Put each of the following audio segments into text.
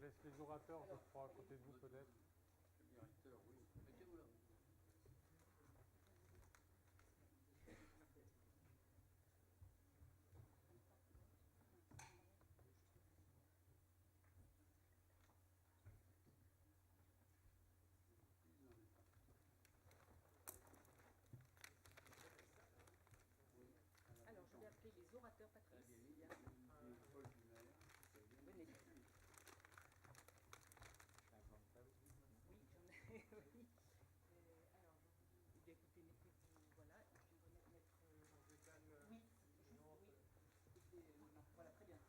laisse les orateurs, je crois, à côté de vous peut-être. Alors, je vais appeler les orateurs, Patrice. Venez. Oui, j'en ai. Oui. Alors, eh bien, écoutez, mettez-vous, voilà, et puis on va mettre. Oui, juste, oui. Non, voilà, très bien.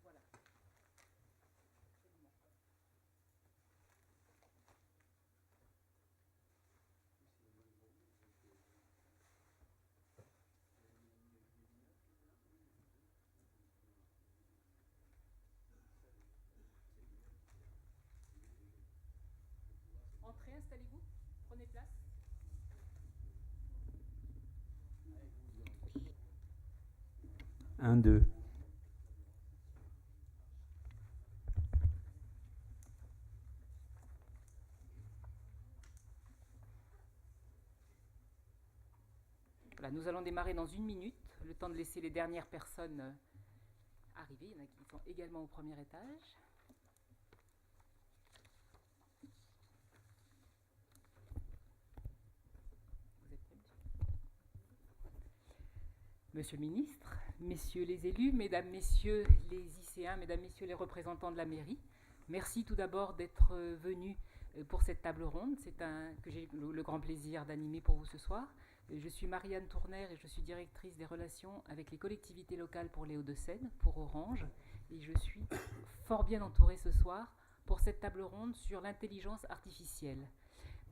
Voilà. Absolument. Entrez, installez-vous, prenez place. Un, deux. Voilà, nous allons démarrer dans 1 minute, le temps de laisser les dernières personnes arriver. Il y en a qui sont également au premier étage. Vous êtes prêts, monsieur le ministre, messieurs les élus, mesdames, messieurs les IC1, mesdames, messieurs les représentants de la mairie, merci tout d'abord d'être venus pour cette table ronde, que j'ai le grand plaisir d'animer pour vous ce soir. Je suis Marianne Tournaire et je suis directrice des relations avec les collectivités locales pour les Hauts-de-Seine, pour Orange, et je suis fort bien entourée ce soir pour cette table ronde sur l'intelligence artificielle.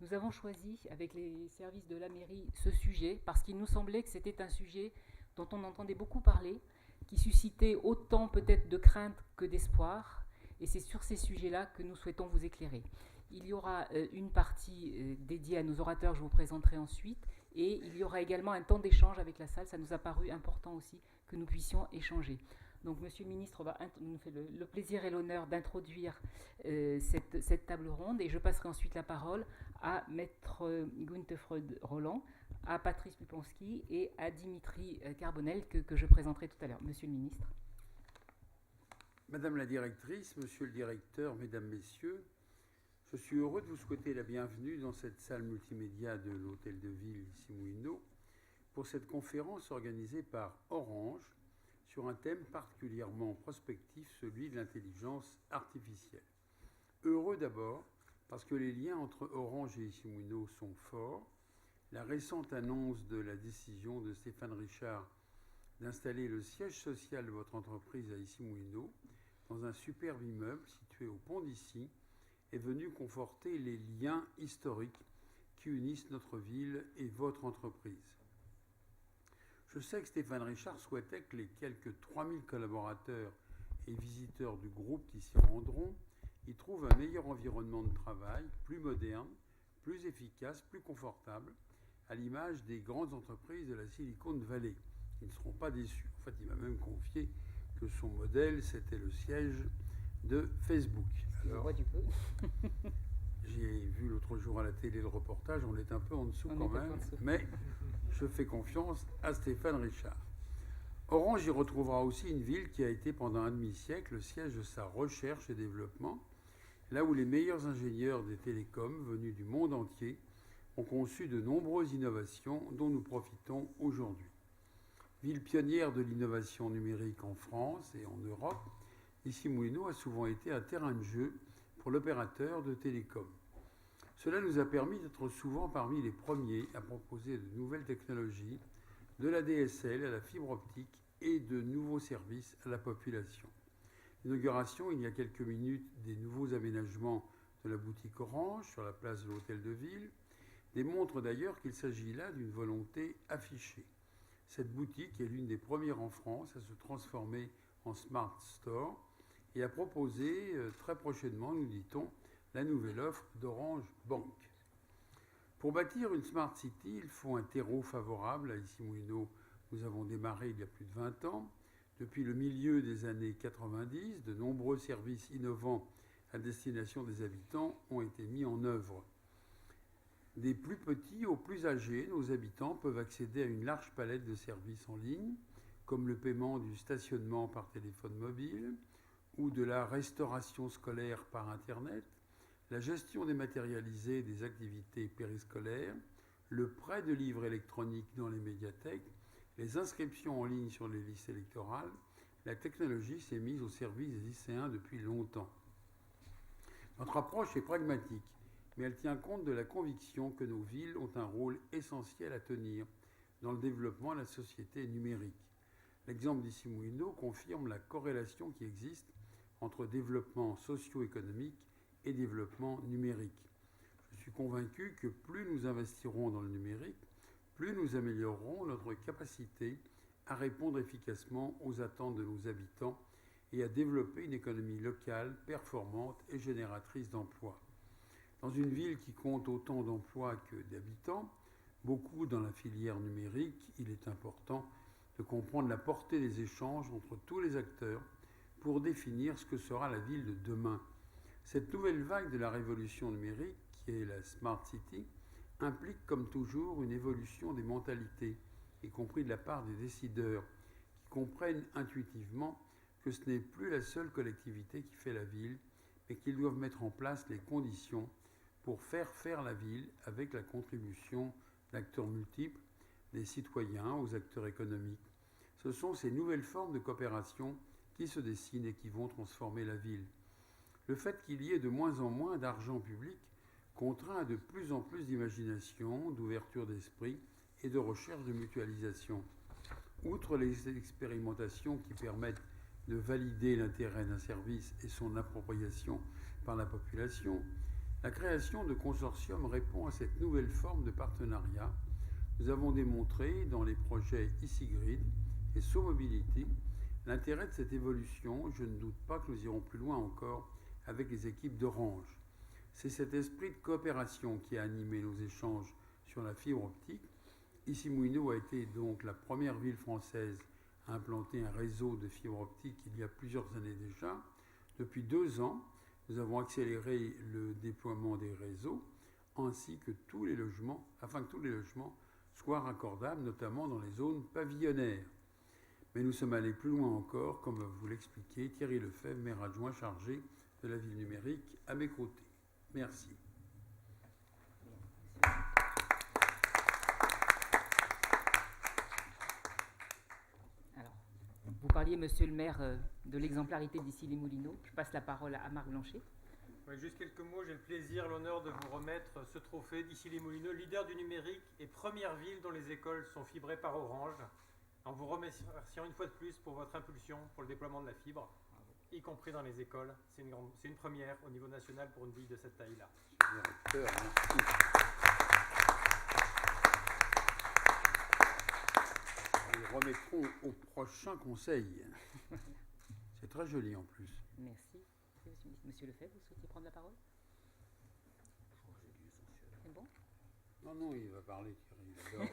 Nous avons choisi, avec les services de la mairie, ce sujet parce qu'il nous semblait que c'était un sujet dont on entendait beaucoup parler, qui suscitait autant peut-être de crainte que d'espoir, et c'est sur ces sujets-là que nous souhaitons vous éclairer. Il y aura une partie dédiée à nos orateurs, je vous présenterai ensuite, et il y aura également un temps d'échange avec la salle. Ça nous a paru important aussi que nous puissions échanger. Donc, Monsieur le Ministre nous fait le plaisir et l'honneur d'introduire cette table ronde, et je passerai ensuite la parole à Maître Guntefreud Roland, à Patrice Puponski et à Dimitri Carbonel que je présenterai tout à l'heure. Monsieur le Ministre. Madame la directrice, monsieur le directeur, mesdames, messieurs, je suis heureux de vous souhaiter la bienvenue dans cette salle multimédia de l'Hôtel de Ville ici Moulineau pour cette conférence organisée par Orange sur un thème particulièrement prospectif, celui de l'intelligence artificielle. Heureux d'abord parce que les liens entre Orange et Issy Moulineau sont forts. La récente annonce de la décision de Stéphane Richard d'installer le siège social de votre entreprise à Issy Moulineau dans un superbe immeuble situé au pont d'Issy est venue conforter les liens historiques qui unissent notre ville et votre entreprise. Je sais que Stéphane Richard souhaitait que les quelques 3000 collaborateurs et visiteurs du groupe qui s'y rendront y trouvent un meilleur environnement de travail, plus moderne, plus efficace, plus confortable, à l'image des grandes entreprises de la Silicon Valley. Ils ne seront pas déçus. En fait, il m'a même confié que son modèle, c'était le siège de Facebook. Alors, j'ai vu l'autre jour à la télé le reportage, on est un peu en dessous quand même, mais je fais confiance à Stéphane Richard. Orange y retrouvera aussi une ville qui a été pendant un demi-siècle le siège de sa recherche et développement, là où les meilleurs ingénieurs des télécoms venus du monde entier ont conçu de nombreuses innovations dont nous profitons aujourd'hui. Ville pionnière de l'innovation numérique en France et en Europe, Issy Moulineau a souvent été un terrain de jeu pour l'opérateur de télécom. Cela nous a permis d'être souvent parmi les premiers à proposer de nouvelles technologies, de la DSL à la fibre optique et de nouveaux services à la population. L'inauguration, il y a quelques minutes, des nouveaux aménagements de la boutique Orange sur la place de l'Hôtel de Ville démontre d'ailleurs qu'il s'agit là d'une volonté affichée. Cette boutique est l'une des premières en France à se transformer en Smart Store et à proposer très prochainement, nous dit-on, la nouvelle offre d'Orange Bank. Pour bâtir une Smart City, il faut un terreau favorable. À Issy Moulineau, nous avons démarré il y a plus de 20 ans. Depuis le milieu des années 90, de nombreux services innovants à destination des habitants ont été mis en œuvre. Des plus petits aux plus âgés, nos habitants peuvent accéder à une large palette de services en ligne, comme le paiement du stationnement par téléphone mobile ou de la restauration scolaire par Internet, la gestion dématérialisée des activités périscolaires, le prêt de livres électroniques dans les médiathèques, les inscriptions en ligne sur les listes électorales. La technologie s'est mise au service des lycéens depuis longtemps. Notre approche est pragmatique, mais elle tient compte de la conviction que nos villes ont un rôle essentiel à tenir dans le développement de la société numérique. L'exemple d'Issy-Moulineaux confirme la corrélation qui existe entre développement socio-économique et développement numérique. Je suis convaincu que plus nous investirons dans le numérique, plus nous améliorerons notre capacité à répondre efficacement aux attentes de nos habitants et à développer une économie locale performante et génératrice d'emplois. Dans une ville qui compte autant d'emplois que d'habitants, beaucoup dans la filière numérique, il est important de comprendre la portée des échanges entre tous les acteurs pour définir ce que sera la ville de demain. Cette nouvelle vague de la révolution numérique, qui est la Smart City, implique comme toujours une évolution des mentalités, y compris de la part des décideurs, qui comprennent intuitivement que ce n'est plus la seule collectivité qui fait la ville, mais qu'ils doivent mettre en place les conditions pour faire la ville avec la contribution d'acteurs multiples, des citoyens aux acteurs économiques. Ce sont ces nouvelles formes de coopération qui se dessinent et qui vont transformer la ville. Le fait qu'il y ait de moins en moins d'argent public contraint à de plus en plus d'imagination, d'ouverture d'esprit et de recherche de mutualisation. Outre les expérimentations qui permettent de valider l'intérêt d'un service et son appropriation par la population, la création de consortiums répond à cette nouvelle forme de partenariat. Nous avons démontré dans les projets ICIGrid et SoMobility l'intérêt de cette évolution. Je ne doute pas que nous irons plus loin encore avec les équipes d'Orange. C'est cet esprit de coopération qui a animé nos échanges sur la fibre optique. Issy-Moulineaux a été donc la première ville française à implanter un réseau de fibre optique il y a plusieurs années déjà. Depuis 2 ans, nous avons accéléré le déploiement des réseaux ainsi que afin que tous les logements soient raccordables, notamment dans les zones pavillonnaires. Mais nous sommes allés plus loin encore, comme vous l'expliquez, Thierry Lefebvre, maire adjoint chargé de la ville numérique, à mes côtés. Merci. Alors, vous parliez, monsieur le maire, de l'exemplarité d'Issy-les-Moulineaux. Je passe la parole à Marc Blanchet. Oui, juste quelques mots. J'ai le plaisir, l'honneur de vous remettre ce trophée d'Issy-les-Moulineaux, leader du numérique et première ville dont les écoles sont fibrées par Orange. En vous remerciant une fois de plus pour votre impulsion pour le déploiement de la fibre, y compris dans les écoles. C'est une première au niveau national pour une ville de cette taille-là. Directeur, merci. Nous remettrons au prochain conseil. C'est très joli en plus. Merci. Monsieur Lefebvre, vous souhaitez prendre la parole? C'est bon? Non, il va parler, Thierry.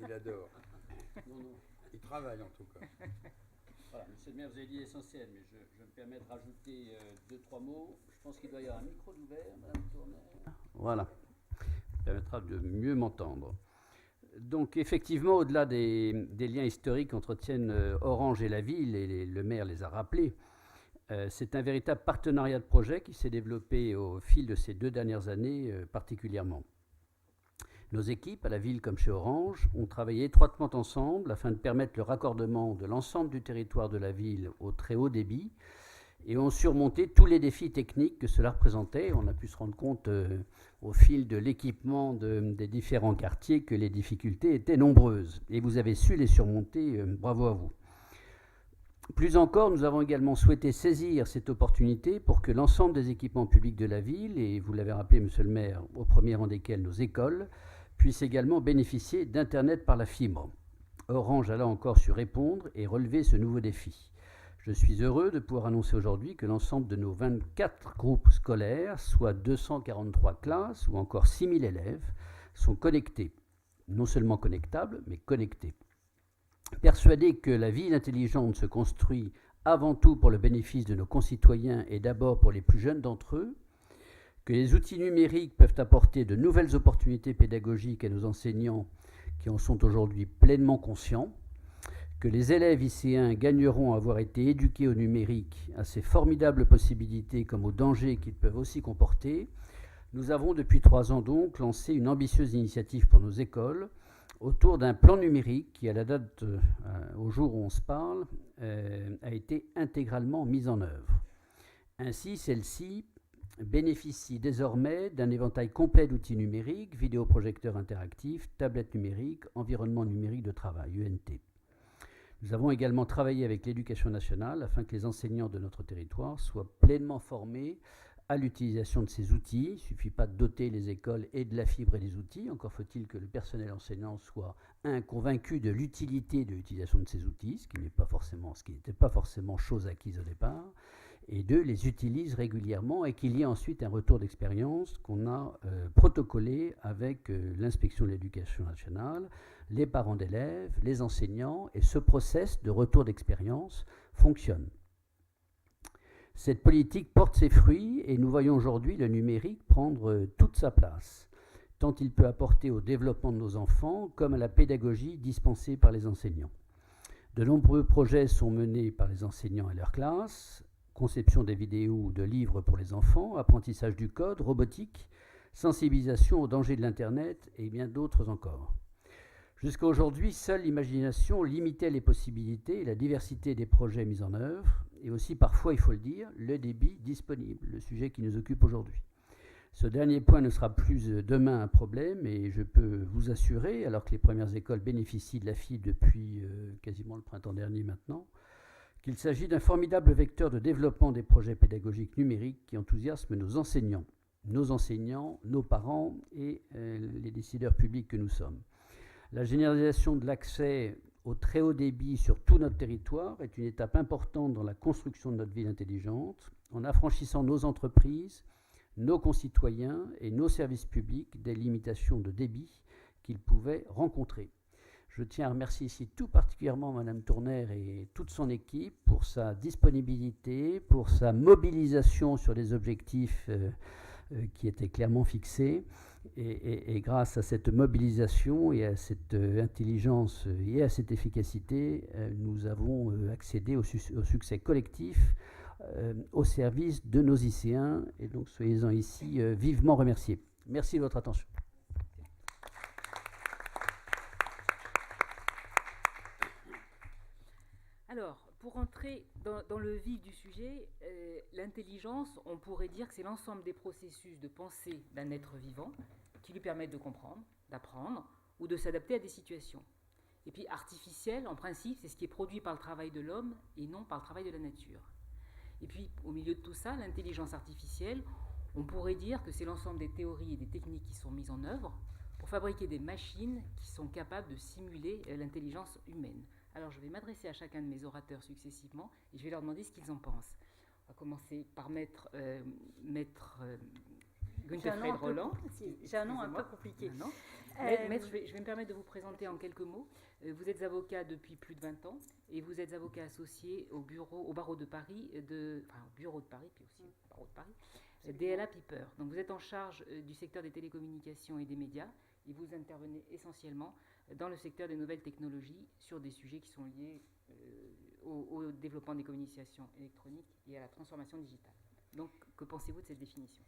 Il adore. Non, il travaille en tout cas. Voilà, monsieur le maire, vous avez dit l'essentiel, mais je me permets de rajouter 2-3 mots. Je pense qu'il doit y avoir un micro d'ouvert, madame Tournaire. Voilà, ça permettra de mieux m'entendre. Donc effectivement, au-delà des liens historiques qu'entretiennent Orange et la ville, et le maire les a rappelés, c'est un véritable partenariat de projet qui s'est développé au fil de ces 2 dernières années particulièrement. Nos équipes, à la ville comme chez Orange, ont travaillé étroitement ensemble afin de permettre le raccordement de l'ensemble du territoire de la ville au très haut débit et ont surmonté tous les défis techniques que cela représentait. On a pu se rendre compte au fil de l'équipement des différents quartiers que les difficultés étaient nombreuses et vous avez su les surmonter, bravo à vous. Plus encore, nous avons également souhaité saisir cette opportunité pour que l'ensemble des équipements publics de la ville, et vous l'avez rappelé, monsieur le maire, au premier rang desquels nos écoles, puissent également bénéficier d'Internet par la fibre. Orange a là encore su répondre et relever ce nouveau défi. Je suis heureux de pouvoir annoncer aujourd'hui que l'ensemble de nos 24 groupes scolaires, soit 243 classes ou encore 6000 élèves, sont connectés. Non seulement connectables, mais connectés. Persuadé que la ville intelligente se construit avant tout pour le bénéfice de nos concitoyens et d'abord pour les plus jeunes d'entre eux, que les outils numériques peuvent apporter de nouvelles opportunités pédagogiques à nos enseignants qui en sont aujourd'hui pleinement conscients, que les élèves lycéens gagneront à avoir été éduqués au numérique, à ces formidables possibilités comme aux dangers qu'ils peuvent aussi comporter, nous avons depuis 3 ans donc lancé une ambitieuse initiative pour nos écoles autour d'un plan numérique qui, à la date, au jour où on se parle, a été intégralement mise en œuvre. Ainsi, celle-ci bénéficie désormais d'un éventail complet d'outils numériques, vidéoprojecteurs interactifs, tablettes numériques, environnement numérique de travail, UNT. Nous avons également travaillé avec l'Éducation nationale afin que les enseignants de notre territoire soient pleinement formés à l'utilisation de ces outils. Il ne suffit pas de doter les écoles et de la fibre et des outils, encore faut-il que le personnel enseignant soit convaincu de l'utilité de l'utilisation de ces outils, ce qui n'était pas forcément chose acquise au départ, et 2, les utilise régulièrement et qu'il y ait ensuite un retour d'expérience qu'on a protocolé avec l'inspection de l'éducation nationale, les parents d'élèves, les enseignants, et ce process de retour d'expérience fonctionne. Cette politique porte ses fruits et nous voyons aujourd'hui le numérique prendre toute sa place, tant il peut apporter au développement de nos enfants comme à la pédagogie dispensée par les enseignants. De nombreux projets sont menés par les enseignants et leurs classes, conception des vidéos ou de livres pour les enfants, apprentissage du code, robotique, sensibilisation aux dangers de l'Internet et bien d'autres encore. Jusqu'à aujourd'hui, seule l'imagination limitait les possibilités et la diversité des projets mis en œuvre, et aussi parfois, il faut le dire, le débit disponible, le sujet qui nous occupe aujourd'hui. Ce dernier point ne sera plus demain un problème, et je peux vous assurer, alors que les premières écoles bénéficient de la fibre depuis quasiment le printemps dernier maintenant, qu'il s'agit d'un formidable vecteur de développement des projets pédagogiques numériques qui enthousiasment nos enseignants, nos parents et les décideurs publics que nous sommes. La généralisation de l'accès au très haut débit sur tout notre territoire est une étape importante dans la construction de notre ville intelligente, en affranchissant nos entreprises, nos concitoyens et nos services publics des limitations de débit qu'ils pouvaient rencontrer. Je tiens à remercier ici tout particulièrement Madame Tournaire et toute son équipe pour sa disponibilité, pour sa mobilisation sur les objectifs qui étaient clairement fixés. Et grâce à cette mobilisation et à cette intelligence et à cette efficacité, nous avons accédé au succès collectif au service de nos lycéens. Et donc soyez-en ici vivement remerciés. Merci de votre attention. Alors, pour entrer dans le vif du sujet, l'intelligence, on pourrait dire que c'est l'ensemble des processus de pensée d'un être vivant qui lui permettent de comprendre, d'apprendre ou de s'adapter à des situations. Et puis artificiel, en principe, c'est ce qui est produit par le travail de l'homme et non par le travail de la nature. Et puis, au milieu de tout ça, l'intelligence artificielle, on pourrait dire que c'est l'ensemble des théories et des techniques qui sont mises en œuvre pour fabriquer des machines qui sont capables de simuler l'intelligence humaine. Alors, je vais m'adresser à chacun de mes orateurs successivement et je vais leur demander ce qu'ils en pensent. On va commencer par Maître Günther Fred-Roland. J'ai un nom un peu compliqué. Maître, je vais me permettre de vous présenter en quelques mots. Vous êtes avocat depuis plus de 20 ans et vous êtes avocat associé au barreau de Paris, au bureau de Paris, puis aussi au barreau de Paris, DLA Piper. Donc vous êtes en charge du secteur des télécommunications et des médias et vous intervenez essentiellement dans le secteur des nouvelles technologies sur des sujets qui sont liés au développement des communications électroniques et à la transformation digitale. Donc, que pensez-vous de cette définition ?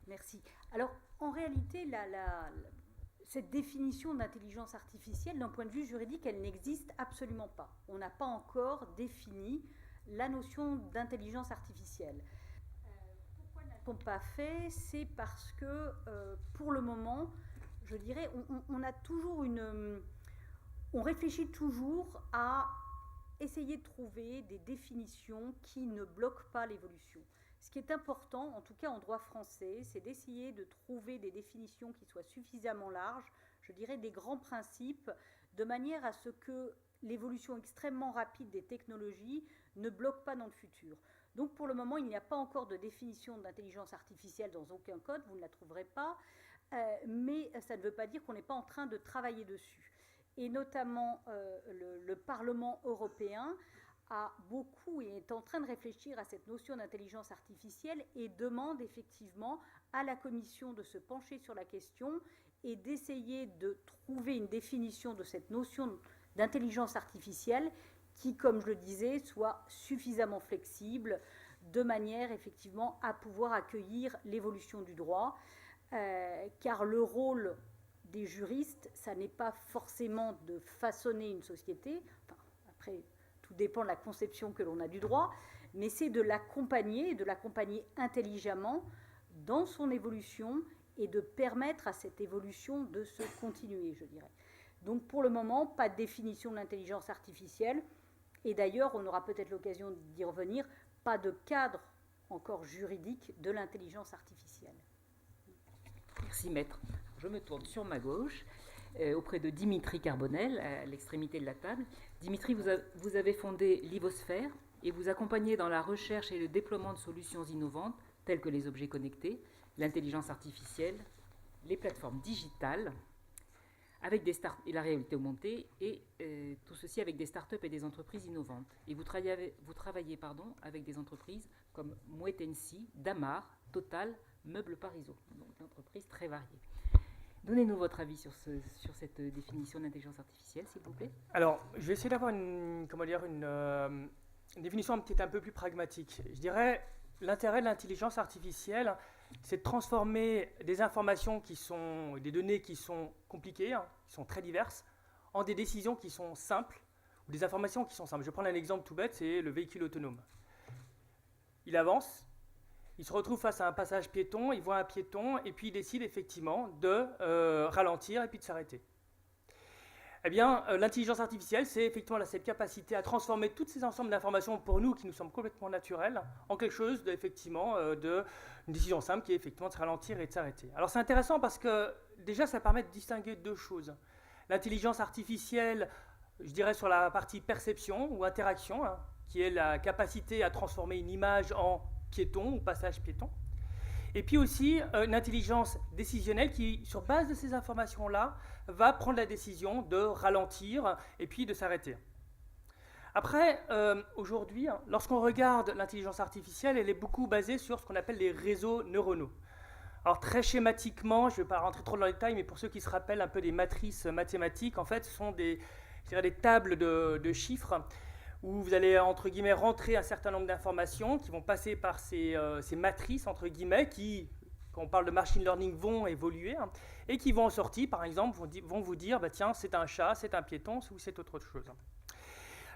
Merci. Alors, en réalité, cette définition d'intelligence artificielle, d'un point de vue juridique, elle n'existe absolument pas. On n'a pas encore défini la notion d'intelligence artificielle. Pourquoi n'a-t-on pas fait ? C'est parce que, pour le moment, je dirais, on réfléchit toujours à essayer de trouver des définitions qui ne bloquent pas l'évolution. Ce qui est important, en tout cas en droit français, c'est d'essayer de trouver des définitions qui soient suffisamment larges, je dirais des grands principes, de manière à ce que l'évolution extrêmement rapide des technologies ne bloque pas dans le futur. Donc pour le moment, il n'y a pas encore de définition d'intelligence artificielle dans aucun code, vous ne la trouverez pas, mais ça ne veut pas dire qu'on n'est pas en train de travailler dessus. et notamment le Parlement européen est en train de réfléchir à cette notion d'intelligence artificielle et demande effectivement à la Commission de se pencher sur la question et d'essayer de trouver une définition de cette notion d'intelligence artificielle qui, comme je le disais, soit suffisamment flexible de manière effectivement à pouvoir accueillir l'évolution du droit, car le rôle des juristes, ça n'est pas forcément de façonner une société, enfin, après tout dépend de la conception que l'on a du droit, mais c'est de l'accompagner intelligemment dans son évolution et de permettre à cette évolution de se continuer, je dirais. Donc pour le moment, pas de définition de l'intelligence artificielle, et d'ailleurs, on aura peut-être l'occasion d'y revenir, pas de cadre encore juridique de l'intelligence artificielle. Merci, maître. Je me tourne sur ma gauche, auprès de Dimitri Carbonel, à l'extrémité de la table. Dimitri, vous avez fondé Livosphère et vous accompagnez dans la recherche et le déploiement de solutions innovantes, telles que les objets connectés, l'intelligence artificielle, les plateformes digitales, avec et la réalité augmentée, et tout ceci avec des startups et des entreprises innovantes. Et vous travaillez avec des entreprises comme Moët Hennessy, Damar, Total, Meubles Parisot, donc des entreprises très variées. Donnez-nous votre avis sur cette définition d'intelligence artificielle, s'il vous plaît. Alors, je vais essayer d'avoir une définition peut-être un peu plus pragmatique. Je dirais, l'intérêt de l'intelligence artificielle, c'est de transformer des informations des données qui sont compliquées, qui sont très diverses, en des décisions qui sont simples, ou des informations qui sont simples. Je vais prendre un exemple tout bête, c'est le véhicule autonome. Il avance, il se retrouve face à un passage piéton, il voit un piéton, et puis il décide effectivement de ralentir et puis de s'arrêter. Eh bien, l'intelligence artificielle, c'est effectivement cette capacité à transformer tous ces ensembles d'informations pour nous qui nous semblent complètement naturelles en quelque chose d'une décision simple qui est effectivement de se ralentir et de s'arrêter. Alors c'est intéressant parce que déjà ça permet de distinguer deux choses. L'intelligence artificielle, je dirais sur la partie perception ou interaction, qui est la capacité à transformer une image en piéton ou passage piéton. Et puis aussi une intelligence décisionnelle qui, sur base de ces informations-là, va prendre la décision de ralentir et puis de s'arrêter. Après, aujourd'hui, lorsqu'on regarde l'intelligence artificielle, elle est beaucoup basée sur ce qu'on appelle les réseaux neuronaux. Alors très schématiquement, je ne vais pas rentrer trop dans les détails, mais pour ceux qui se rappellent un peu des matrices mathématiques, en fait, ce sont des tables de chiffres où vous allez, entre guillemets, rentrer un certain nombre d'informations qui vont passer par ces matrices, entre guillemets, qui, quand on parle de machine learning, vont évoluer, et qui vont en sortir, par exemple, vont vous dire, bah, tiens, c'est un chat, c'est un piéton, ou c'est autre chose.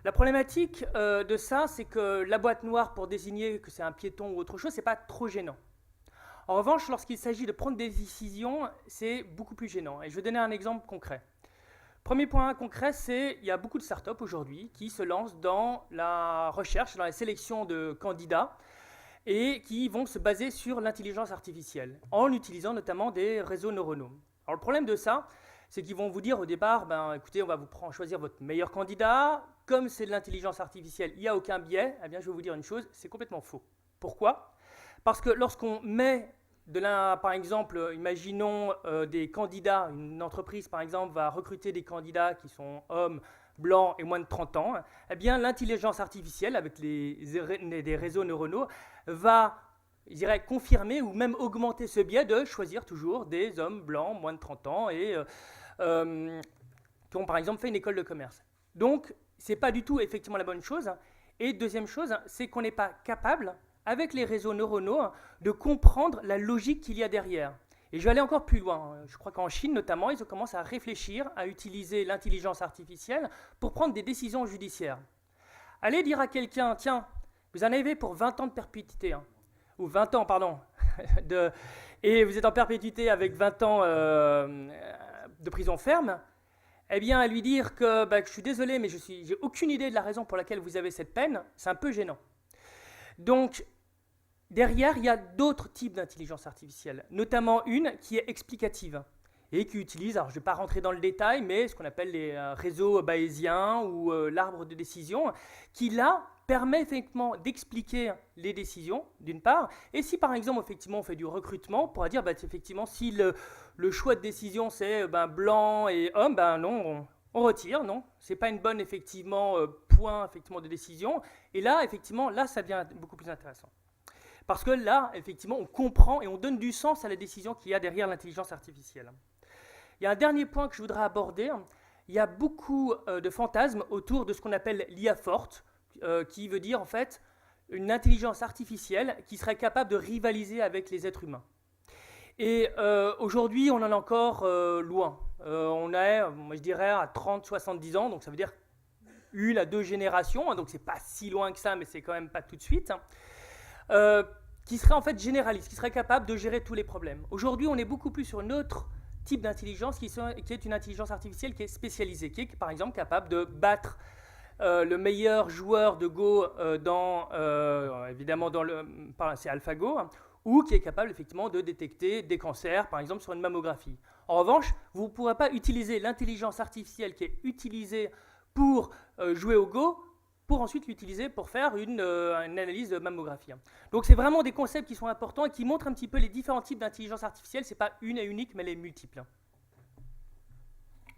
La problématique de ça, c'est que la boîte noire, pour désigner que c'est un piéton ou autre chose, c'est pas trop gênant. En revanche, lorsqu'il s'agit de prendre des décisions, c'est beaucoup plus gênant. Et je vais donner un exemple concret. Premier point concret, c'est qu'il y a beaucoup de startups aujourd'hui qui se lancent dans la recherche, dans la sélection de candidats et qui vont se baser sur l'intelligence artificielle en utilisant notamment des réseaux neuronaux. Alors le problème de ça, c'est qu'ils vont vous dire au départ, écoutez, on va vous choisir votre meilleur candidat. Comme c'est de l'intelligence artificielle, il n'y a aucun biais. Eh bien, je vais vous dire une chose, c'est complètement faux. Pourquoi ? Parce que lorsqu'on met par exemple, imaginons des candidats, une entreprise par exemple va recruter des candidats qui sont hommes, blancs et moins de 30 ans, eh bien l'intelligence artificielle avec des réseaux neuronaux va, je dirais, confirmer ou même augmenter ce biais de choisir toujours des hommes blancs, moins de 30 ans et qui ont par exemple fait une école de commerce. Donc, ce n'est pas du tout effectivement la bonne chose. Et deuxième chose, c'est qu'on n'est pas capable, avec les réseaux neuronaux, de comprendre la logique qu'il y a derrière. Et je vais aller encore plus loin. Je crois qu'en Chine, notamment, ils commencent à réfléchir, à utiliser l'intelligence artificielle pour prendre des décisions judiciaires. Allez dire à quelqu'un, tiens, vous en avez pour 20 ans de perpétuité, ou 20 ans, pardon, et vous êtes en perpétuité avec 20 ans de prison ferme, eh bien, à lui dire que je suis désolé, mais j'ai aucune idée de la raison pour laquelle vous avez cette peine, c'est un peu gênant. Donc, derrière, il y a d'autres types d'intelligence artificielle, notamment une qui est explicative et qui utilise, alors je ne vais pas rentrer dans le détail, mais ce qu'on appelle les réseaux bayésiens ou l'arbre de décision, qui là permet effectivement d'expliquer les décisions, d'une part, et si par exemple effectivement on fait du recrutement, on pourra dire effectivement si le choix de décision c'est blanc et homme, non, on retire, non, c'est pas une bonne effectivement point effectivement de décision. Et là, effectivement, là, ça devient beaucoup plus intéressant. Parce que là, effectivement, on comprend et on donne du sens à la décision qu'il y a derrière l'intelligence artificielle. Il y a un dernier point que je voudrais aborder. Il y a beaucoup de fantasmes autour de ce qu'on appelle l'IA forte, qui veut dire en fait une intelligence artificielle qui serait capable de rivaliser avec les êtres humains. Et aujourd'hui, on en est encore loin. On est, moi je dirais, à 30-70 ans, donc ça veut dire 1 à 2 générations, hein, donc c'est pas si loin que ça, mais c'est quand même pas tout de suite, hein, qui serait en fait généraliste, qui serait capable de gérer tous les problèmes. Aujourd'hui, on est beaucoup plus sur une autre type d'intelligence qui est une intelligence artificielle qui est spécialisée, qui est par exemple capable de battre le meilleur joueur de Go évidemment c'est AlphaGo, hein, ou qui est capable effectivement de détecter des cancers, par exemple sur une mammographie. En revanche, vous ne pourrez pas utiliser l'intelligence artificielle qui est utilisée pour jouer au Go, pour ensuite l'utiliser pour faire une analyse de mammographie. Donc c'est vraiment des concepts qui sont importants et qui montrent un petit peu les différents types d'intelligence artificielle. Ce n'est pas une et unique, mais les multiples.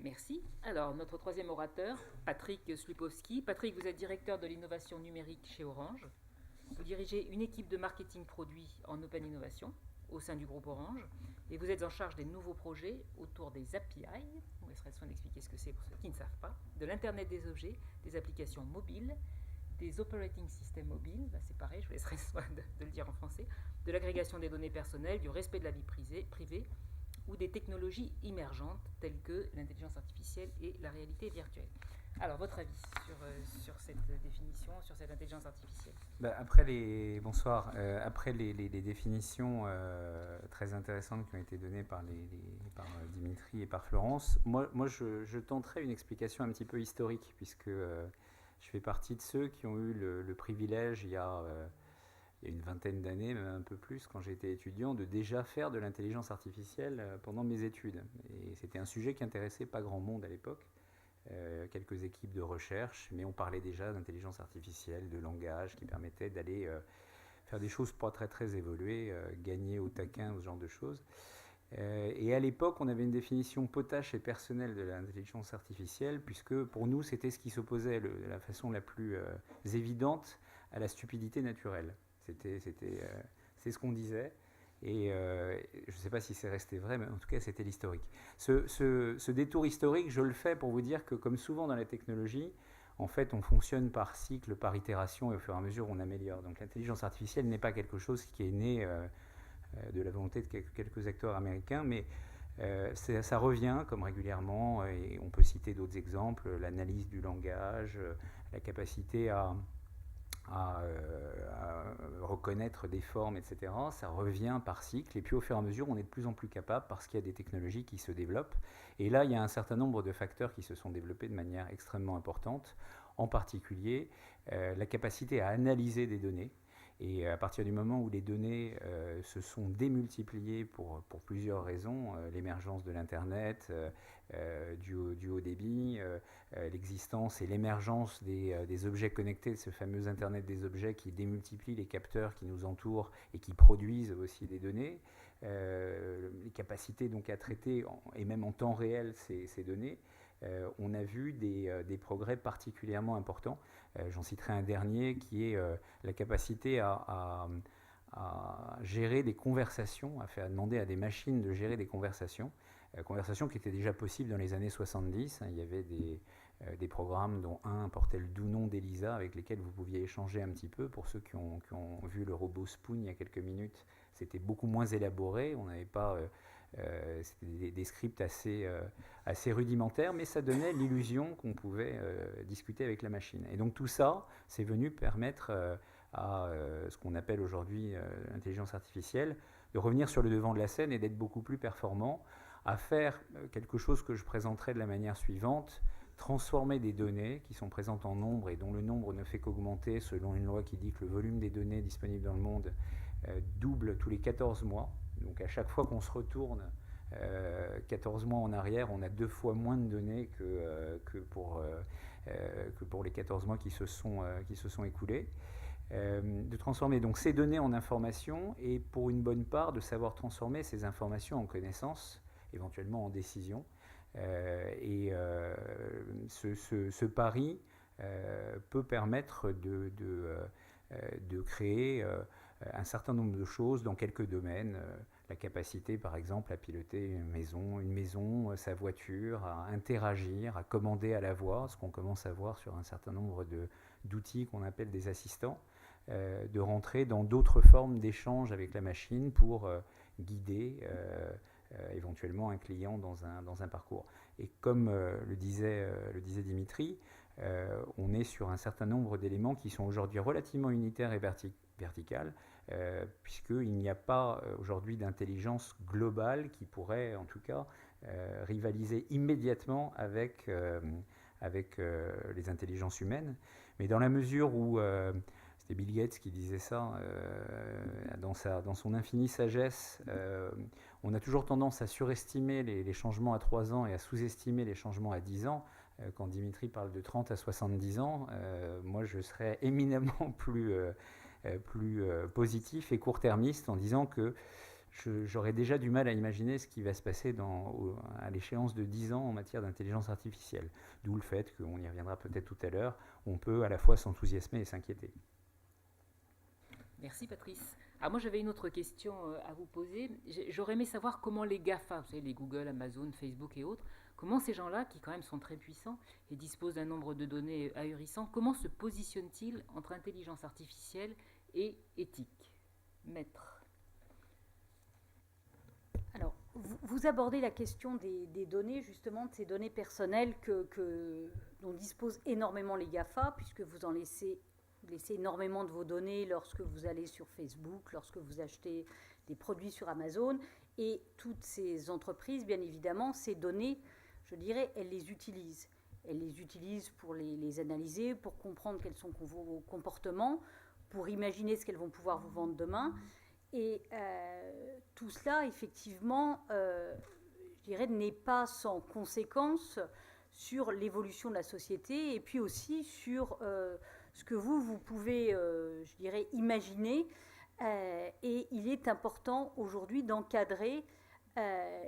Merci. Alors, notre troisième orateur, Patrick Slupowski. Patrick, vous êtes directeur de l'innovation numérique chez Orange. Vous dirigez une équipe de marketing produit en Open Innovation au sein du groupe Orange. Et vous êtes en charge des nouveaux projets autour des API, on vous laissera le soin d'expliquer ce que c'est pour ceux qui ne savent pas, de l'Internet des objets, des applications mobiles, des operating systems mobiles, là c'est pareil, je vous laisserai le soin de le dire en français, de l'agrégation des données personnelles, du respect de la vie privée, ou des technologies émergentes telles que l'intelligence artificielle et la réalité virtuelle. Alors, votre avis sur cette définition, sur cette intelligence artificielle? Bonsoir. Après les définitions très intéressantes qui ont été données par Dimitri et par Florence, moi je tenterai une explication un petit peu historique, puisque je fais partie de ceux qui ont eu le privilège, il y a une vingtaine d'années, même un peu plus, quand j'étais étudiant, de déjà faire de l'intelligence artificielle pendant mes études. Et c'était un sujet qui intéressait pas grand monde à l'époque. Quelques équipes de recherche, mais on parlait déjà d'intelligence artificielle, de langage qui permettait d'aller faire des choses pas très évoluées, gagner au taquin, ce genre de choses. Et à l'époque, on avait une définition potache et personnelle de l'intelligence artificielle, puisque pour nous, c'était ce qui s'opposait de la façon la plus évidente à la stupidité naturelle. C'est ce qu'on disait. Et je ne sais pas si c'est resté vrai, mais en tout cas, c'était l'historique. Ce détour historique, je le fais pour vous dire que, comme souvent dans la technologie, en fait, on fonctionne par cycle, par itération, et au fur et à mesure, on améliore. Donc l'intelligence artificielle n'est pas quelque chose qui est né de la volonté de quelques acteurs américains, mais ça revient comme régulièrement, et on peut citer d'autres exemples, l'analyse du langage, la capacité à reconnaître des formes, etc. Ça revient par cycle, et puis au fur et à mesure, on est de plus en plus capable parce qu'il y a des technologies qui se développent. Et là, il y a un certain nombre de facteurs qui se sont développés de manière extrêmement importante, en particulier la capacité à analyser des données. Et à partir du moment où les données se sont démultipliées pour plusieurs raisons, l'émergence de l'Internet, du haut débit, l'existence et l'émergence des objets connectés, de ce fameux Internet des objets qui démultiplie les capteurs qui nous entourent et qui produisent aussi des données, les capacités donc à traiter, et même en temps réel, ces données, on a vu des progrès particulièrement importants. J'en citerai un dernier qui est la capacité à gérer des conversations, à faire demander à des machines de gérer des conversations qui étaient déjà possibles dans les années 70. Il y avait des programmes dont un portait le doux nom d'Elisa, avec lesquels vous pouviez échanger un petit peu. Pour ceux qui ont vu le robot Spoon il y a quelques minutes, c'était beaucoup moins élaboré. On n'avait pas... c'était des scripts assez rudimentaires, mais ça donnait l'illusion qu'on pouvait discuter avec la machine. Et donc tout ça, c'est venu permettre à ce qu'on appelle aujourd'hui l'intelligence artificielle de revenir sur le devant de la scène et d'être beaucoup plus performant, à faire quelque chose que je présenterai de la manière suivante: transformer des données qui sont présentes en nombre et dont le nombre ne fait qu'augmenter selon une loi qui dit que le volume des données disponibles dans le monde double tous les 14 mois. Donc à chaque fois qu'on se retourne 14 mois en arrière, on a 2 fois moins de données que pour les 14 mois qui se sont écoulés. De transformer donc ces données en informations, et pour une bonne part de savoir transformer ces informations en connaissances, éventuellement en décisions, Ce pari peut permettre de créer un certain nombre de choses dans quelques domaines. La capacité, par exemple, à piloter une maison, sa voiture, à interagir, à commander à la voix, ce qu'on commence à voir sur un certain nombre d'outils qu'on appelle des assistants, de rentrer dans d'autres formes d'échange avec la machine pour guider éventuellement un client dans un parcours. Et comme le disait Dimitri, on est sur un certain nombre d'éléments qui sont aujourd'hui relativement unitaires et verticales, puisqu'il n'y a pas aujourd'hui d'intelligence globale qui pourrait en tout cas rivaliser immédiatement avec les intelligences humaines. Mais dans la mesure où, c'était Bill Gates qui disait ça, dans son infinie sagesse, on a toujours tendance à surestimer les changements à 3 ans et à sous-estimer les changements à 10 ans. Quand Dimitri parle de 30 à 70 ans, moi je serais éminemment plus positif et court-termiste en disant que j'aurais déjà du mal à imaginer ce qui va se passer à l'échéance de 10 ans en matière d'intelligence artificielle. D'où le fait qu'on y reviendra peut-être tout à l'heure, on peut à la fois s'enthousiasmer et s'inquiéter. Merci Patrice. Moi j'avais une autre question à vous poser. J'aurais aimé savoir comment les GAFA, vous savez, les Google, Amazon, Facebook et autres, comment ces gens-là, qui quand même sont très puissants et disposent d'un nombre de données ahurissant, comment se positionnent-ils entre intelligence artificielle et éthique? Maître. Alors, vous abordez la question des données, justement, de ces données personnelles dont disposent énormément les GAFA, puisque vous laissez énormément de vos données lorsque vous allez sur Facebook, lorsque vous achetez des produits sur Amazon. Et toutes ces entreprises, bien évidemment, ces données, je dirais, elles les utilisent. Elles les utilisent pour les analyser, pour comprendre quels sont vos comportements, pour imaginer ce qu'elles vont pouvoir vous vendre demain. Et tout cela, effectivement, je dirais, n'est pas sans conséquence sur l'évolution de la société et puis aussi sur ce que vous pouvez, je dirais, imaginer. Et il est important aujourd'hui d'encadrer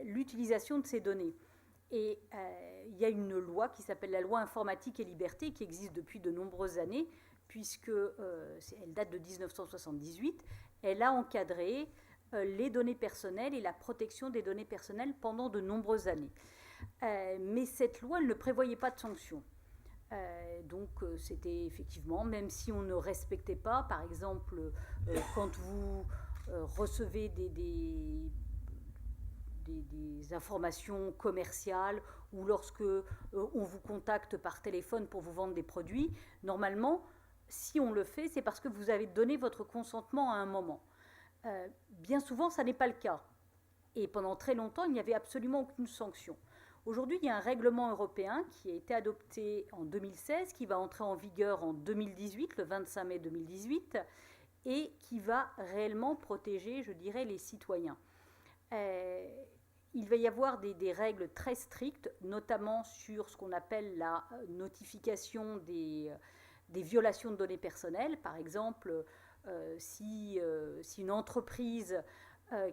l'utilisation de ces données. Et il y a une loi qui s'appelle la loi informatique et liberté qui existe depuis de nombreuses années, puisque elle date de 1978. Elle a encadré les données personnelles et la protection des données personnelles pendant de nombreuses années. Mais cette loi ne prévoyait pas de sanctions. Donc c'était effectivement, même si on ne respectait pas, par exemple, quand vous recevez des informations commerciales ou lorsque on vous contacte par téléphone pour vous vendre des produits, normalement, si on le fait, c'est parce que vous avez donné votre consentement à un moment. Bien souvent, ça n'est pas le cas. Et pendant très longtemps, il n'y avait absolument aucune sanction. Aujourd'hui, il y a un règlement européen qui a été adopté en 2016, qui va entrer en vigueur en 2018, le 25 mai 2018, et qui va réellement protéger, je dirais, les citoyens. Il va y avoir des règles très strictes, notamment sur ce qu'on appelle la notification des violations de données personnelles. Par exemple, si une entreprise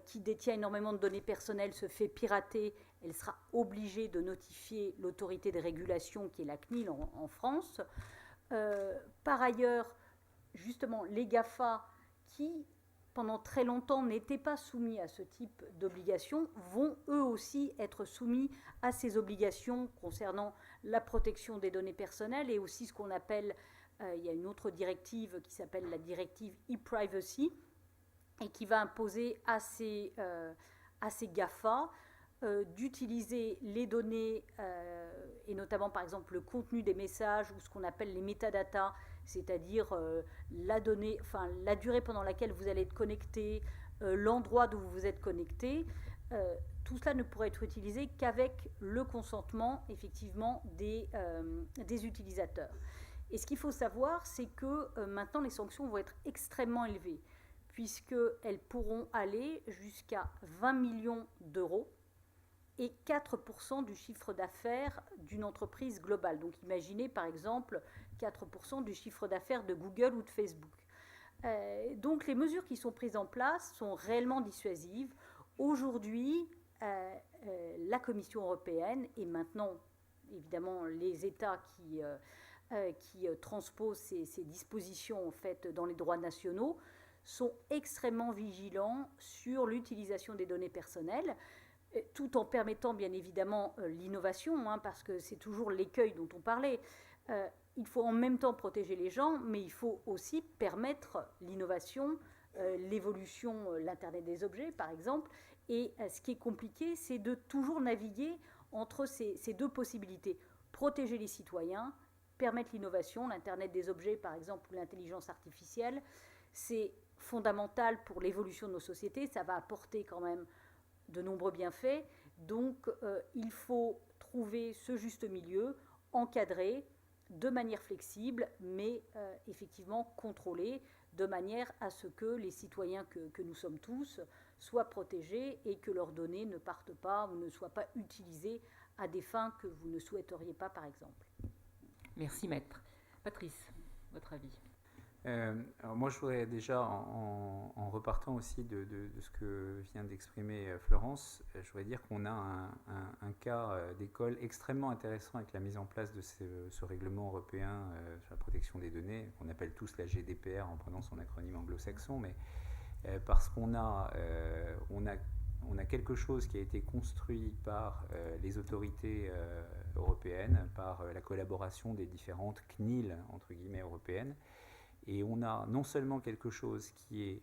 qui détient énormément de données personnelles se fait pirater, elle sera obligée de notifier l'autorité de régulation qui est la CNIL en France. Par ailleurs, justement, les GAFA qui, pendant très longtemps, n'étaient pas soumis à ce type d'obligations, vont eux aussi être soumis à ces obligations concernant la protection des données personnelles et aussi ce qu'on appelle, il y a une autre directive qui s'appelle la directive e-privacy et qui va imposer à ces GAFA d'utiliser les données et notamment par exemple le contenu des messages ou ce qu'on appelle les métadatas, c'est-à-dire la durée pendant laquelle vous allez être connecté, l'endroit d'où vous êtes connecté. Tout cela ne pourrait être utilisé qu'avec le consentement effectivement des utilisateurs. Et ce qu'il faut savoir, c'est que maintenant les sanctions vont être extrêmement élevées, puisqu'elles pourront aller jusqu'à 20 millions d'euros et 4% du chiffre d'affaires d'une entreprise globale. Donc imaginez par exemple 4% du chiffre d'affaires de Google ou de Facebook. Donc les mesures qui sont prises en place sont réellement dissuasives. Aujourd'hui, la Commission européenne et maintenant, évidemment, les États qui transposent ces dispositions en fait, dans les droits nationaux sont extrêmement vigilants sur l'utilisation des données personnelles, tout en permettant bien évidemment l'innovation, parce que c'est toujours l'écueil dont on parlait. Il faut en même temps protéger les gens, mais il faut aussi permettre l'innovation, l'évolution, l'Internet des objets par exemple. Et ce qui est compliqué, c'est de toujours naviguer entre ces deux possibilités. Protéger les citoyens, permettre l'innovation, l'Internet des objets par exemple, ou l'intelligence artificielle, c'est fondamental pour l'évolution de nos sociétés, ça va apporter quand même de nombreux bienfaits. Donc il faut trouver ce juste milieu, encadré, de manière flexible, mais effectivement contrôlée, de manière à ce que les citoyens que nous sommes tous soient protégés et que leurs données ne partent pas ou ne soient pas utilisées à des fins que vous ne souhaiteriez pas, par exemple. Merci, maître. Patrice, votre avis? Alors moi, je voudrais déjà, en repartant aussi de ce que vient d'exprimer Florence, je voudrais dire qu'on a un cas d'école extrêmement intéressant avec la mise en place de ce règlement européen sur la protection des données, qu'on appelle tous la GDPR en prenant son acronyme anglo-saxon, mais parce qu'on a quelque chose qui a été construit par les autorités européennes, par la collaboration des différentes CNIL, entre guillemets, européennes. Et on a non seulement quelque chose qui est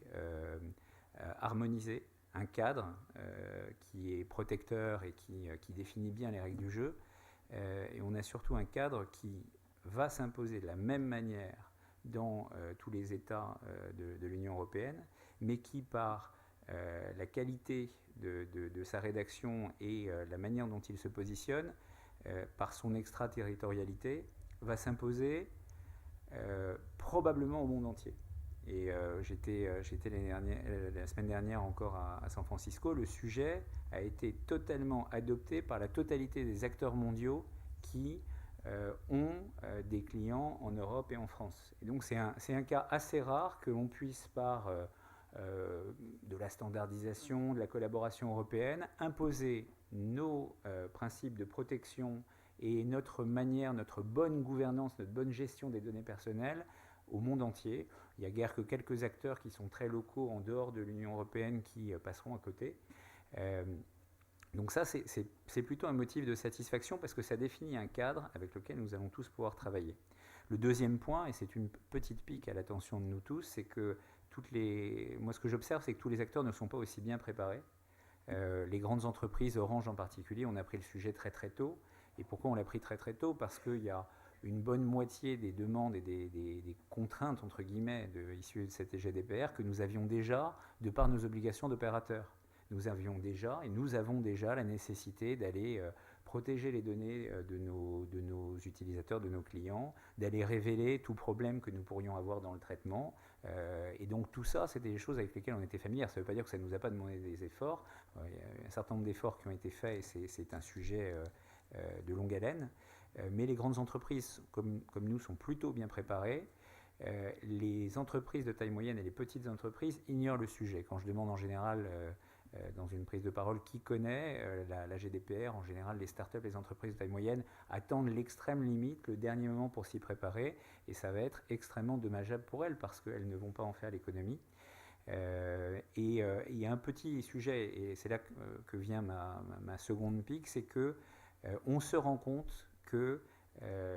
harmonisé, un cadre qui est protecteur et qui définit bien les règles du jeu, et on a surtout un cadre qui va s'imposer de la même manière dans tous les États de l'Union européenne, mais qui, par la qualité de sa rédaction et la manière dont il se positionne, par son extraterritorialité, va s'imposer probablement au monde entier. Et j'étais la semaine dernière encore à San Francisco. Le sujet a été totalement adopté par la totalité des acteurs mondiaux qui ont des clients en Europe et en France. Et donc c'est un cas assez rare que l'on puisse, par de la standardisation, de la collaboration européenne, imposer nos principes de protection et notre manière, notre bonne gouvernance, notre bonne gestion des données personnelles au monde entier. Il n'y a guère que quelques acteurs qui sont très locaux en dehors de l'Union européenne qui passeront à côté. Donc ça, c'est plutôt un motif de satisfaction parce que ça définit un cadre avec lequel nous allons tous pouvoir travailler. Le deuxième point, et c'est une petite pique à l'attention de nous tous, c'est que moi ce que j'observe, c'est que tous les acteurs ne sont pas aussi bien préparés. Les grandes entreprises, Orange en particulier, on a pris le sujet très très tôt. Et pourquoi on l'a pris très très tôt? Parce qu'il y a une bonne moitié des demandes et des contraintes, entre guillemets, issues de cette GDPR que nous avions déjà de par nos obligations d'opérateurs. Nous avons déjà la nécessité d'aller protéger les données de nos utilisateurs, de nos clients, d'aller révéler tout problème que nous pourrions avoir dans le traitement. Et donc tout ça, c'était des choses avec lesquelles on était familiers. Ça ne veut pas dire que ça ne nous a pas demandé des efforts. Il y a un certain nombre d'efforts qui ont été faits et c'est un sujet de longue haleine. Mais les grandes entreprises, comme nous, sont plutôt bien préparées. Les entreprises de taille moyenne et les petites entreprises ignorent le sujet. Quand je demande en général, dans une prise de parole, qui connaît la GDPR, en général, les startups, les entreprises de taille moyenne attendent l'extrême limite, le dernier moment pour s'y préparer, et ça va être extrêmement dommageable pour elles parce qu'elles ne vont pas en faire l'économie. Et il y a un petit sujet, et c'est là que vient ma seconde pique, c'est que on se rend compte que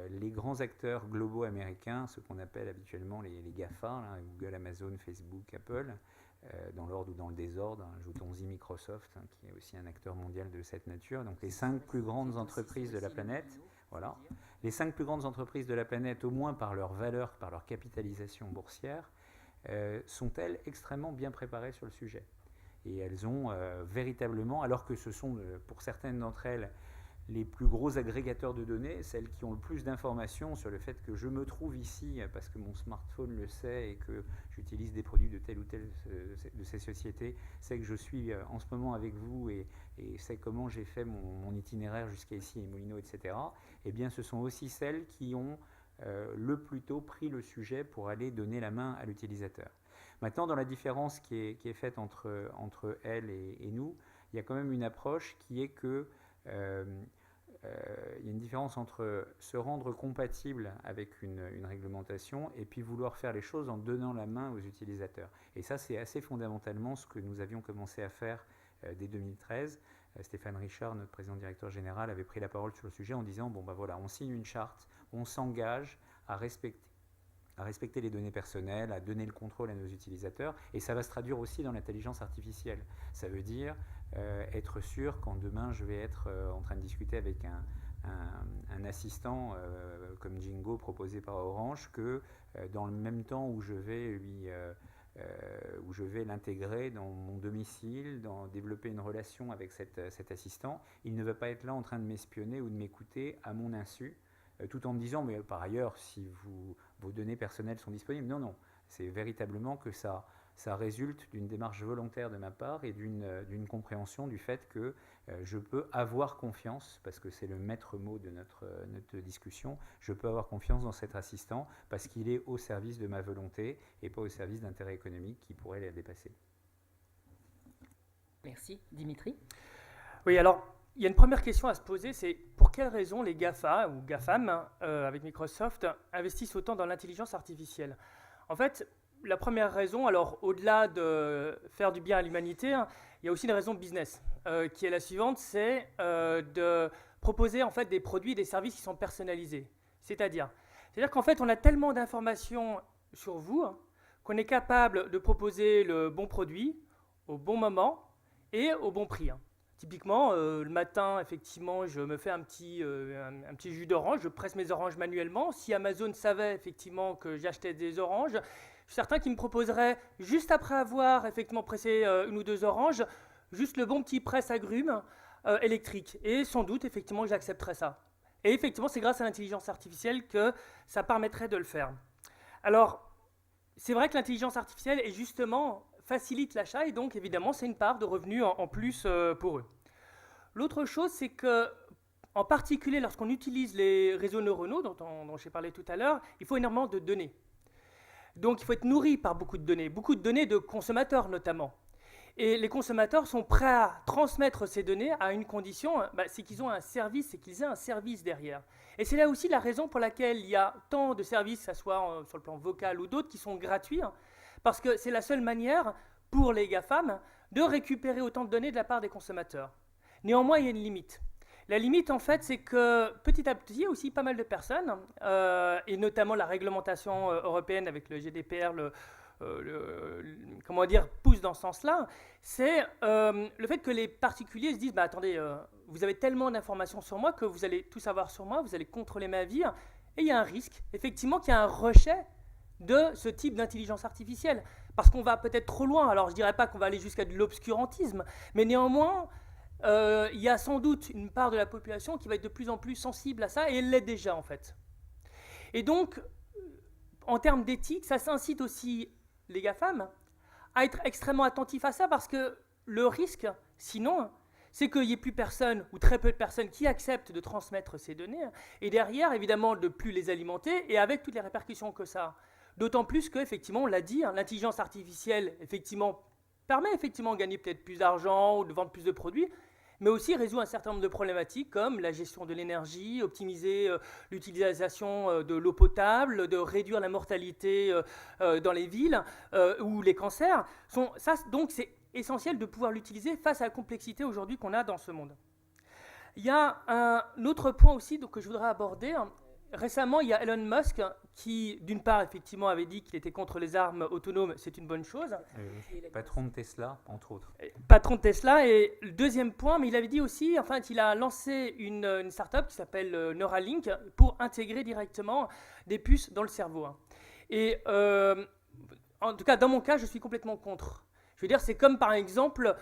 les grands acteurs globaux américains, ce qu'on appelle habituellement les GAFA, là, Google, Amazon, Facebook, Apple, dans l'ordre ou dans le désordre, ajoutons-y Microsoft, qui est aussi un acteur mondial de cette nature, donc les 5 plus grandes entreprises de la planète, voilà, les 5 plus grandes entreprises de la planète, au moins par leur valeur, par leur capitalisation boursière, sont-elles extrêmement bien préparées sur le sujet. Et elles ont véritablement, alors que ce sont pour certaines d'entre elles les plus gros agrégateurs de données, celles qui ont le plus d'informations sur le fait que je me trouve ici parce que mon smartphone le sait et que j'utilise des produits de telle ou telle de ces sociétés, sait que je suis en ce moment avec vous et sait comment j'ai fait mon itinéraire jusqu'à ici, les Moulineaux, etc. Eh bien, ce sont aussi celles qui ont le plus tôt pris le sujet pour aller donner la main à l'utilisateur. Maintenant, dans la différence qui est faite entre elles et nous, il y a quand même une approche qui est que il y a une différence entre se rendre compatible avec une réglementation et puis vouloir faire les choses en donnant la main aux utilisateurs. Et ça, c'est assez fondamentalement ce que nous avions commencé à faire dès 2013. Stéphane Richard, notre président directeur général, avait pris la parole sur le sujet en disant bon, ben voilà, on signe une charte, on s'engage à respecter les données personnelles, à donner le contrôle à nos utilisateurs, et ça va se traduire aussi dans l'intelligence artificielle. Ça veut dire être sûr quand demain je vais être en train de discuter avec un assistant comme Jingo proposé par Orange, que dans le même temps où je vais l'intégrer dans mon domicile, développer une relation avec cet assistant, il ne va pas être là en train de m'espionner ou de m'écouter à mon insu, tout en me disant, mais par ailleurs, si vos données personnelles sont disponibles. Non, non, c'est véritablement que ça résulte d'une démarche volontaire de ma part et d'une compréhension du fait que je peux avoir confiance, parce que c'est le maître mot de notre discussion, je peux avoir confiance dans cet assistant parce qu'il est au service de ma volonté et pas au service d'intérêts économiques qui pourraient les dépasser. Merci. Dimitri ? Oui, alors, il y a une première question à se poser, c'est pour quelles raisons les GAFA ou GAFAM, avec Microsoft, investissent autant dans l'intelligence artificielle ? En fait, la première raison, alors au-delà de faire du bien à l'humanité, il y a aussi une raison business, qui est la suivante, c'est de proposer en fait des produits et des services qui sont personnalisés. C'est-à-dire qu'en fait, on a tellement d'informations sur vous qu'on est capable de proposer le bon produit au bon moment et au bon prix. Typiquement, le matin, effectivement, je me fais un petit jus d'orange, je presse mes oranges manuellement. Si Amazon savait effectivement que j'achetais des oranges, je suis certain qu'il me proposerait, juste après avoir effectivement pressé une ou deux oranges, juste le bon petit presse-agrumes électrique. Et sans doute, effectivement, j'accepterais ça. Et effectivement, c'est grâce à l'intelligence artificielle que ça permettrait de le faire. Alors, c'est vrai que l'intelligence artificielle est justement facilite l'achat et donc évidemment c'est une part de revenus en plus pour eux. L'autre chose, c'est que en particulier lorsqu'on utilise les réseaux neuronaux dont j'ai parlé tout à l'heure, il faut énormément de données. Donc il faut être nourri par beaucoup de données de consommateurs notamment. Et les consommateurs sont prêts à transmettre ces données à une condition, c'est qu'ils ont un service, c'est qu'ils aient un service derrière. Et c'est là aussi la raison pour laquelle il y a tant de services, que ce soit sur le plan vocal ou d'autres, qui sont gratuits, parce que c'est la seule manière pour les GAFAM de récupérer autant de données de la part des consommateurs. Néanmoins, il y a une limite. La limite, en fait, c'est que petit à petit, il y a aussi pas mal de personnes, et notamment la réglementation européenne avec le GDPR, pousse dans ce sens-là, c'est le fait que les particuliers se disent attendez, vous avez tellement d'informations sur moi que vous allez tout savoir sur moi, vous allez contrôler ma vie, et il y a un risque, effectivement, qu'il y a un rejet de ce type d'intelligence artificielle. Parce qu'on va peut-être trop loin. Alors, je ne dirais pas qu'on va aller jusqu'à de l'obscurantisme, mais néanmoins, il y a sans doute une part de la population qui va être de plus en plus sensible à ça, et elle l'est déjà, en fait. Et donc, en termes d'éthique, ça s'incite aussi les GAFAM à être extrêmement attentifs à ça, parce que le risque, sinon, c'est qu'il n'y ait plus personne, ou très peu de personnes, qui acceptent de transmettre ces données, et derrière, évidemment, de plus les alimenter, et avec toutes les répercussions que ça a. D'autant plus qu'effectivement, on l'a dit, l'intelligence artificielle effectivement, permet effectivement de gagner peut-être plus d'argent ou de vendre plus de produits, mais aussi résout un certain nombre de problématiques comme la gestion de l'énergie, optimiser l'utilisation de l'eau potable, de réduire la mortalité dans les villes ou les cancers. Donc c'est essentiel de pouvoir l'utiliser face à la complexité aujourd'hui qu'on a dans ce monde. Il y a un autre point aussi que je voudrais aborder. Récemment, il y a Elon Musk qui, d'une part, effectivement, avait dit qu'il était contre les armes autonomes, c'est une bonne chose. Patron de Tesla, entre autres. Patron de Tesla, et le deuxième point, mais il avait dit aussi, enfin, il a lancé une start-up qui s'appelle Neuralink pour intégrer directement des puces dans le cerveau. Et en tout cas, dans mon cas, je suis complètement contre. Je veux dire, c'est comme par exemple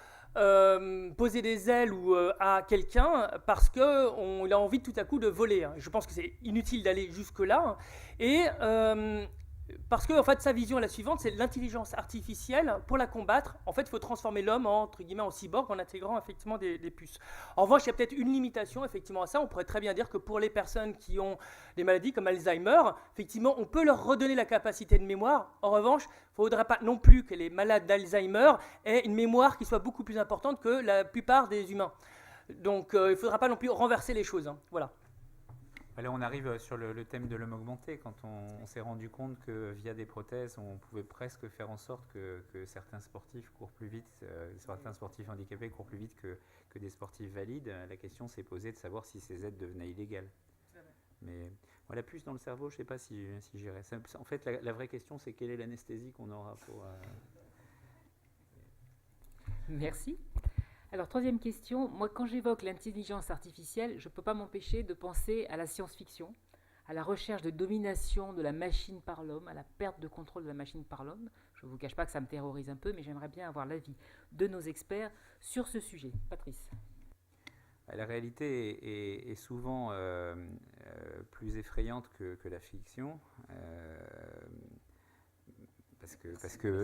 poser des ailes à quelqu'un parce qu'il a envie tout à coup de voler. Je pense que c'est inutile d'aller jusque-là. Et Parce que en fait, sa vision est la suivante, c'est l'intelligence artificielle, pour la combattre, en fait, il faut transformer l'homme entre guillemets en cyborg en intégrant effectivement des puces. En revanche, il y a peut-être une limitation effectivement à ça. On pourrait très bien dire que pour les personnes qui ont des maladies comme Alzheimer, effectivement, on peut leur redonner la capacité de mémoire. En revanche, il ne faudrait pas non plus que les malades d'Alzheimer aient une mémoire qui soit beaucoup plus importante que la plupart des humains. Donc, il ne faudra pas non plus renverser les choses. Hein. Voilà. Là, on arrive sur le thème de l'homme augmenté, quand on s'est rendu compte que via des prothèses, on pouvait presque faire en sorte que certains sportifs courent plus vite, certains sportifs handicapés courent plus vite que des sportifs valides. La question s'est posée de savoir si ces aides devenaient illégales. Mais la puce dans le cerveau, je ne sais pas si j'irais. En fait, la vraie question, c'est quelle est l'anesthésie qu'on aura pour... Merci. Alors, troisième question. Moi, quand j'évoque l'intelligence artificielle, je ne peux pas m'empêcher de penser à la science-fiction, à la recherche de domination de la machine par l'homme, à la perte de contrôle de la machine par l'homme. Je ne vous cache pas que ça me terrorise un peu, mais j'aimerais bien avoir l'avis de nos experts sur ce sujet. Patrice. La réalité est souvent plus effrayante que la fiction. Parce que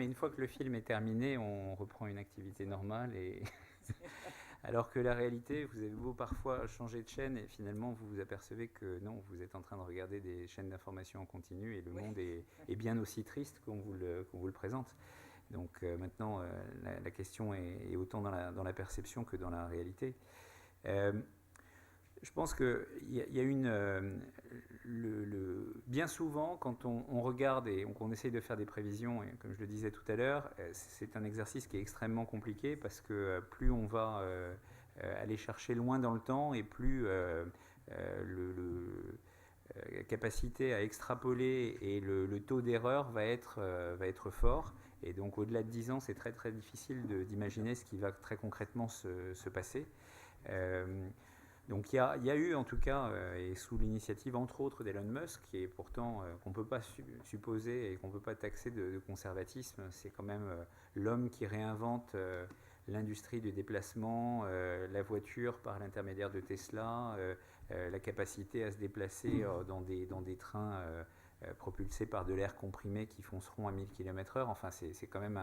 une fois que le film est terminé, on reprend une activité normale. Alors que la réalité, vous avez beau parfois changer de chaîne et finalement vous vous apercevez que non, vous êtes en train de regarder des chaînes d'information en continu et le monde est bien aussi triste qu'on vous le présente. Donc maintenant, la question est autant dans la perception que dans la réalité. Je pense qu'il y a une... bien souvent, quand on regarde et qu'on essaye de faire des prévisions, et comme je le disais tout à l'heure, c'est un exercice qui est extrêmement compliqué parce que plus on va aller chercher loin dans le temps et plus la capacité à extrapoler et le taux d'erreur va être fort. Et donc au-delà de 10 ans, c'est très très difficile d'imaginer ce qui va très concrètement se passer. Donc il y a eu en tout cas, et sous l'initiative entre autres d'Elon Musk, qui est pourtant qu'on ne peut pas supposer et qu'on ne peut pas taxer de conservatisme, c'est quand même l'homme qui réinvente l'industrie du déplacement, la voiture par l'intermédiaire de Tesla, la capacité à se déplacer dans des trains propulsés par de l'air comprimé qui fonceront à 1000 km/h. Enfin, c'est quand même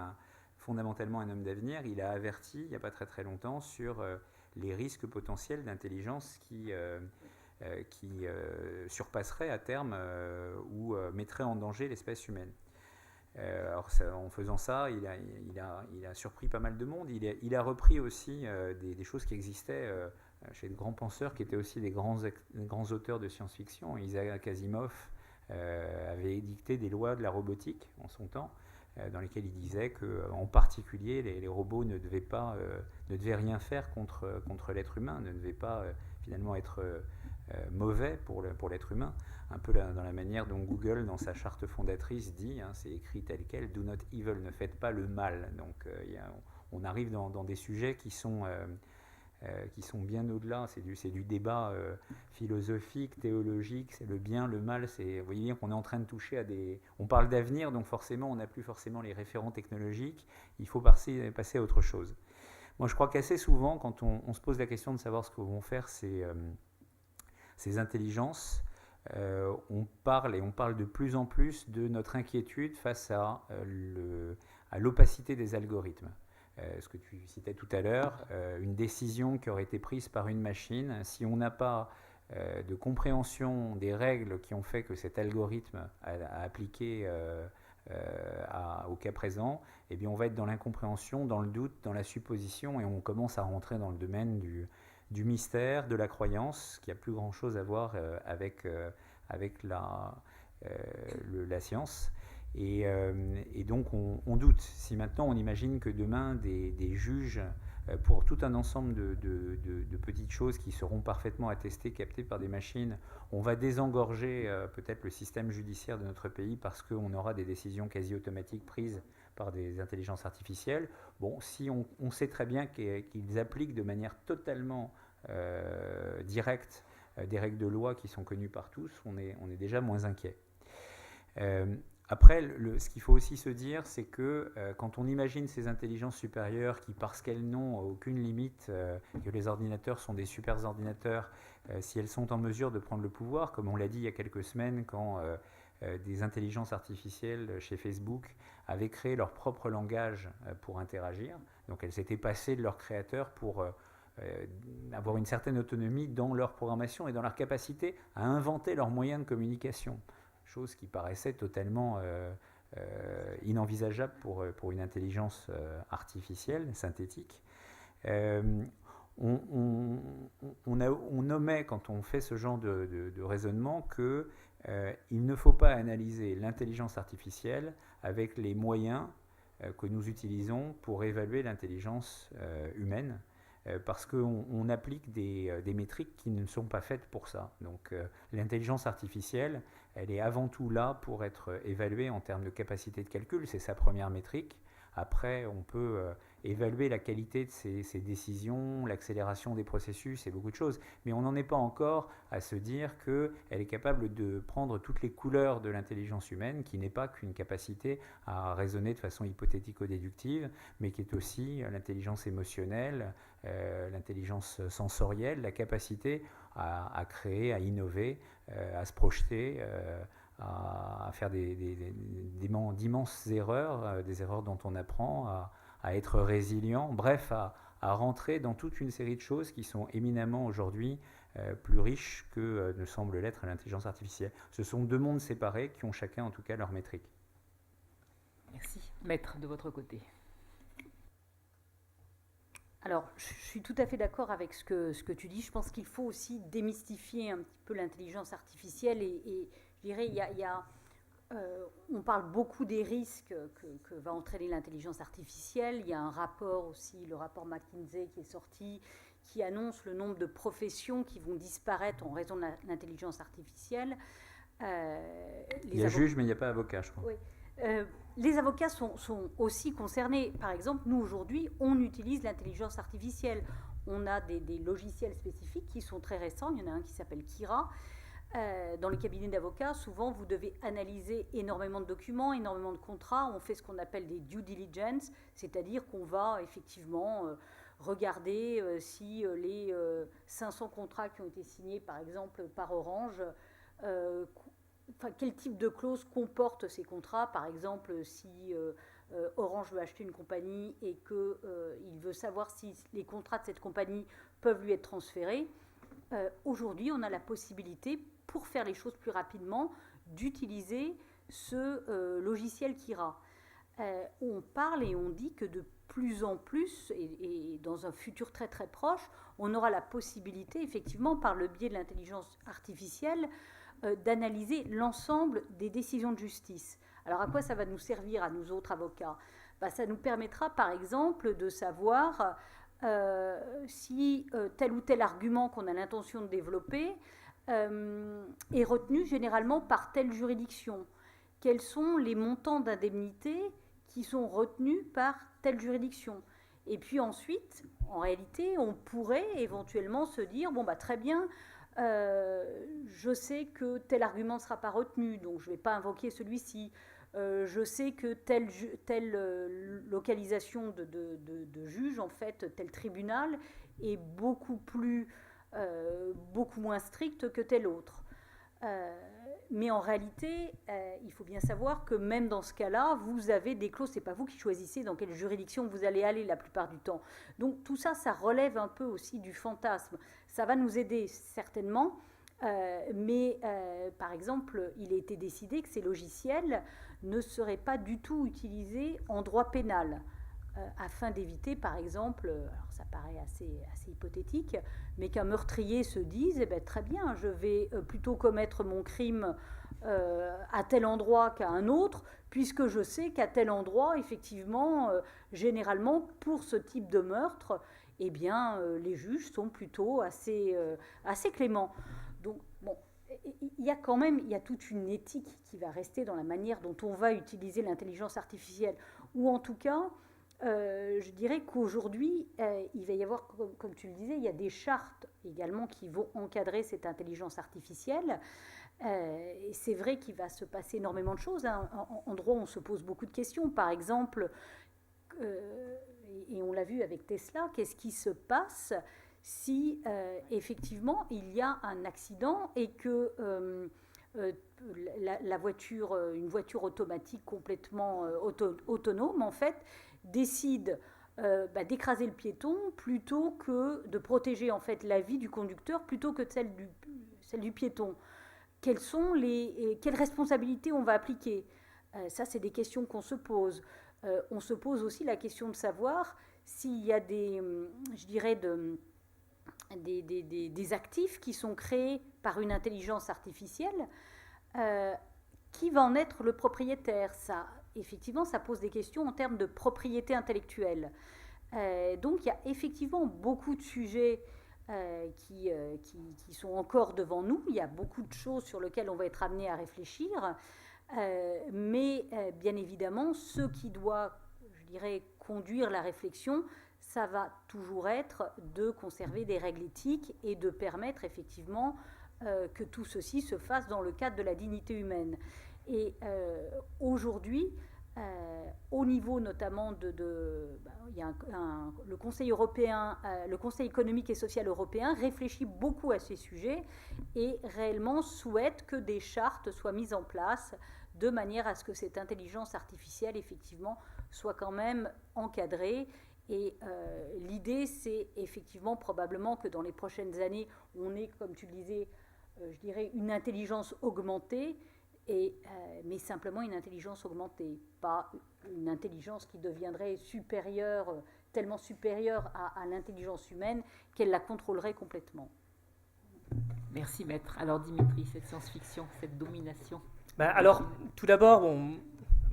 fondamentalement un homme d'avenir. Il a averti, il n'y a pas très très longtemps, sur les risques potentiels d'intelligence qui surpasseraient à terme ou mettraient en danger l'espèce humaine. Alors en faisant ça, il a surpris pas mal de monde. Il a repris aussi des choses qui existaient chez de grands penseurs qui étaient aussi des grands auteurs de science-fiction. Isaac Asimov avait édicté des lois de la robotique en son temps, dans lesquelles il disait qu'en particulier les robots ne devaient rien faire contre l'être humain, ne devaient pas finalement être mauvais pour l'être humain, un peu dans la manière dont Google, dans sa charte fondatrice, dit, c'est écrit tel quel, do not evil, ne faites pas le mal. Donc on arrive dans des sujets qui sont bien au-delà, c'est du débat philosophique, théologique, c'est le bien, le mal, vous voyez qu'on est en train de toucher à on parle d'avenir, donc forcément on n'a plus forcément les référents technologiques, il faut passer à autre chose. Moi je crois qu'assez souvent, quand on se pose la question de savoir ce que vont faire ces intelligences, on parle de plus en plus de notre inquiétude face à l'opacité des algorithmes. Ce que tu citais tout à l'heure, une décision qui aurait été prise par une machine, si on n'a pas de compréhension des règles qui ont fait que cet algorithme a appliqué au cas présent, eh bien on va être dans l'incompréhension, dans le doute, dans la supposition, et on commence à rentrer dans le domaine du mystère, de la croyance, qui a plus grand-chose à voir avec la science. Et donc on doute. Si maintenant on imagine que demain des juges, pour tout un ensemble de petites choses qui seront parfaitement attestées, captées par des machines, on va désengorger peut-être le système judiciaire de notre pays parce qu'on aura des décisions quasi automatiques prises par des intelligences artificielles. Bon, si on sait très bien qu'ils appliquent de manière totalement directe des règles de loi qui sont connues par tous, on est déjà moins inquiet. Après, ce qu'il faut aussi se dire, c'est que quand on imagine ces intelligences supérieures qui, parce qu'elles n'ont aucune limite, que les ordinateurs sont des super ordinateurs, si elles sont en mesure de prendre le pouvoir, comme on l'a dit il y a quelques semaines quand des intelligences artificielles chez Facebook avaient créé leur propre langage pour interagir. Donc elles s'étaient passées de leur créateur pour avoir une certaine autonomie dans leur programmation et dans leur capacité à inventer leurs moyens de communication. Chose qui paraissait totalement inenvisageable pour une intelligence artificielle, synthétique. On nommait, quand on fait ce genre de raisonnement, qu'il ne faut pas analyser l'intelligence artificielle avec les moyens que nous utilisons pour évaluer l'intelligence humaine, parce qu'on applique des métriques qui ne sont pas faites pour ça. Donc l'intelligence artificielle, elle est avant tout là pour être évaluée en termes de capacité de calcul, c'est sa première métrique. Après, on peut évaluer la qualité de ses décisions, l'accélération des processus et beaucoup de choses. Mais on n'en est pas encore à se dire qu'elle est capable de prendre toutes les couleurs de l'intelligence humaine, qui n'est pas qu'une capacité à raisonner de façon hypothético-déductive, mais qui est aussi l'intelligence émotionnelle, l'intelligence sensorielle, la capacité à créer, à innover, à se projeter, à faire d'immenses erreurs, des erreurs dont on apprend, à être résilient, bref, à rentrer dans toute une série de choses qui sont éminemment aujourd'hui plus riches que ne semble l'être l'intelligence artificielle. Ce sont deux mondes séparés qui ont chacun en tout cas leur métrique. Merci. Maître, de votre côté. Alors, je suis tout à fait d'accord avec ce que tu dis. Je pense qu'il faut aussi démystifier un petit peu l'intelligence artificielle et je dirais, on parle beaucoup des risques que va entraîner l'intelligence artificielle. Il y a un rapport aussi, le rapport McKinsey qui est sorti, qui annonce le nombre de professions qui vont disparaître en raison de l'intelligence artificielle. Il y a juge, mais il n'y a pas avocat, je crois. Oui. Les avocats sont aussi concernés. Par exemple, nous, aujourd'hui, on utilise l'intelligence artificielle. On a des logiciels spécifiques qui sont très récents. Il y en a un qui s'appelle Kira. Dans les cabinets d'avocats, souvent, vous devez analyser énormément de documents, énormément de contrats. On fait ce qu'on appelle des due diligence, c'est-à-dire qu'on va effectivement regarder si les 500 contrats qui ont été signés, par exemple, par Orange, quel type de clause comportent ces contrats. Par exemple, si Orange veut acheter une compagnie et qu'il veut savoir si les contrats de cette compagnie peuvent lui être transférés. Aujourd'hui, on a la possibilité, pour faire les choses plus rapidement, d'utiliser ce logiciel Kira. On parle et on dit que de plus en plus, et dans un futur très très proche, on aura la possibilité, effectivement, par le biais de l'intelligence artificielle, d'analyser l'ensemble des décisions de justice. Alors à quoi ça va nous servir à nous autres avocats ? Ça nous permettra, par exemple, de savoir si tel ou tel argument qu'on a l'intention de développer est retenu généralement par telle juridiction. Quels sont les montants d'indemnité qui sont retenus par telle juridiction ? Et puis ensuite, en réalité, on pourrait éventuellement se dire, très bien, je sais que tel argument ne sera pas retenu, donc je ne vais pas invoquer celui-ci. Je sais que telle localisation de juge, en fait, tel tribunal, est beaucoup moins stricte que tel autre. Mais en réalité, il faut bien savoir que même dans ce cas-là, vous avez des clauses, c'est pas vous qui choisissez dans quelle juridiction vous allez aller la plupart du temps. Donc tout ça, ça relève un peu aussi du fantasme. Ça va nous aider certainement, mais par exemple, il a été décidé que ces logiciels ne seraient pas du tout utilisés en droit pénal, afin d'éviter, par exemple, alors ça paraît assez hypothétique, mais qu'un meurtrier se dise, très bien, je vais plutôt commettre mon crime à tel endroit qu'à un autre, puisque je sais qu'à tel endroit, effectivement, généralement, pour ce type de meurtre, les juges sont plutôt assez cléments. Donc, il y a toute une éthique qui va rester dans la manière dont on va utiliser l'intelligence artificielle, ou en tout cas, je dirais qu'aujourd'hui, il va y avoir, comme tu le disais, il y a des chartes également qui vont encadrer cette intelligence artificielle. Et c'est vrai qu'il va se passer énormément de choses. En droit, on se pose beaucoup de questions. Par exemple, et on l'a vu avec Tesla, qu'est-ce qui se passe si effectivement il y a un accident et que la voiture, une voiture automatique complètement autonome, en fait, décide d'écraser le piéton plutôt que de protéger en fait la vie du conducteur plutôt que celle du piéton. Quelles responsabilités on va appliquer? Ça, c'est des questions qu'on se pose. On se pose aussi la question de savoir s'il y a des actifs qui sont créés par une intelligence artificielle, qui va en être le propriétaire. Ça, effectivement, ça pose des questions en termes de propriété intellectuelle. Donc, il y a effectivement beaucoup de sujets qui sont encore devant nous. Il y a beaucoup de choses sur lesquelles on va être amené à réfléchir. Mais bien évidemment, ce qui doit, conduire la réflexion, ça va toujours être de conserver des règles éthiques et de permettre effectivement que tout ceci se fasse dans le cadre de la dignité humaine. Et aujourd'hui, au niveau notamment il y a le Conseil européen, le Conseil économique et social européen réfléchit beaucoup à ces sujets et réellement souhaite que des chartes soient mises en place de manière à ce que cette intelligence artificielle effectivement soit quand même encadrée. Et l'idée, c'est effectivement probablement que dans les prochaines années, on ait, comme tu le disais, une intelligence augmentée, mais simplement une intelligence augmentée, pas une intelligence qui deviendrait supérieure, tellement supérieure à l'intelligence humaine qu'elle la contrôlerait complètement. Merci maître. Alors Dimitri, cette science-fiction, cette domination. Alors, tout d'abord,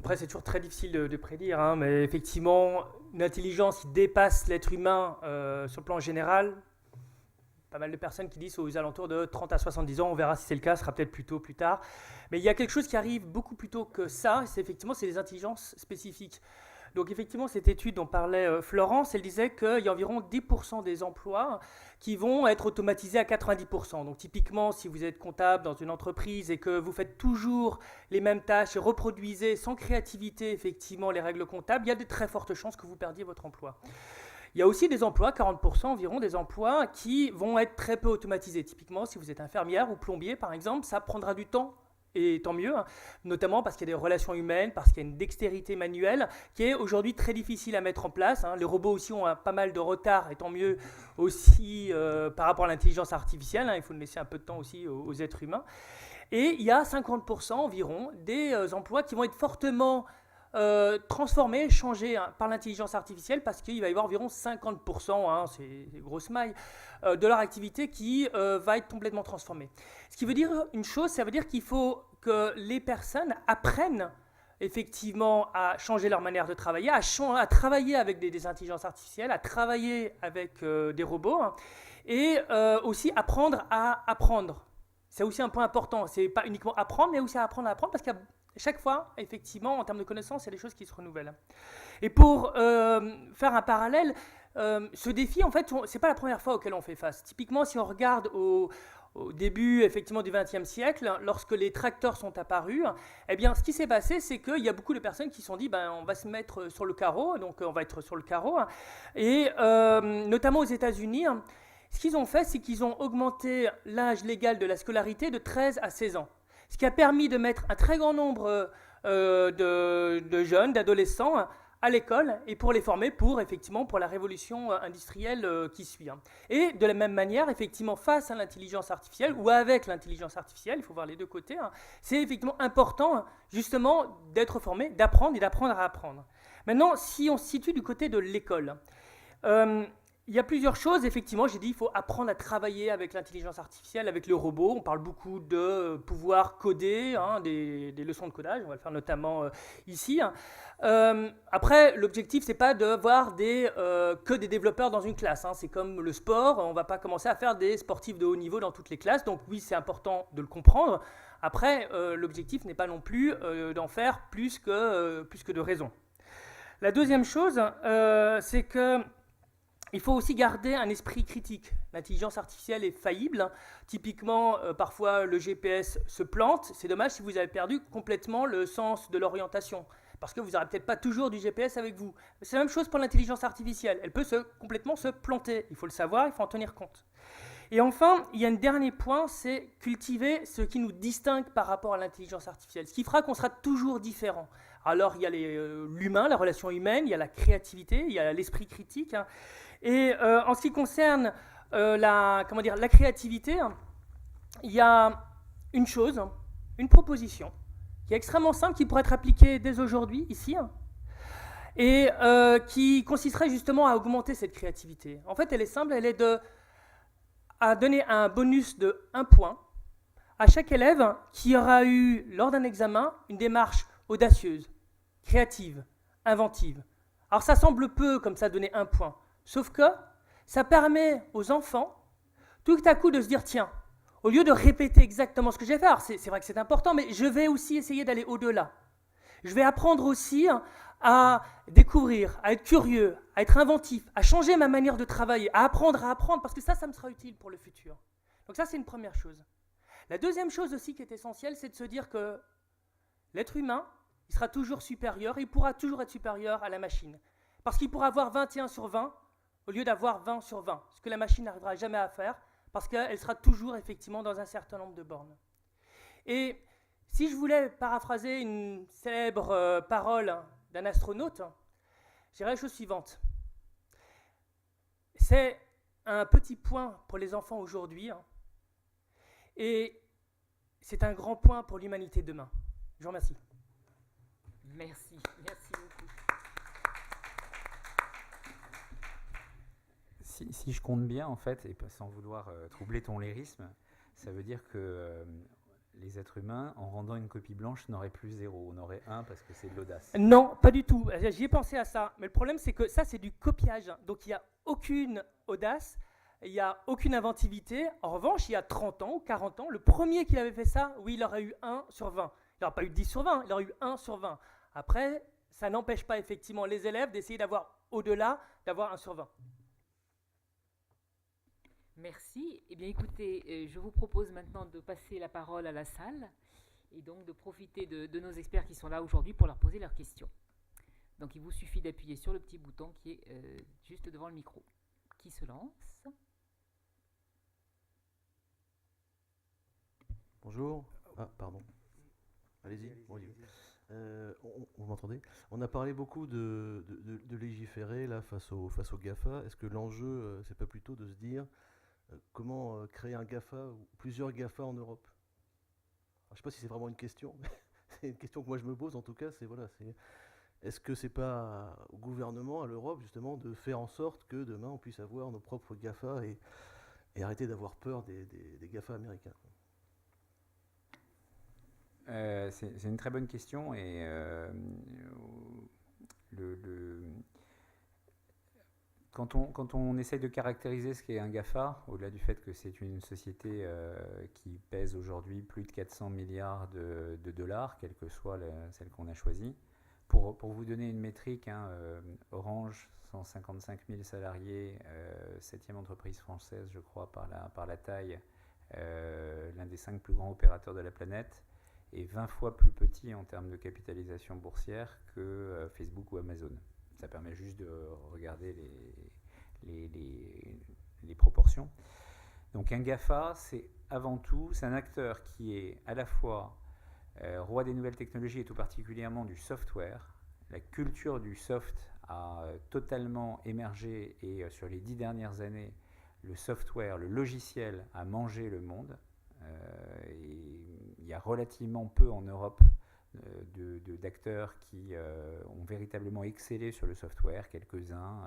après c'est toujours très difficile de prédire, hein, mais effectivement, une intelligence qui dépasse l'être humain sur le plan général, pas mal de personnes qui disent aux alentours de 30 à 70 ans, on verra si c'est le cas, ce sera peut-être plus tard. Mais il y a quelque chose qui arrive beaucoup plus tôt que ça, c'est les intelligences spécifiques. Donc effectivement, cette étude dont parlait Florence, elle disait qu'il y a environ 10% des emplois qui vont être automatisés à 90%. Donc typiquement, si vous êtes comptable dans une entreprise et que vous faites toujours les mêmes tâches et reproduisez sans créativité effectivement les règles comptables, il y a de très fortes chances que vous perdiez votre emploi. Il y a aussi des emplois, 40% environ, des emplois qui vont être très peu automatisés. Typiquement, si vous êtes infirmière ou plombier par exemple, ça prendra du temps. Et tant mieux, hein, notamment parce qu'il y a des relations humaines, parce qu'il y a une dextérité manuelle qui est aujourd'hui très difficile à mettre en place. Hein. Les robots aussi ont pas mal de retard, et tant mieux aussi par rapport à l'intelligence artificielle. Hein, il faut laisser un peu de temps aussi aux êtres humains. Et il y a 50% environ des emplois qui vont être fortement transformés, changés par l'intelligence artificielle, parce qu'il va y avoir environ 50%, hein, c'est grosse maille, de leur activité qui va être complètement transformée. Ce qui veut dire une chose, ça veut dire qu'il faut que les personnes apprennent effectivement à changer leur manière de travailler, à travailler avec des intelligences artificielles, à travailler avec des robots, hein, et aussi apprendre à apprendre. C'est aussi un point important, c'est pas uniquement apprendre, mais aussi apprendre à apprendre, parce qu'à chaque fois, effectivement, en termes de connaissances, il y a des choses qui se renouvellent. Et pour faire un parallèle, ce défi, en fait, c'est pas la première fois auquel on fait face. Typiquement, si on regarde au début, effectivement, du XXe siècle, lorsque les tracteurs sont apparus, eh bien, ce qui s'est passé, c'est qu'il y a beaucoup de personnes qui se sont dit, on va se mettre sur le carreau, donc on va être sur le carreau, et notamment aux États-Unis, ce qu'ils ont fait, c'est qu'ils ont augmenté l'âge légal de la scolarité de 13 à 16 ans. Ce qui a permis de mettre un très grand nombre de jeunes, d'adolescents à l'école et pour les former pour la révolution industrielle qui suit. Et de la même manière, effectivement, face à l'intelligence artificielle ou avec l'intelligence artificielle, il faut voir les deux côtés, c'est effectivement important justement d'être formé, d'apprendre et d'apprendre à apprendre. Maintenant, si on se situe du côté de l'école, il y a plusieurs choses, effectivement, j'ai dit, il faut apprendre à travailler avec l'intelligence artificielle, avec le robot. On parle beaucoup de pouvoir coder, des leçons de codage, on va le faire notamment ici. Après, l'objectif, c'est pas de voir que des développeurs dans une classe. C'est comme le sport, on ne va pas commencer à faire des sportifs de haut niveau dans toutes les classes. Donc oui, c'est important de le comprendre. Après, l'objectif n'est pas non plus d'en faire plus que de raison. La deuxième chose, c'est que il faut aussi garder un esprit critique. L'intelligence artificielle est faillible. Typiquement, parfois, le GPS se plante. C'est dommage si vous avez perdu complètement le sens de l'orientation, parce que vous n'aurez peut-être pas toujours du GPS avec vous. C'est la même chose pour l'intelligence artificielle. Elle peut complètement se planter. Il faut le savoir, il faut en tenir compte. Et enfin, il y a un dernier point, c'est cultiver ce qui nous distingue par rapport à l'intelligence artificielle, ce qui fera qu'on sera toujours différent. Alors, il y a l'humain, la relation humaine, il y a la créativité, il y a l'esprit critique. Hein. Et en ce qui concerne la créativité, il y a une chose, une proposition, qui est extrêmement simple, qui pourrait être appliquée dès aujourd'hui, ici, et qui consisterait justement à augmenter cette créativité. En fait, elle est simple, elle est à donner un bonus de 1 point à chaque élève qui aura eu, lors d'un examen, une démarche audacieuse, créative, inventive. Alors ça semble peu comme ça donner 1 point, sauf que ça permet aux enfants tout à coup de se dire tiens, au lieu de répéter exactement ce que j'ai fait, alors c'est vrai que c'est important, mais je vais aussi essayer d'aller au-delà. Je vais apprendre aussi à découvrir, à être curieux, à être inventif, à changer ma manière de travailler, à apprendre, parce que ça me sera utile pour le futur. Donc ça, c'est une première chose. La deuxième chose aussi qui est essentielle, c'est de se dire que l'être humain, il sera toujours supérieur, il pourra toujours être supérieur à la machine. Parce qu'il pourra avoir 21 sur 20 au lieu d'avoir 20 sur 20, ce que la machine n'arrivera jamais à faire, parce qu'elle sera toujours effectivement dans un certain nombre de bornes. Et si je voulais paraphraser une célèbre parole d'un astronaute, je dirais la chose suivante. C'est un petit point pour les enfants aujourd'hui, et c'est un grand point pour l'humanité demain. Je vous remercie. Merci beaucoup. Si je compte bien, en fait, et sans vouloir troubler ton lyrisme, ça veut dire que les êtres humains, en rendant une copie blanche, n'auraient plus 0, on aurait 1 parce que c'est de l'audace. Non, pas du tout. J'y ai pensé à ça. Mais le problème, c'est que ça, c'est du copiage. Donc, il n'y a aucune audace, il n'y a aucune inventivité. En revanche, il y a 30 ans ou 40 ans, le premier qui avait fait ça, oui, il aurait eu 1 sur 20. Il n'aurait pas eu 10 sur 20, il aurait eu 1 sur 20. Après, ça n'empêche pas effectivement les élèves d'essayer d'avoir au-delà, d'avoir 1 sur 20. Merci. Eh bien, écoutez, je vous propose maintenant de passer la parole à la salle et donc de profiter de nos experts qui sont là aujourd'hui pour leur poser leurs questions. Donc, il vous suffit d'appuyer sur le petit bouton qui est juste devant le micro. Qui se lance ? Bonjour. Ah, pardon. Allez-y. Vous m'entendez ? On a parlé beaucoup de légiférer là, face aux GAFA. Est-ce que l'enjeu, c'est pas plutôt de se dire comment créer un GAFA ou plusieurs GAFA en Europe ? Alors, je ne sais pas si c'est vraiment une question, mais c'est une question que moi je me pose en tout cas. Est-ce que c'est pas au gouvernement, à l'Europe justement, de faire en sorte que demain on puisse avoir nos propres GAFA et arrêter d'avoir peur des GAFA américains ? C'est une très bonne question et quand on essaye de caractériser ce qu'est un GAFA, au-delà du fait que c'est une société qui pèse aujourd'hui plus de 400 milliards de dollars, quelle que soit celle qu'on a choisie, pour vous donner une métrique, Orange, 155 000 salariés, 7e entreprise française, je crois, par la taille, l'un des 5 plus grands opérateurs de la planète, et 20 fois plus petit en termes de capitalisation boursière que Facebook ou Amazon. Ça permet juste de regarder les proportions. Donc un GAFA, c'est avant tout, c'est un acteur qui est à la fois roi des nouvelles technologies et tout particulièrement du software. La culture du soft a totalement émergé et sur les 10 dernières années, le software, le logiciel a mangé le monde. Et il y a relativement peu en Europe d'acteurs qui ont véritablement excellé sur le software, quelques-uns,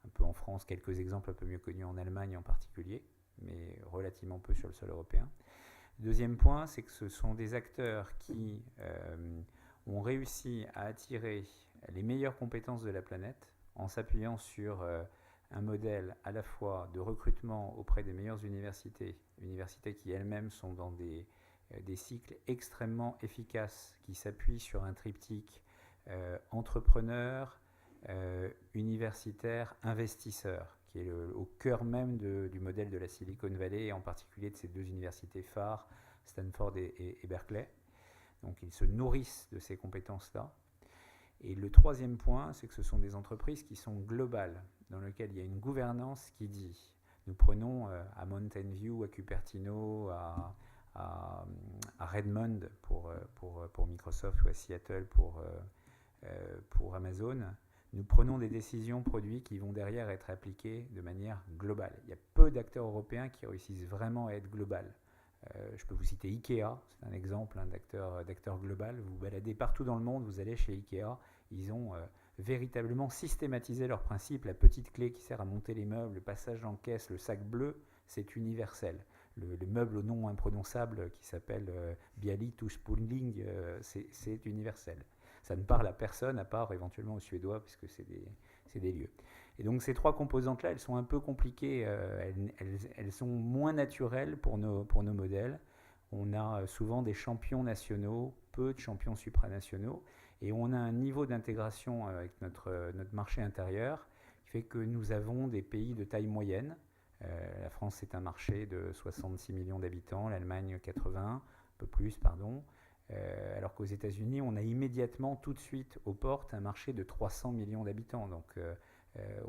un peu en France, quelques exemples un peu mieux connus en Allemagne en particulier, mais relativement peu sur le sol européen. Deuxième point, c'est que ce sont des acteurs qui ont réussi à attirer les meilleures compétences de la planète en s'appuyant sur un modèle à la fois de recrutement auprès des meilleures universités qui elles-mêmes sont dans des cycles extrêmement efficaces qui s'appuient sur un triptyque entrepreneur, universitaire, investisseur, qui est au cœur même du modèle de la Silicon Valley, et en particulier de ces 2 universités phares, Stanford et Berkeley. Donc ils se nourrissent de ces compétences-là. Et le troisième point, c'est que ce sont des entreprises qui sont globales, dans lesquelles il y a une gouvernance qui dit Nous prenons à Mountain View, à Cupertino, à Redmond pour Microsoft ou à Seattle pour Amazon. Nous prenons des décisions produits qui vont derrière être appliquées de manière globale. Il y a peu d'acteurs européens qui réussissent vraiment à être global. Je peux vous citer Ikea, c'est un exemple d'acteur global. Vous vous baladez partout dans le monde, vous allez chez Ikea, ils ont véritablement systématisé leurs principes. La petite clé qui sert à monter les meubles, le passage en caisse, le sac bleu, c'est universel. Le meuble au nom imprononçable qui s'appelle Bialy-Tuspundling, c'est universel. Ça ne parle à personne, à part éventuellement aux Suédois, puisque c'est des lieux. Et donc ces trois composantes-là, elles sont un peu compliquées, elles sont moins naturelles pour nos modèles. On a souvent des champions nationaux, peu de champions supranationaux, et on a un niveau d'intégration avec notre marché intérieur qui fait que nous avons des pays de taille moyenne. La France est un marché de 66 millions d'habitants, l'Allemagne 80, un peu plus, pardon. Alors qu'aux États-Unis, on a immédiatement, tout de suite, aux portes, un marché de 300 millions d'habitants. Donc,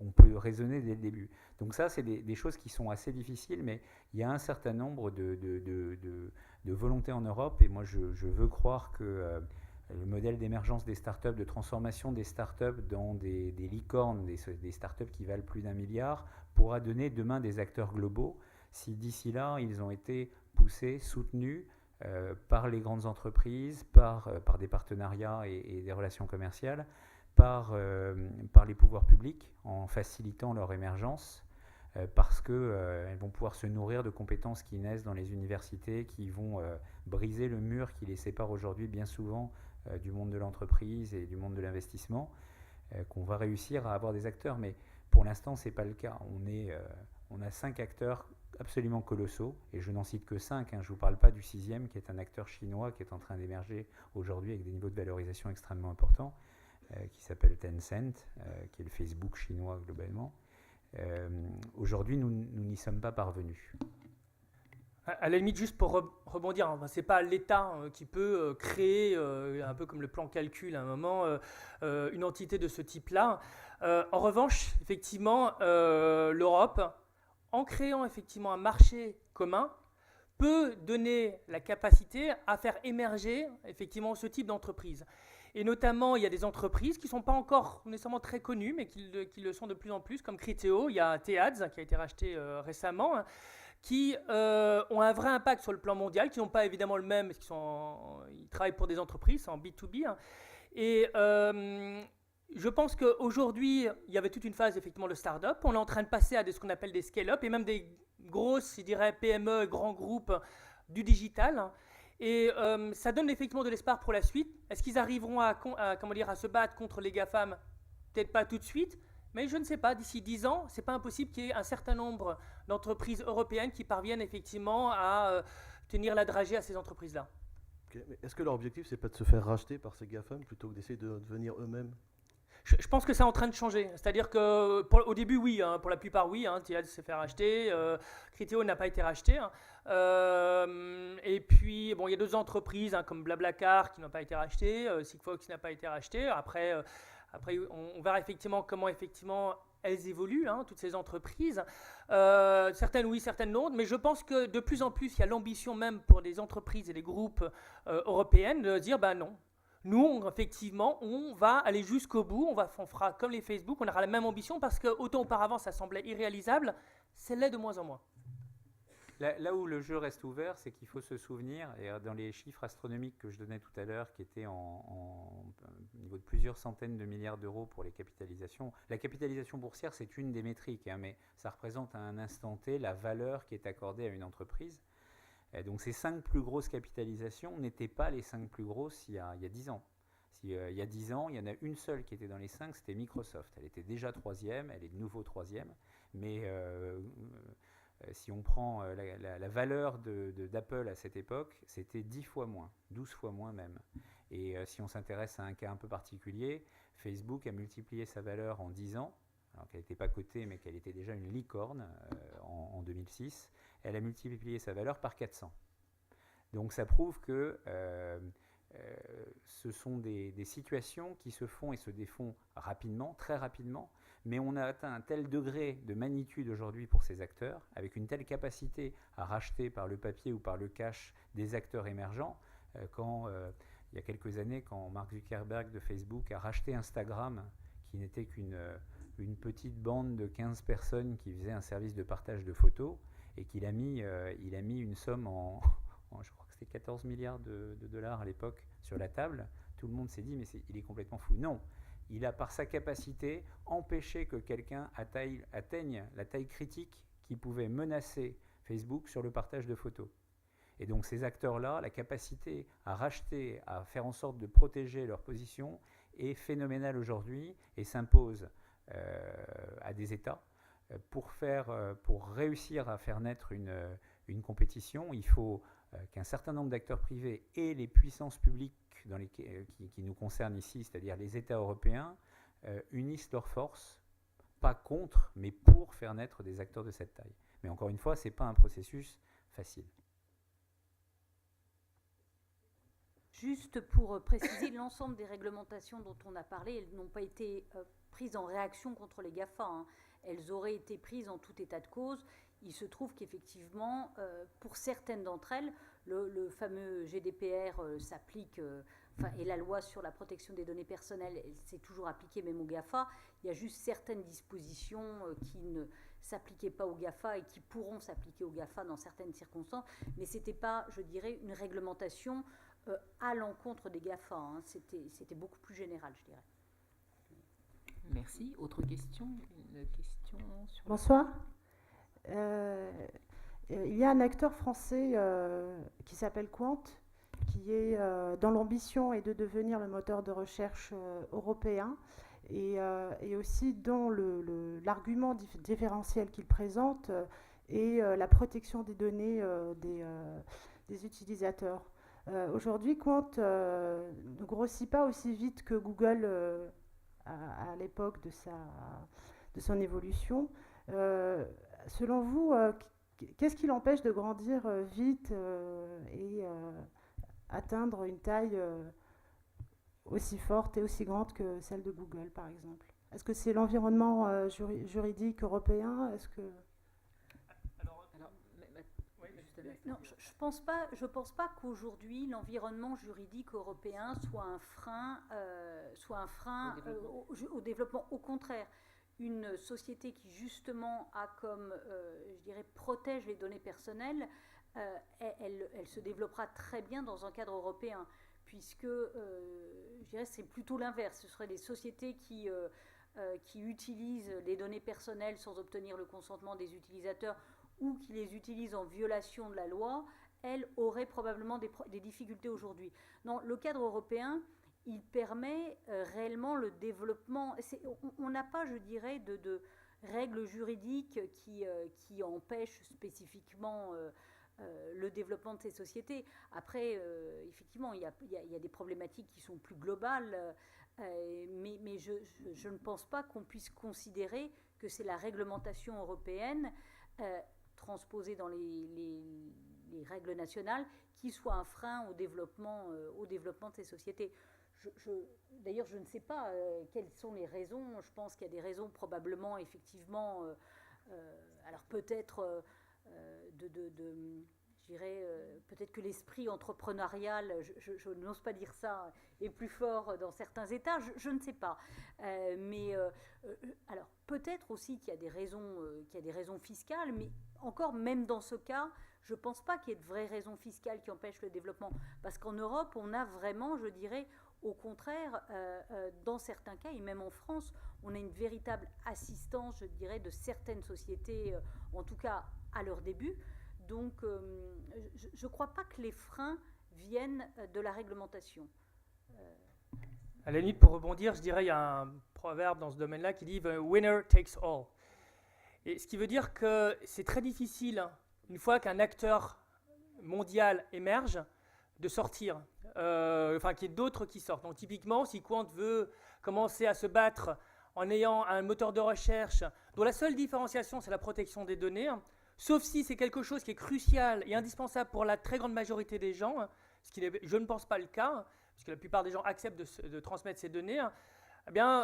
on peut raisonner dès le début. Donc ça, c'est des choses qui sont assez difficiles, mais il y a un certain nombre de volontés en Europe, et moi, je veux croire que le modèle d'émergence des startups, de transformation des startups dans des licornes, des startups qui valent plus d'1 milliard, pourra donner demain des acteurs globaux, si d'ici là, ils ont été poussés, soutenus, par les grandes entreprises, par des partenariats et des relations commerciales, par les pouvoirs publics en facilitant leur émergence, parce qu'elles vont pouvoir se nourrir de compétences qui naissent dans les universités, qui vont briser le mur qui les sépare aujourd'hui bien souvent du monde de l'entreprise et du monde de l'investissement, qu'on va réussir à avoir des acteurs. Mais pour l'instant, ce n'est pas le cas. On a 5 acteurs absolument colossaux, et je n'en cite que 5, je ne vous parle pas du 6e qui est un acteur chinois qui est en train d'émerger aujourd'hui avec des niveaux de valorisation extrêmement importants, qui s'appelle Tencent, qui est le Facebook chinois globalement. Aujourd'hui, nous n'y sommes pas parvenus. À la limite, juste pour rebondir, ce n'est pas l'État qui peut créer, un peu comme le plan calcul à un moment, une entité de ce type-là. En revanche, effectivement, l'Europe, en créant effectivement un marché commun, peut donner la capacité à faire émerger effectivement ce type d'entreprise. Et notamment, il y a des entreprises qui ne sont pas encore nécessairement très connues, mais qui le sont de plus en plus, comme Criteo. Il y a Teads qui a été racheté récemment, qui ont un vrai impact sur le plan mondial, qui n'ont pas évidemment le même, parce qu'ils travaillent pour des entreprises en B2B. Et je pense qu'aujourd'hui, il y avait toute une phase effectivement de start-up. On est en train de passer à ce qu'on appelle des scale-up, et même des grosses, je dirais, PME, grands groupes du digital. Et ça donne effectivement de l'espoir pour la suite. Est-ce qu'ils arriveront à se battre contre les GAFAM? Peut-être pas tout de suite, mais je ne sais pas. D'ici 10 ans, ce n'est pas impossible qu'il y ait un certain nombre d'entreprises européennes qui parviennent effectivement à tenir la dragée à ces entreprises-là. Okay. Mais est-ce que leur objectif, c'est pas de se faire racheter par ces GAFAM plutôt que d'essayer de devenir eux-mêmes? Je pense que c'est en train de changer. C'est-à-dire qu'au début, oui, pour la plupart, oui. Teads s'est fait racheter. Criteo n'a pas été racheté. Et puis, bon, il y a d'autres entreprises comme Blablacar qui n'ont pas été rachetées. Sigfox n'a pas été racheté. Après, on verra effectivement comment elles évoluent, toutes ces entreprises. Certaines oui, certaines non. Mais je pense que de plus en plus, il y a l'ambition même pour des entreprises et des groupes européennes de dire, non. Nous, effectivement, on va aller jusqu'au bout, on fera comme les Facebook, on aura la même ambition parce que autant auparavant ça semblait irréalisable, c'est l'est de moins en moins. Là où le jeu reste ouvert, c'est qu'il faut se souvenir, et dans les chiffres astronomiques que je donnais tout à l'heure, qui étaient au niveau de plusieurs centaines de milliards d'euros pour les capitalisations, la capitalisation boursière c'est une des métriques, mais ça représente à un instant T la valeur qui est accordée à une entreprise. Donc ces 5 plus grosses capitalisations n'étaient pas les 5 plus grosses il y a 10 ans. Il y a 10 ans, il y en a une seule qui était dans les 5, c'était Microsoft. Elle était déjà 3e, elle est de nouveau 3e. Mais si on prend la valeur d'Apple à cette époque, c'était 10 fois moins, 12 fois moins même. Et si on s'intéresse à un cas un peu particulier, Facebook a multiplié sa valeur en 10 ans, alors qu'elle n'était pas cotée, mais qu'elle était déjà une licorne en 2006. Elle a multiplié sa valeur par 400. Donc ça prouve que ce sont des situations qui se font et se défont rapidement, très rapidement, Mais on a atteint un tel degré de magnitude aujourd'hui pour ces acteurs, avec une telle capacité à racheter par le papier ou par le cash des acteurs émergents, il y a quelques années, quand Mark Zuckerberg de Facebook a racheté Instagram, qui n'était qu'une petite bande de 15 personnes qui faisait un service de partage de photos, et qu'il a mis une somme je crois que c'était 14 milliards de dollars à l'époque sur la table, tout le monde s'est dit mais il est complètement fou. Non, il a par sa capacité empêché que quelqu'un atteigne la taille critique qui pouvait menacer Facebook sur le partage de photos. Et donc ces acteurs-là, la capacité à racheter, à faire en sorte de protéger leur position est phénoménale aujourd'hui et s'impose à des États. Pour réussir à faire naître une compétition, il faut qu'un certain nombre d'acteurs privés et les puissances publiques qui nous concernent ici, c'est-à-dire les États européens, unissent leurs forces, pas contre, mais pour faire naître des acteurs de cette taille. Mais encore une fois, ce n'est pas un processus facile. Juste pour préciser, l'ensemble des réglementations dont on a parlé, elles n'ont pas été prises en réaction contre les GAFA, hein. Elles auraient été prises en tout état de cause. Il se trouve qu'effectivement, pour certaines d'entre elles, le fameux GDPR s'applique, et la loi sur la protection des données personnelles, elle s'est toujours appliquée même aux GAFA. Il y a juste certaines dispositions qui ne s'appliquaient pas aux GAFA et qui pourront s'appliquer aux GAFA dans certaines circonstances. Mais ce n'était pas, je dirais, une réglementation à l'encontre des GAFA, hein. C'était beaucoup plus général, je dirais. Merci. Autre question? Une question sur Bonsoir. Il y a un acteur français qui s'appelle Quant, qui est dans l'ambition et de devenir le moteur de recherche européen, et aussi dont l'argument différentiel qu'il présente est la protection des données des utilisateurs. Aujourd'hui, Quant ne grossit pas aussi vite que Google à l'époque de son évolution. Selon vous, qu'est-ce qui l'empêche de grandir vite et atteindre une taille aussi forte et aussi grande que celle de Google, par exemple? Est-ce que c'est l'environnement juridique européen? Est-ce que... Non, je pense pas qu'aujourd'hui l'environnement juridique européen soit un frein au développement. Au contraire, une société qui justement a comme, je dirais, protège les données personnelles, elle se développera très bien dans un cadre européen, puisque, je dirais, c'est plutôt l'inverse. Ce seraient des sociétés qui utilisent les données personnelles sans obtenir le consentement des utilisateurs ou qui les utilisent en violation de la loi, elles auraient probablement des difficultés aujourd'hui. Non, le cadre européen, il permet réellement le développement. On n'a pas, je dirais, de règles juridiques qui empêchent spécifiquement le développement de ces sociétés. Après, effectivement, il y a des problématiques qui sont plus globales, mais je ne pense pas qu'on puisse considérer que c'est la réglementation européenne transposée dans les règles nationales qui soit un frein au développement de ces sociétés. D'ailleurs, je ne sais pas quelles sont les raisons. Je pense qu'il y a des raisons probablement, effectivement, alors peut-être je dirais, peut-être que l'esprit entrepreneurial, je n'ose pas dire ça, est plus fort dans certains États, je ne sais pas. Alors peut-être aussi qu'il y a des raisons fiscales, mais encore, même dans ce cas, je ne pense pas qu'il y ait de vraies raisons fiscales qui empêchent le développement. Parce qu'en Europe, on a vraiment, je dirais, au contraire, dans certains cas, et même en France, on a une véritable assistance, je dirais, de certaines sociétés, en tout cas à leur début. Donc, je ne crois pas que les freins viennent de la réglementation. À la limite, pour rebondir, je dirais il y a un proverbe dans ce domaine-là qui dit « The winner takes all ». Et ce qui veut dire que c'est très difficile, une fois qu'un acteur mondial émerge, de sortir. Qu'il y ait d'autres qui sortent. Donc typiquement, si Quant veut commencer à se battre en ayant un moteur de recherche dont la seule différenciation, c'est la protection des données, sauf si c'est quelque chose qui est crucial et indispensable pour la très grande majorité des gens, ce qui n'est, je ne pense pas le cas, parce que la plupart des gens acceptent de transmettre ces données, eh bien,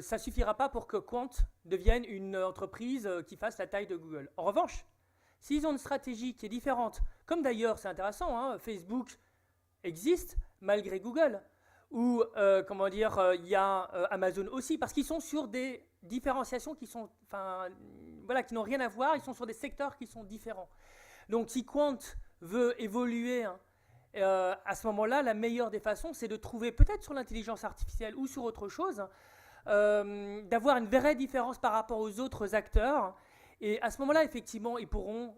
ça ne suffira pas pour que Quant devienne une entreprise qui fasse la taille de Google. En revanche, s'ils ont une stratégie qui est différente, comme d'ailleurs, c'est intéressant, hein, Facebook existe malgré Google, ou il y a Amazon aussi, parce qu'ils sont sur des différenciations qui sont, qui n'ont rien à voir, ils sont sur des secteurs qui sont différents. Donc si Quant veut évoluer, à ce moment-là, la meilleure des façons, c'est de trouver peut-être sur l'intelligence artificielle ou sur autre chose, d'avoir une vraie différence par rapport aux autres acteurs. Et à ce moment-là, effectivement, ils pourront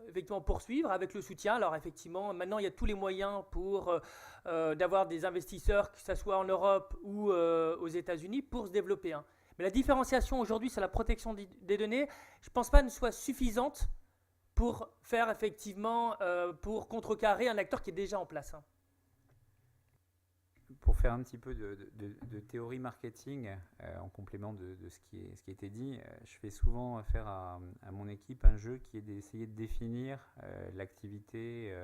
poursuivre avec le soutien. Alors effectivement, maintenant, il y a tous les moyens pour d'avoir des investisseurs, que ce soit en Europe ou aux États-Unis, pour se développer. Mais la différenciation aujourd'hui sur la protection des données, je ne pense pas ne soit suffisante pour faire effectivement, pour contrecarrer un acteur qui est déjà en place. Pour faire un petit peu de théorie marketing, en complément de ce qui a été dit, je fais souvent faire à mon équipe un jeu qui est d'essayer de définir l'activité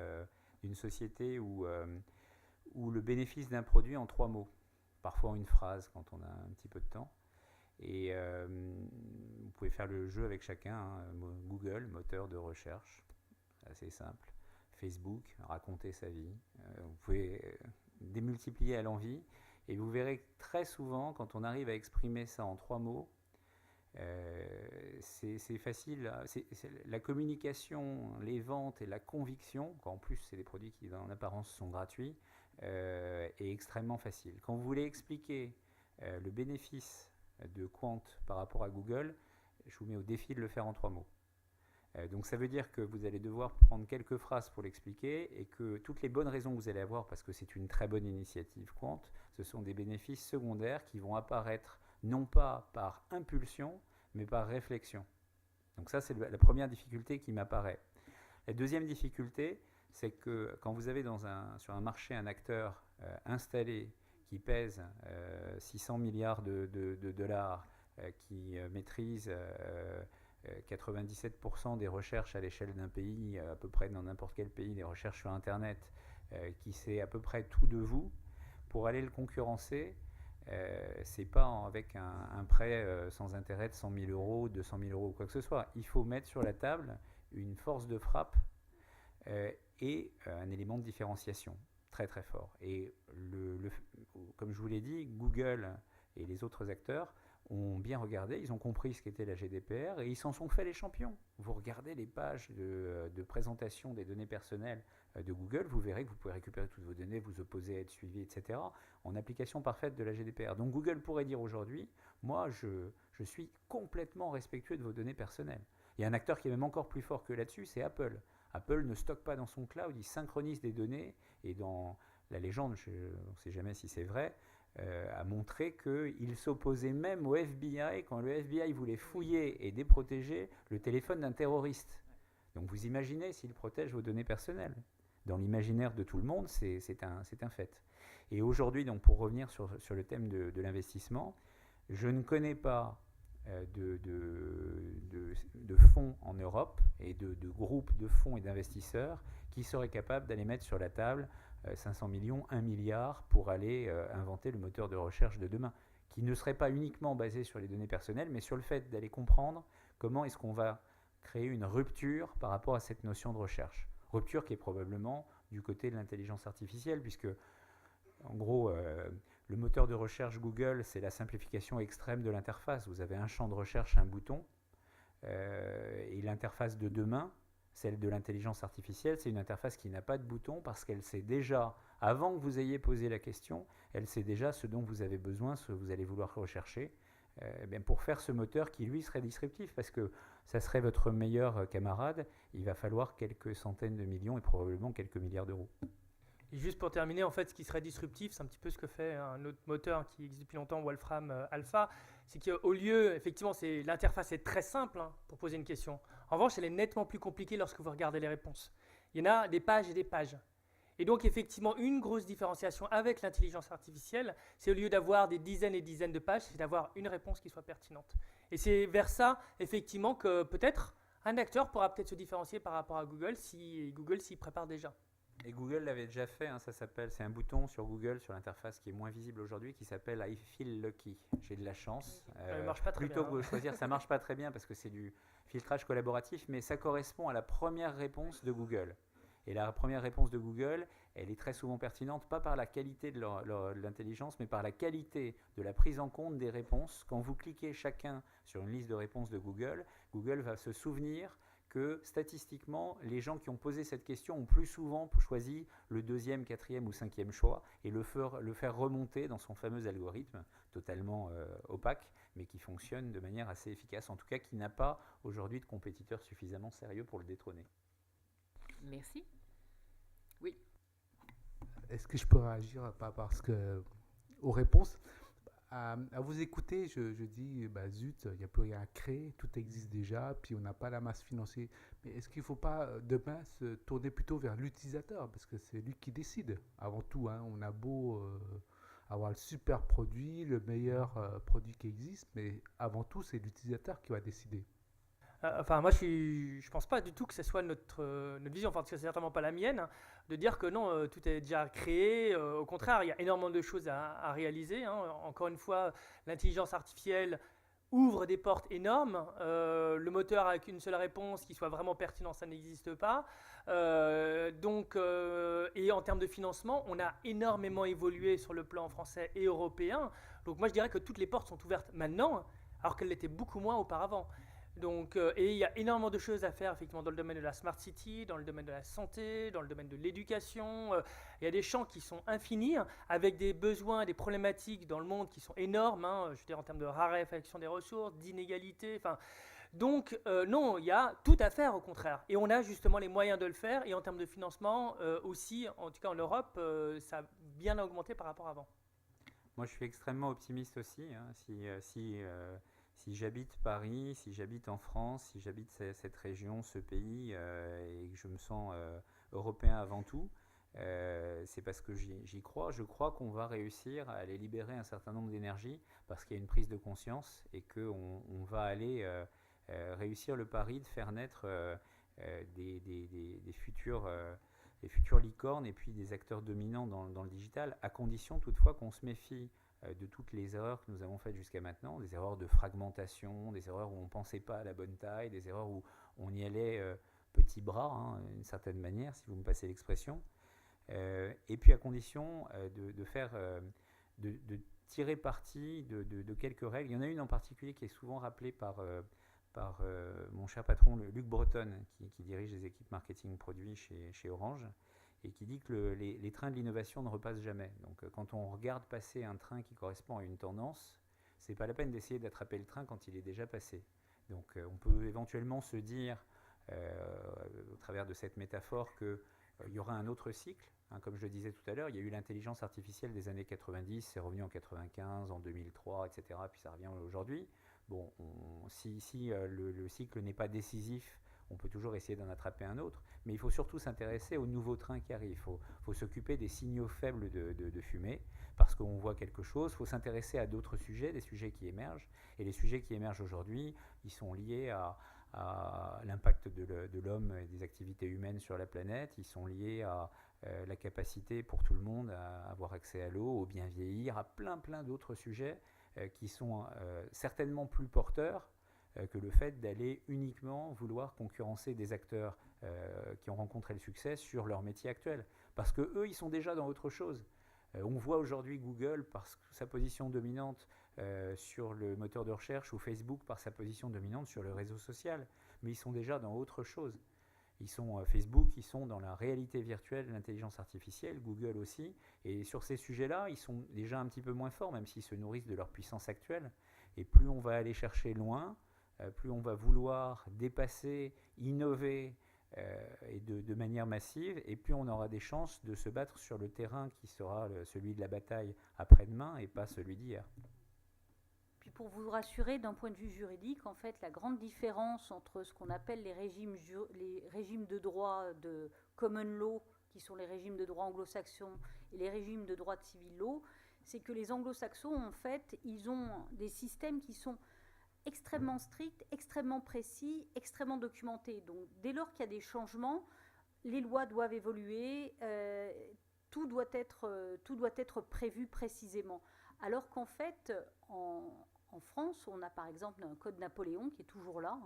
d'une société ou le bénéfice d'un produit en 3 mots, parfois en une phrase quand on a un petit peu de temps. Et vous pouvez faire le jeu avec chacun, hein. Google, moteur de recherche, assez simple. Facebook, raconter sa vie. Vous pouvez démultiplier à l'envi et vous verrez que très souvent, quand on arrive à exprimer ça en 3 mots, c'est facile. C'est la communication, les ventes et la conviction, quand en plus c'est des produits qui en apparence sont gratuits, est extrêmement facile. Quand vous voulez expliquer le bénéfice de Quant par rapport à Google, je vous mets au défi de le faire en 3 mots. Donc ça veut dire que vous allez devoir prendre quelques phrases pour l'expliquer et que toutes les bonnes raisons que vous allez avoir, parce que c'est une très bonne initiative Quant, ce sont des bénéfices secondaires qui vont apparaître non pas par impulsion, mais par réflexion. Donc ça, c'est la première difficulté qui m'apparaît. La deuxième difficulté, c'est que quand vous avez sur un marché un acteur installé qui pèse 600 milliards de dollars, qui maîtrise 97% des recherches à l'échelle d'un pays, à peu près dans n'importe quel pays, des recherches sur Internet, qui sait à peu près tout de vous, pour aller le concurrencer, c'est pas avec un prêt sans intérêt de 100 000 euros, 200 000 euros ou quoi que ce soit. Il faut mettre sur la table une force de frappe et un élément de différenciation très très fort. Et comme je vous l'ai dit, Google et les autres acteurs ont bien regardé, ils ont compris ce qu'était la GDPR et ils s'en sont fait les champions. Vous regardez les pages de présentation des données personnelles de Google, vous verrez que vous pouvez récupérer toutes vos données, vous opposer à être suivi, etc. en application parfaite de la GDPR. Donc Google pourrait dire aujourd'hui, moi je suis complètement respectueux de vos données personnelles. Il y a un acteur qui est même encore plus fort que là-dessus, c'est Apple. Apple ne stocke pas dans son cloud, il synchronise des données et dans la légende, on ne sait jamais si c'est vrai, a montré qu'il s'opposait même au FBI quand le FBI voulait fouiller et déprotéger le téléphone d'un terroriste. Donc vous imaginez s'il protège vos données personnelles. Dans l'imaginaire de tout le monde, c'est un fait. Et aujourd'hui, donc pour revenir sur le thème de l'investissement, je ne connais pas de fonds en Europe et de groupes de fonds et d'investisseurs qui seraient capables d'aller mettre sur la table 500 millions, 1 milliard pour aller inventer le moteur de recherche de demain, qui ne serait pas uniquement basé sur les données personnelles, mais sur le fait d'aller comprendre comment est-ce qu'on va créer une rupture par rapport à cette notion de recherche. Rupture qui est probablement du côté de l'intelligence artificielle, puisque en gros, le moteur de recherche Google, c'est la simplification extrême de l'interface. Vous avez un champ de recherche, un bouton, et l'interface de demain, celle de l'intelligence artificielle, c'est une interface qui n'a pas de bouton parce qu'elle sait déjà, avant que vous ayez posé la question, elle sait déjà ce dont vous avez besoin, ce que vous allez vouloir rechercher, pour faire ce moteur qui, lui, serait disruptif, parce que ça serait votre meilleur camarade, il va falloir quelques centaines de millions et probablement quelques milliards d'euros. Et juste pour terminer, en fait, ce qui serait disruptif, c'est un petit peu ce que fait un autre moteur qui existe depuis longtemps, Wolfram Alpha. C'est qu'au lieu, effectivement, l'interface est très simple pour poser une question. En revanche, elle est nettement plus compliquée lorsque vous regardez les réponses. Il y en a des pages et des pages. Et donc, effectivement, une grosse différenciation avec l'intelligence artificielle, c'est au lieu d'avoir des dizaines et dizaines de pages, c'est d'avoir une réponse qui soit pertinente. Et c'est vers ça, effectivement, que peut-être un acteur pourra peut-être se différencier par rapport à Google si Google s'y prépare déjà. Et Google l'avait déjà fait, hein, c'est un bouton sur Google, sur l'interface qui est moins visible aujourd'hui, qui s'appelle I feel lucky. J'ai de la chance. Ça marche pas très plutôt bien, que de choisir, ça marche pas très bien parce que c'est du filtrage collaboratif, mais ça correspond à la première réponse de Google. Et la première réponse de Google, elle est très souvent pertinente, pas par la qualité de l'intelligence, mais par la qualité de la prise en compte des réponses. Quand vous cliquez chacun sur une liste de réponses de Google, Google va se souvenir que statistiquement, les gens qui ont posé cette question ont plus souvent choisi le 2e, 4e ou 5e choix et le faire remonter dans son fameux algorithme totalement opaque, mais qui fonctionne de manière assez efficace, en tout cas qui n'a pas aujourd'hui de compétiteurs suffisamment sérieux pour le détrôner. Merci. Oui. Est-ce que je peux réagir aux réponses? À vous écouter, je dis, zut, il n'y a plus rien à créer, tout existe déjà, puis on n'a pas la masse financière. Mais est-ce qu'il ne faut pas demain se tourner plutôt vers l'utilisateur? Parce que c'est lui qui décide. Avant tout, hein, on a beau avoir le super produit, le meilleur produit qui existe, mais avant tout, c'est l'utilisateur qui va décider. Moi, je pense pas du tout que ce soit notre vision, enfin, c'est certainement pas la mienne, de dire que non, tout est déjà créé. Au contraire, il y a énormément de choses à réaliser. Hein. Encore une fois, l'intelligence artificielle ouvre des portes énormes. Le moteur avec une seule réponse qui soit vraiment pertinent, ça n'existe pas. Et en termes de financement, on a énormément évolué sur le plan français et européen. Donc moi, je dirais que toutes les portes sont ouvertes maintenant, alors qu'elles l'étaient beaucoup moins auparavant. Et il y a énormément de choses à faire effectivement dans le domaine de la smart city, dans le domaine de la santé, dans le domaine de l'éducation. Il y a des champs qui sont infinis, avec des besoins, des problématiques dans le monde qui sont énormes, hein, je veux dire en termes de raréfaction des ressources, d'inégalité. Non, il y a tout à faire au contraire. Et on a justement les moyens de le faire. Et en termes de financement aussi, en tout cas en Europe, ça a bien augmenté par rapport à avant. Moi, je suis extrêmement optimiste aussi. Hein, si j'habite Paris, si j'habite en France, si j'habite cette région, ce pays, et que je me sens européen avant tout, c'est parce que j'y crois. Je crois qu'on va réussir à aller libérer un certain nombre d'énergies parce qu'il y a une prise de conscience et qu'on va aller réussir le pari de faire naître des futures licornes et puis des acteurs dominants dans le digital, à condition toutefois qu'on se méfie de toutes les erreurs que nous avons faites jusqu'à maintenant, des erreurs de fragmentation, des erreurs où on ne pensait pas à la bonne taille, des erreurs où on y allait petit bras, hein, d'une certaine manière, si vous me passez l'expression. Et puis à condition de tirer parti de quelques règles. Il y en a une en particulier qui est souvent rappelée par mon cher patron Luc Breton, qui dirige les équipes marketing produits chez Orange, et qui dit que les trains de l'innovation ne repassent jamais. Donc quand on regarde passer un train qui correspond à une tendance, c'est pas la peine d'essayer d'attraper le train quand il est déjà passé. Donc on peut éventuellement se dire, au travers de cette métaphore, qu'il y aura un autre cycle. Hein, comme je le disais tout à l'heure, il y a eu l'intelligence artificielle des années 90, c'est revenu en 95, en 2003, etc. Puis ça revient aujourd'hui. Bon, si le cycle n'est pas décisif, on peut toujours essayer d'en attraper un autre, mais il faut surtout s'intéresser aux nouveaux trains qui arrivent. Il faut s'occuper des signaux faibles de fumée, parce qu'on voit quelque chose. Il faut s'intéresser à d'autres sujets, des sujets qui émergent. Et les sujets qui émergent aujourd'hui, ils sont liés à l'impact de l'homme et des activités humaines sur la planète. Ils sont liés à la capacité pour tout le monde à avoir accès à l'eau, au bien vieillir, à plein d'autres sujets qui sont certainement plus porteurs que le fait d'aller uniquement vouloir concurrencer des acteurs qui ont rencontré le succès sur leur métier actuel. Parce qu'eux, ils sont déjà dans autre chose. On voit aujourd'hui Google par sa position dominante sur le moteur de recherche, ou Facebook par sa position dominante sur le réseau social. Mais ils sont déjà dans autre chose. Facebook, ils sont dans la réalité virtuelle, l'intelligence artificielle, Google aussi. Et sur ces sujets-là, ils sont déjà un petit peu moins forts, même s'ils se nourrissent de leur puissance actuelle. Et plus on va aller chercher loin, plus on va vouloir dépasser, innover et de manière massive, et plus on aura des chances de se battre sur le terrain qui sera celui de la bataille après-demain et pas celui d'hier. Puis pour vous rassurer, d'un point de vue juridique, en fait, la grande différence entre ce qu'on appelle les régimes de droit de common law, qui sont les régimes de droit anglo-saxons, et les régimes de droit de civil law, c'est que les anglo-saxons, en fait, ils ont des systèmes qui sont extrêmement stricts, extrêmement précis, extrêmement documentés. Donc, dès lors qu'il y a des changements, les lois doivent évoluer, tout doit être prévu précisément. Alors qu'en fait, en France, on a par exemple un code Napoléon qui est toujours là,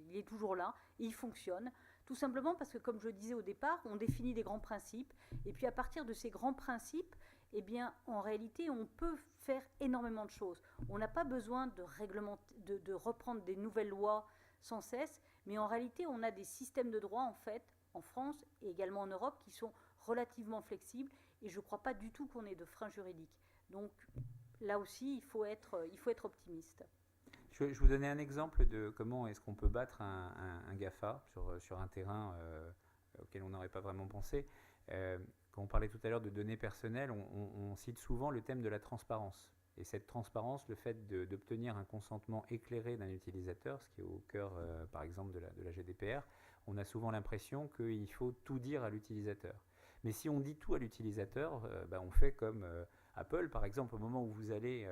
il est toujours là, et il fonctionne, tout simplement parce que, comme je disais au départ, on définit des grands principes, et puis à partir de ces grands principes, eh bien, en réalité, on peut faire énormément de choses. On n'a pas besoin de reprendre des nouvelles lois sans cesse, mais en réalité, on a des systèmes de droit, en fait, en France et également en Europe, qui sont relativement flexibles, et je ne crois pas du tout qu'on ait de frein juridique. Donc, là aussi, il faut être optimiste. Je vous donnais un exemple de comment est-ce qu'on peut battre un GAFA sur un terrain auquel on n'aurait pas vraiment pensé. Quand on parlait tout à l'heure de données personnelles, on cite souvent le thème de la transparence. Et cette transparence, le fait d'obtenir un consentement éclairé d'un utilisateur, ce qui est au cœur, par exemple, de la GDPR, on a souvent l'impression qu'il faut tout dire à l'utilisateur. Mais si on dit tout à l'utilisateur, on fait comme Apple, par exemple, au moment où vous allez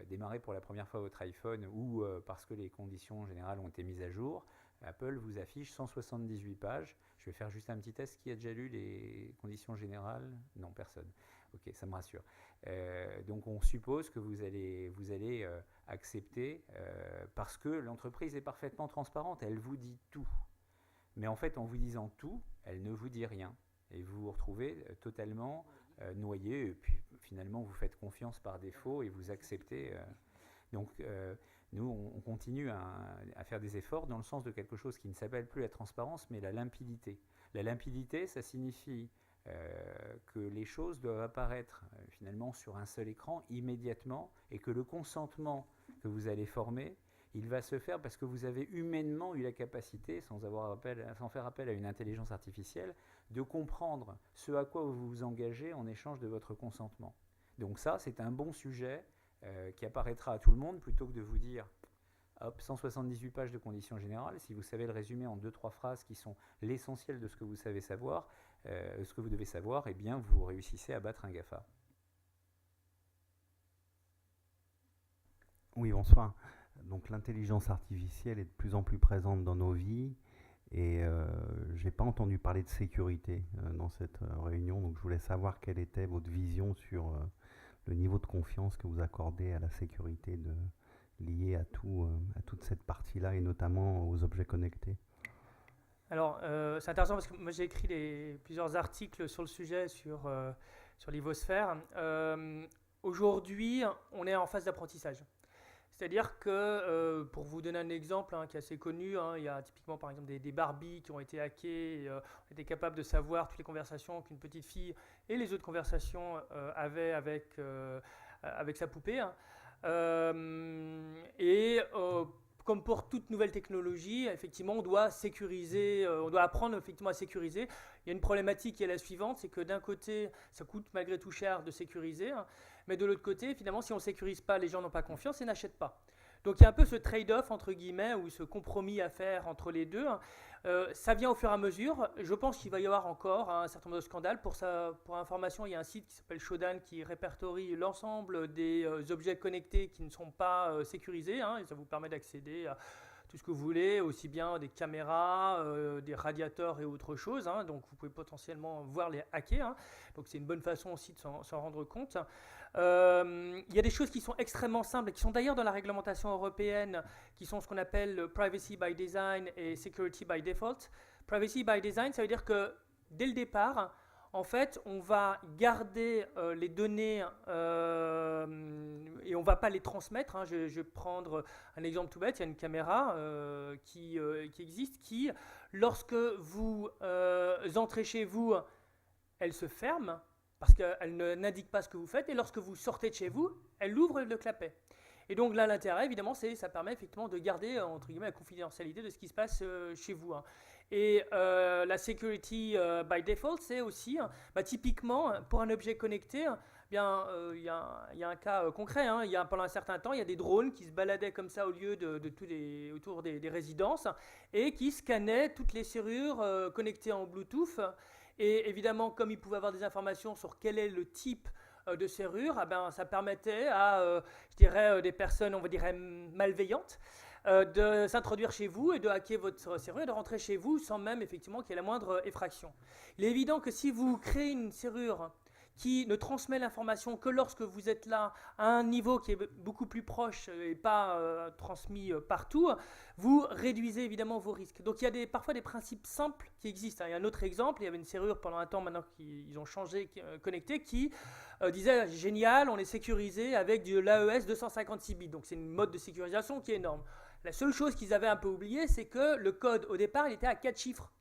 démarrer pour la première fois votre iPhone ou parce que les conditions générales ont été mises à jour, Apple vous affiche 178 pages. Je vais faire juste un petit test. Qui a déjà lu les conditions générales? Non, personne. Ok, ça me rassure. Donc on suppose que vous allez accepter parce que l'entreprise est parfaitement transparente. Elle vous dit tout. Mais en fait, en vous disant tout, elle ne vous dit rien. Et vous vous retrouvez totalement noyé. Et puis finalement, vous faites confiance par défaut et vous acceptez. Donc nous, on continue à faire des efforts dans le sens de quelque chose qui ne s'appelle plus la transparence, mais la limpidité. La limpidité, ça signifie que les choses doivent apparaître finalement sur un seul écran immédiatement et que le consentement que vous allez former, il va se faire parce que vous avez humainement eu la capacité, sans faire appel à une intelligence artificielle, de comprendre ce à quoi vous vous engagez en échange de votre consentement. Donc ça, c'est un bon sujet qui apparaîtra à tout le monde plutôt que de vous dire hop, 178 pages de conditions générales. Si vous savez le résumer en 2-3 phrases qui sont l'essentiel de ce que vous savez savoir, ce que vous devez savoir, eh bien vous réussissez à battre un GAFA. Oui, bonsoir. Donc l'intelligence artificielle est de plus en plus présente dans nos vies et je n'ai pas entendu parler de sécurité dans cette réunion, donc je voulais savoir quelle était votre vision sur le niveau de confiance que vous accordez à la sécurité liée à toute cette partie-là et notamment aux objets connectés. Alors, c'est intéressant parce que moi j'ai écrit plusieurs articles sur le sujet sur l'Ivosphère. Aujourd'hui, on est en phase d'apprentissage. C'est-à-dire que, pour vous donner un exemple qui est assez connu, il y a typiquement par exemple des Barbies qui ont été hackées, on était capable de savoir toutes les conversations qu'une petite fille et les autres conversations avaient avec sa poupée. Comme pour toute nouvelle technologie, effectivement, on doit sécuriser, on doit apprendre effectivement à sécuriser. Il y a une problématique qui est la suivante, c'est que d'un côté, ça coûte malgré tout cher de sécuriser, mais de l'autre côté, finalement, si on ne sécurise pas, les gens n'ont pas confiance et n'achètent pas. Donc il y a un peu ce trade-off, entre guillemets, ou ce compromis à faire entre les deux. Ça vient au fur et à mesure. Je pense qu'il va y avoir encore un certain nombre de scandales. Pour information, il y a un site qui s'appelle Shodan qui répertorie l'ensemble des objets connectés qui ne sont pas sécurisés. Et ça vous permet d'accéder à tout ce que vous voulez, aussi bien des caméras, des radiateurs et autre chose. Donc vous pouvez potentiellement voir les hacker. Donc c'est une bonne façon aussi de s'en rendre compte. Il y a des choses qui sont extrêmement simples et qui sont d'ailleurs dans la réglementation européenne, qui sont ce qu'on appelle Privacy by Design et Security by Default. Privacy by Design, ça veut dire que dès le départ, en fait, on va garder les données et on ne va pas les transmettre. Je vais prendre un exemple tout bête. Il y a une caméra qui existe qui, lorsque vous entrez chez vous, elle se ferme parce qu'elle n'indique pas ce que vous faites. Et lorsque vous sortez de chez vous, elle ouvre le clapet. Et donc là, l'intérêt, évidemment, ça permet effectivement de garder, entre guillemets, la confidentialité de ce qui se passe chez vous. Et la security by default, c'est aussi, typiquement, pour un objet connecté, il y a un cas concret. Pendant un certain temps, il y a des drones qui se baladaient comme ça au lieu autour des résidences et qui scannaient toutes les serrures connectées en Bluetooth. Et évidemment, comme ils pouvaient avoir des informations sur quel est le type de serrure, ça permettait à, des personnes, on va dire, malveillantes, de s'introduire chez vous et de hacker votre serrure et de rentrer chez vous sans même effectivement qu'il y ait la moindre effraction. Il est évident que si vous créez une serrure qui ne transmet l'information que lorsque vous êtes là à un niveau qui est beaucoup plus proche et pas transmis partout, vous réduisez évidemment vos risques. Donc il y a parfois des principes simples qui existent. Il y a un autre exemple, il y avait une serrure pendant un temps maintenant qu'ils ont changé, connectée, qui disait génial, on est sécurisé avec de l'AES 256 bits. Donc c'est une mode de sécurisation qui est énorme. La seule chose qu'ils avaient un peu oublié, c'est que le code au départ il était à 4 chiffres.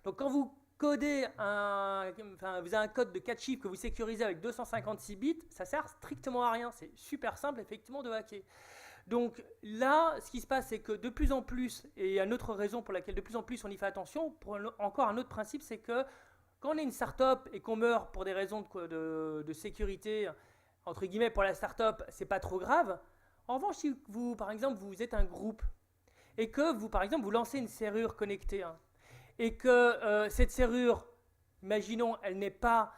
Donc quand vous codez vous avez un code de 4 chiffres que vous sécurisez avec 256 bits, ça sert strictement à rien. C'est super simple effectivement de hacker. Donc là, ce qui se passe, c'est que de plus en plus, et il y a une autre raison pour laquelle de plus en plus on y fait attention, encore un autre principe, c'est que quand on est une start-up et qu'on meurt pour des raisons de sécurité, entre guillemets pour la start-up, c'est pas trop grave. En revanche, si vous, par exemple, vous êtes un groupe et que vous, par exemple, vous lancez une serrure connectée, et que cette serrure, imaginons, elle n'est pas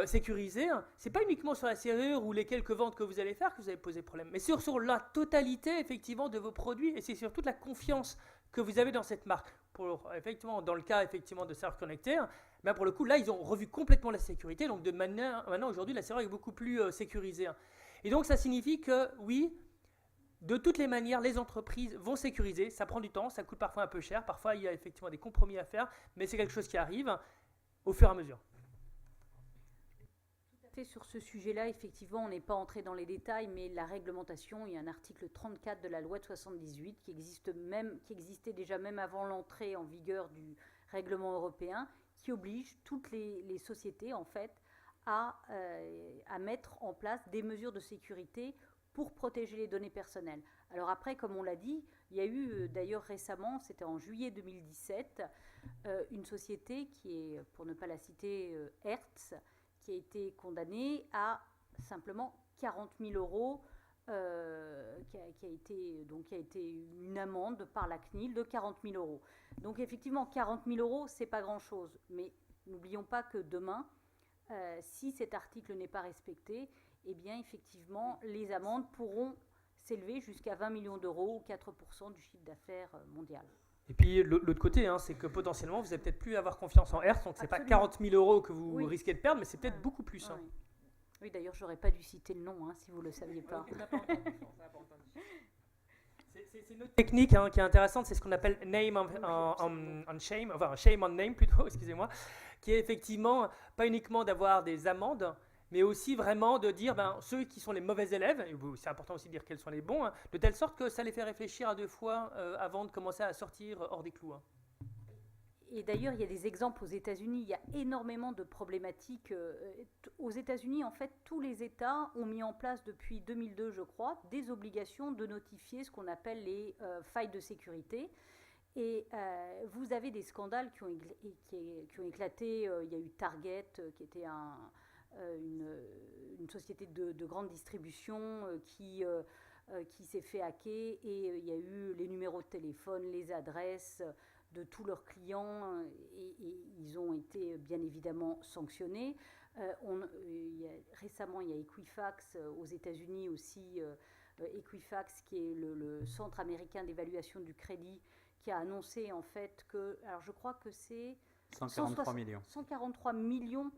sécurisée, c'est pas uniquement sur la serrure ou les quelques ventes que vous allez faire que vous allez poser problème, mais sur la totalité effectivement de vos produits, et c'est sur toute la confiance que vous avez dans cette marque. Effectivement, dans le cas effectivement de serrure connectée, ben pour le coup là ils ont revu complètement la sécurité, donc de manière maintenant aujourd'hui la serrure est beaucoup plus sécurisée. Et donc ça signifie que oui, de toutes les manières, les entreprises vont sécuriser. Ça prend du temps, ça coûte parfois un peu cher. Parfois, il y a effectivement des compromis à faire, mais c'est quelque chose qui arrive au fur et à mesure. Tout à fait, sur ce sujet-là, effectivement, on n'est pas entré dans les détails, mais la réglementation, il y a un article 34 de la loi de 78 qui existait déjà même avant l'entrée en vigueur du règlement européen, qui oblige toutes les sociétés, en fait, à mettre en place des mesures de sécurité pour protéger les données personnelles. Alors après, comme on l'a dit, il y a eu d'ailleurs récemment, c'était en juillet 2017, une société qui est, pour ne pas la citer, Hertz, qui a été condamnée à simplement 40 000 euros, qui a été une amende par la CNIL de 40 000 euros. Donc effectivement, 40 000 euros, c'est pas grand-chose, mais n'oublions pas que demain, si cet article n'est pas respecté, eh bien, effectivement, les amendes pourront s'élever jusqu'à 20 millions d'euros ou 4% du chiffre d'affaires mondial. Et puis, l'autre côté, c'est que potentiellement, vous n'allez peut-être plus avoir confiance en Hertz, donc ce n'est pas 40 000 euros que vous risquez de perdre, mais c'est peut-être beaucoup plus. Oui, d'ailleurs, je n'aurais pas dû citer le nom, si vous ne le saviez pas. C'est une autre technique qui est intéressante, c'est ce qu'on appelle name on shame, enfin shame on name plutôt, excusez-moi, qui est effectivement pas uniquement d'avoir des amendes, mais aussi vraiment de dire ceux qui sont les mauvais élèves, et c'est important aussi de dire quels sont les bons, de telle sorte que ça les fait réfléchir à deux fois avant de commencer à sortir hors des clous. Et d'ailleurs, il y a des exemples aux États-Unis, il y a énormément de problématiques. Aux États-Unis, en fait, tous les États ont mis en place depuis 2002, je crois, des obligations de notifier ce qu'on appelle les failles de sécurité. Et vous avez des scandales qui ont éclaté. Il y a eu Target, qui était une société de grande distribution qui s'est fait hacker, et il y a eu les numéros de téléphone, les adresses de tous leurs clients, et ils ont été bien évidemment sanctionnés. Récemment, il y a Equifax aux États-Unis aussi, Equifax qui est le centre américain d'évaluation du crédit, qui a annoncé en fait que, alors je crois que c'est 143 millions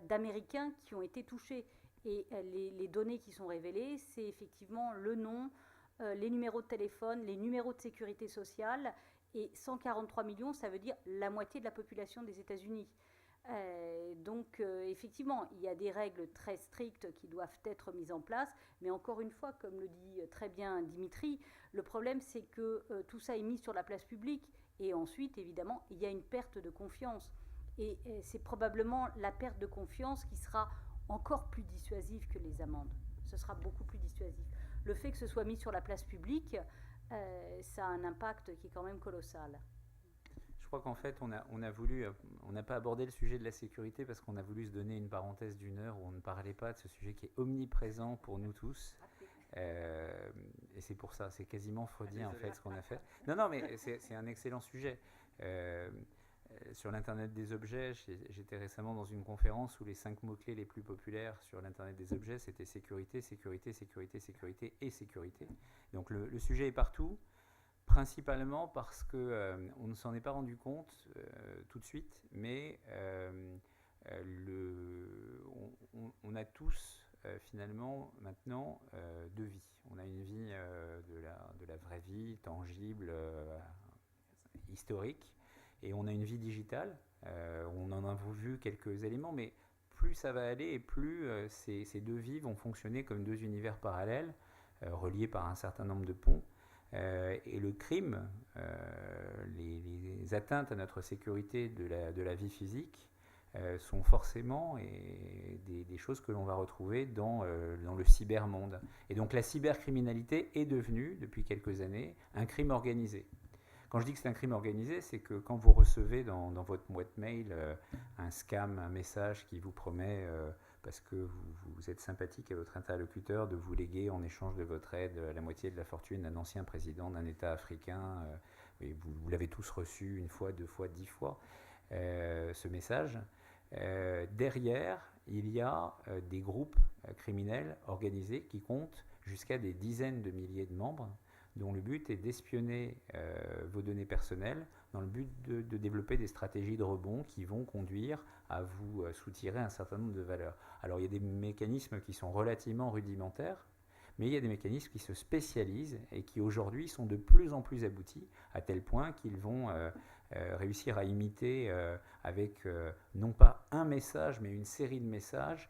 d'Américains qui ont été touchés. Et les données qui sont révélées, c'est effectivement le nom, les numéros de téléphone, les numéros de sécurité sociale, et 143 millions, ça veut dire la moitié de la population des États-Unis. Donc effectivement, il y a des règles très strictes qui doivent être mises en place, mais encore une fois, comme le dit très bien Dimitri, le problème c'est que tout ça est mis sur la place publique, et ensuite évidemment il y a une perte de confiance, et c'est probablement la perte de confiance qui sera encore plus dissuasive que les amendes. Ce sera beaucoup plus dissuasif. Le fait que ce soit mis sur la place publique, ça a un impact qui est quand même colossal. Je crois qu'en fait, on n'a pas abordé le sujet de la sécurité parce qu'on a voulu se donner une parenthèse d'une heure où on ne parlait pas de ce sujet qui est omniprésent pour nous tous. Et c'est pour ça, c'est quasiment freudien en fait ce qu'on a fait. Non, mais c'est un excellent sujet. Sur l'Internet des objets, j'étais récemment dans une conférence où les 5 mots-clés les plus populaires sur l'Internet des objets, c'était sécurité, sécurité, sécurité, sécurité et sécurité. Donc le sujet est partout. Principalement parce qu'on ne s'en est pas rendu compte tout de suite, mais on a tous finalement maintenant deux vies. On a une vie de la vraie vie, tangible, historique, et on a une vie digitale. On en a vu quelques éléments, mais plus ça va aller et plus ces deux vies vont fonctionner comme deux univers parallèles, reliés par un certain nombre de ponts. Et le crime, les atteintes à notre sécurité de la vie physique sont forcément des choses que l'on va retrouver dans le cybermonde. Et donc la cybercriminalité est devenue, depuis quelques années, un crime organisé. Quand je dis que c'est un crime organisé, c'est que quand vous recevez dans votre boîte mail un scam, un message qui vous promet, parce que vous êtes sympathique à votre interlocuteur, de vous léguer en échange de votre aide la moitié de la fortune d'un ancien président d'un État africain, et vous l'avez tous reçu une fois, deux fois, 10 fois, ce message. Derrière, il y a des groupes criminels organisés qui comptent jusqu'à des dizaines de milliers de membres, dont le but est d'espionner vos données personnelles dans le but de développer des stratégies de rebond qui vont conduire à vous soutirer un certain nombre de valeurs. Alors il y a des mécanismes qui sont relativement rudimentaires, mais il y a des mécanismes qui se spécialisent et qui aujourd'hui sont de plus en plus aboutis, à tel point qu'ils vont réussir à imiter avec non pas un message, mais une série de messages,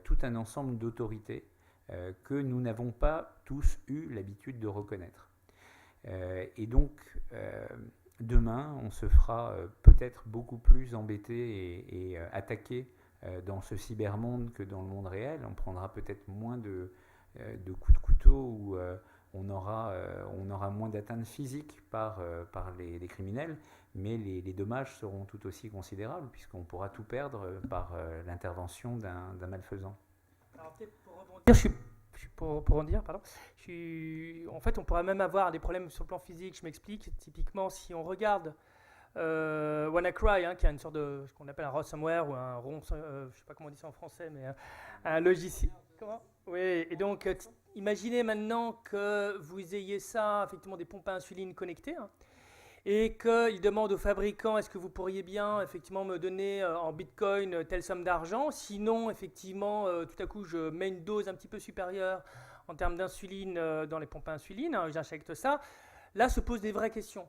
tout un ensemble d'autorités que nous n'avons pas tous eu l'habitude de reconnaître. Et donc, demain, on se fera peut-être beaucoup plus embêter et attaquer dans ce cybermonde que dans le monde réel. On prendra peut-être moins de coups de couteau ou on aura moins d'atteintes physiques par les criminels, mais les dommages seront tout aussi considérables puisqu'on pourra tout perdre par l'intervention d'un malfaisant. Alors peut-être pour rebondir, pour en dire, pardon. En fait, on pourrait même avoir des problèmes sur le plan physique. Je m'explique. Typiquement, si on regarde WannaCry, qui a une sorte de ce qu'on appelle un ransomware ou un je ne sais pas comment on dit ça en français, mais un logiciel. Comment ? Oui. Et donc, imaginez maintenant que vous ayez ça, effectivement, des pompes à insuline connectées. Et qu'il demande aux fabricants, est-ce que vous pourriez bien effectivement me donner en bitcoin telle somme d'argent, sinon effectivement tout à coup je mets une dose un petit peu supérieure en termes d'insuline dans les pompes à insuline, j'injecte ça, là se posent des vraies questions.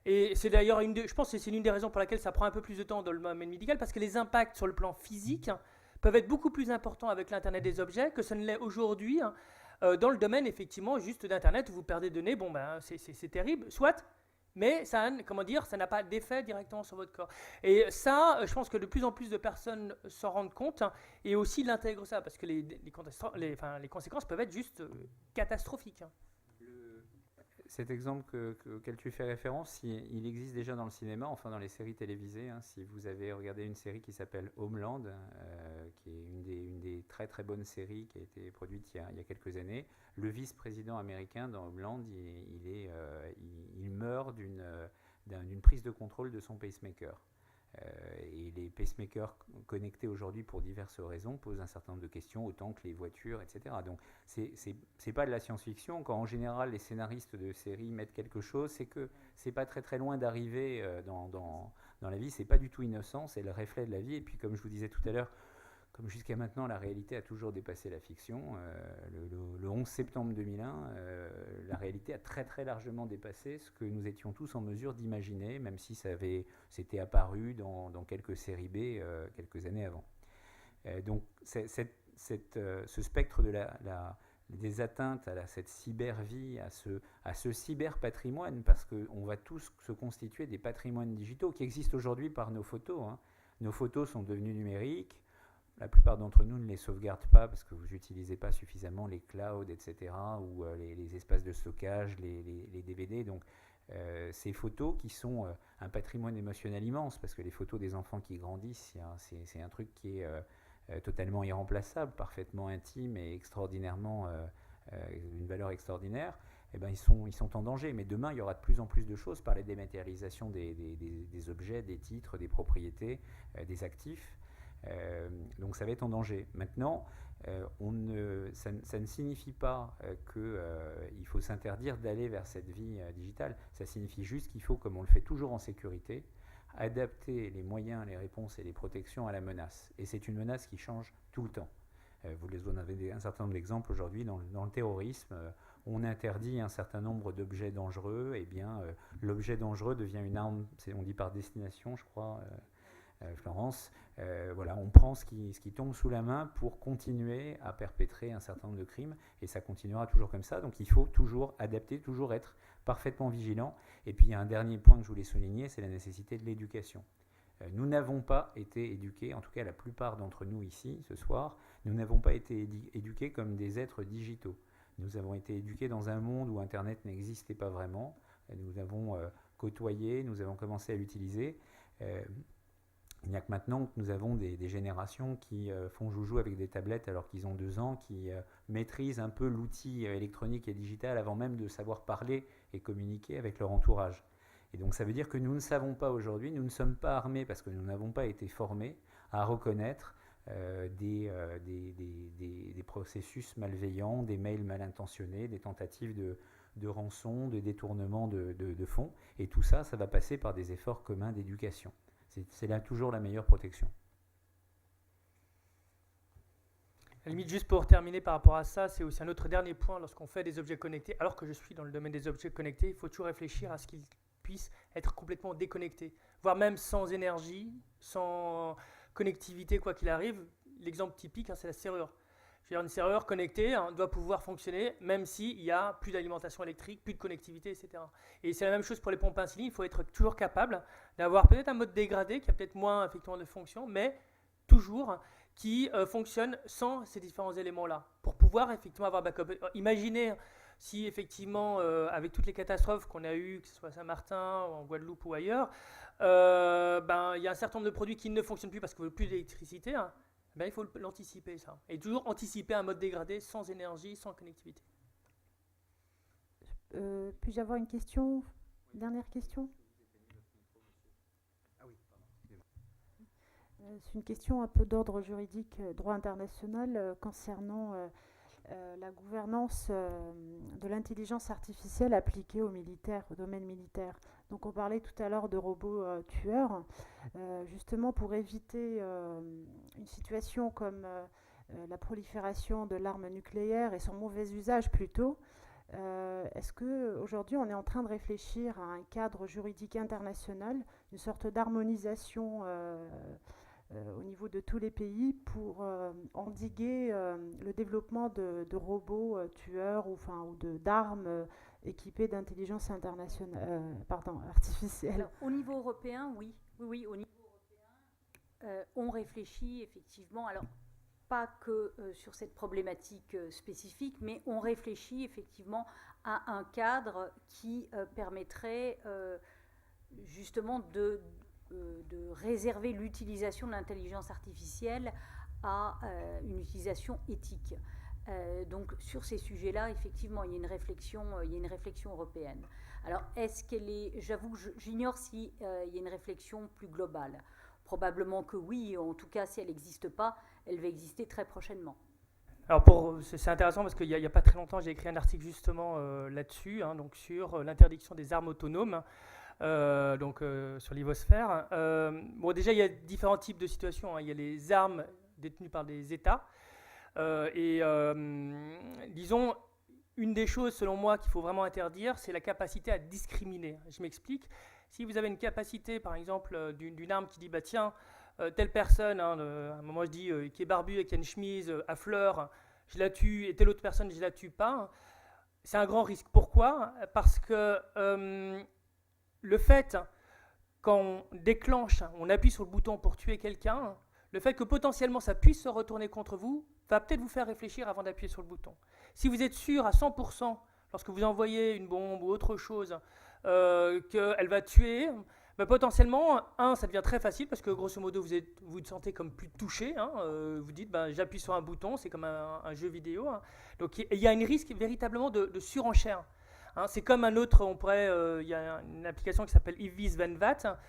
Et c'est d'ailleurs je pense que c'est l'une des raisons pour laquelle ça prend un peu plus de temps dans le domaine médical, parce que les impacts sur le plan physique peuvent être beaucoup plus importants avec l'Internet des objets que ce ne l'est aujourd'hui dans le domaine effectivement juste d'Internet où vous perdez des données, c'est terrible, soit. Mais ça n'a pas d'effet directement sur votre corps. Et ça, je pense que de plus en plus de personnes s'en rendent compte et aussi l'intègrent ça, parce que les conséquences peuvent être juste catastrophiques. Cet exemple auquel tu fais référence, il existe déjà dans le cinéma, enfin dans les séries télévisées. Si vous avez regardé une série qui s'appelle Homeland, qui est une des très très bonnes séries qui a été produite il y a quelques années, le vice-président américain dans Homeland, il meurt d'une prise de contrôle de son pacemaker. Et les pacemakers connectés aujourd'hui pour diverses raisons posent un certain nombre de questions, autant que les voitures, etc. Donc c'est pas de la science-fiction. Quand en général les scénaristes de séries mettent quelque chose, c'est que c'est pas très très loin d'arriver dans la vie. C'est pas du tout innocent, c'est le reflet de la vie. Et puis comme je vous disais tout à l'heure, comme jusqu'à maintenant la réalité a toujours dépassé la fiction, le 11 septembre 2001, la réalité a très très largement dépassé ce que nous étions tous en mesure d'imaginer, même si c'était apparu dans quelques séries B quelques années avant. Donc ce spectre des atteintes à cette cyber-vie, à ce cyber-patrimoine, parce qu'on va tous se constituer des patrimoines digitaux qui existent aujourd'hui par nos photos. Nos photos sont devenues numériques. La plupart d'entre nous ne les sauvegardent pas parce que vous n'utilisez pas suffisamment les clouds, etc., ou les espaces de stockage, les DVD. Donc, ces photos qui sont un patrimoine émotionnel immense, parce que les photos des enfants qui grandissent, c'est un truc qui est totalement irremplaçable, parfaitement intime et extraordinairement d'une valeur extraordinaire. Ils sont en danger. Mais demain, il y aura de plus en plus de choses par la dématérialisation des objets, des titres, des propriétés, des actifs. Donc ça va être en danger. Maintenant, ça ne signifie pas qu'il faut s'interdire d'aller vers cette vie digitale. Ça signifie juste qu'il faut, comme on le fait toujours en sécurité, adapter les moyens, les réponses et les protections à la menace. Et c'est une menace qui change tout le temps. Vous en avez un certain nombre d'exemples aujourd'hui dans le terrorisme. On interdit un certain nombre d'objets dangereux, et bien l'objet dangereux devient une arme, on dit par destination, je crois, Florence. Voilà, on prend ce qui tombe sous la main pour continuer à perpétrer un certain nombre de crimes, et ça continuera toujours comme ça. Donc il faut toujours adapter, toujours être parfaitement vigilant. Et puis il y a un dernier point que je voulais souligner, c'est la nécessité de l'éducation. Nous n'avons pas été éduqués, en tout cas la plupart d'entre nous ici, ce soir, nous n'avons pas été éduqués comme des êtres digitaux. Nous avons été éduqués dans un monde où Internet n'existait pas vraiment. Nous avons côtoyé, nous avons commencé à l'utiliser. Il n'y a que maintenant que nous avons des générations qui font joujou avec des tablettes alors qu'ils ont 2 ans, qui maîtrisent un peu l'outil électronique et digital avant même de savoir parler et communiquer avec leur entourage. Et donc ça veut dire que nous ne savons pas aujourd'hui, nous ne sommes pas armés parce que nous n'avons pas été formés à reconnaître des processus malveillants, des mails mal intentionnés, des tentatives de rançon, de détournement de fonds. Et tout ça, ça va passer par des efforts communs d'éducation. C'est là toujours la meilleure protection. À la limite, juste pour terminer par rapport à ça, c'est aussi un autre dernier point lorsqu'on fait des objets connectés. Alors que je suis dans le domaine des objets connectés, il faut toujours réfléchir à ce qu'ils puissent être complètement déconnectés, voire même sans énergie, sans connectivité, quoi qu'il arrive. L'exemple typique, c'est la serrure. Je veux dire, une serrure connectée doit pouvoir fonctionner même s'il n'y a plus d'alimentation électrique, plus de connectivité, etc. Et c'est la même chose pour les pompes à insuline. Il faut être toujours capable d'avoir peut-être un mode dégradé qui a peut-être moins effectivement de fonctions, mais toujours qui fonctionne sans ces différents éléments-là pour pouvoir effectivement avoir backup. Imaginez si effectivement, avec toutes les catastrophes qu'on a eues, que ce soit à Saint-Martin, en Guadeloupe ou ailleurs, il y a un certain nombre de produits qui ne fonctionnent plus parce qu'il n'y a plus d'électricité, il faut l'anticiper, ça. Et toujours anticiper un mode dégradé sans énergie, sans connectivité. Puis-je avoir une question? Dernière question? C'est une question un peu d'ordre juridique, droit international, concernant la gouvernance de l'intelligence artificielle appliquée aux militaires, au domaine militaire. Donc on parlait tout à l'heure de robots tueurs, justement pour éviter une situation comme la prolifération de l'arme nucléaire et son mauvais usage plutôt. Est-ce qu'aujourd'hui on est en train de réfléchir à un cadre juridique international, une sorte d'harmonisation au niveau de tous les pays pour endiguer le développement de robots tueurs ou d'armes équipées d'intelligence artificielle? Alors, au niveau européen, oui, au niveau européen, on réfléchit effectivement, alors pas que sur cette problématique spécifique, mais on réfléchit effectivement à un cadre qui permettrait justement de réserver l'utilisation de l'intelligence artificielle à une utilisation éthique. Donc sur ces sujets-là, effectivement, il y a une réflexion européenne. Alors, est-ce qu'elle est... J'avoue que j'ignore s'il y a une réflexion plus globale. Probablement que oui, en tout cas, si elle n'existe pas, elle va exister très prochainement. Alors c'est intéressant parce qu'il n'y a pas très longtemps, j'ai écrit un article justement là-dessus, donc sur l'interdiction des armes autonomes. Sur l'ivosphère. Déjà, il y a différents types de situations. Il y a les armes détenues par des États. Disons, une des choses, selon moi, qu'il faut vraiment interdire, c'est la capacité à discriminer. Je m'explique. Si vous avez une capacité, par exemple, d'une arme qui dit, tiens, telle personne, à un moment je dis, qui est barbue et qui a une chemise à fleurs, je la tue, et telle autre personne, je la tue pas, c'est un grand risque. Pourquoi? Parce que... le fait, quand on déclenche, on appuie sur le bouton pour tuer quelqu'un, le fait que potentiellement ça puisse se retourner contre vous, va peut-être vous faire réfléchir avant d'appuyer sur le bouton. Si vous êtes sûr à 100%, lorsque vous envoyez une bombe ou autre chose, qu'elle va tuer, potentiellement, ça devient très facile parce que grosso modo, vous vous sentez comme plus touché. Vous dites, j'appuie sur un bouton, c'est comme un jeu vidéo. Donc il y a un risque véritablement de surenchère. C'est comme un autre, il y a une application qui s'appelle If This Then That.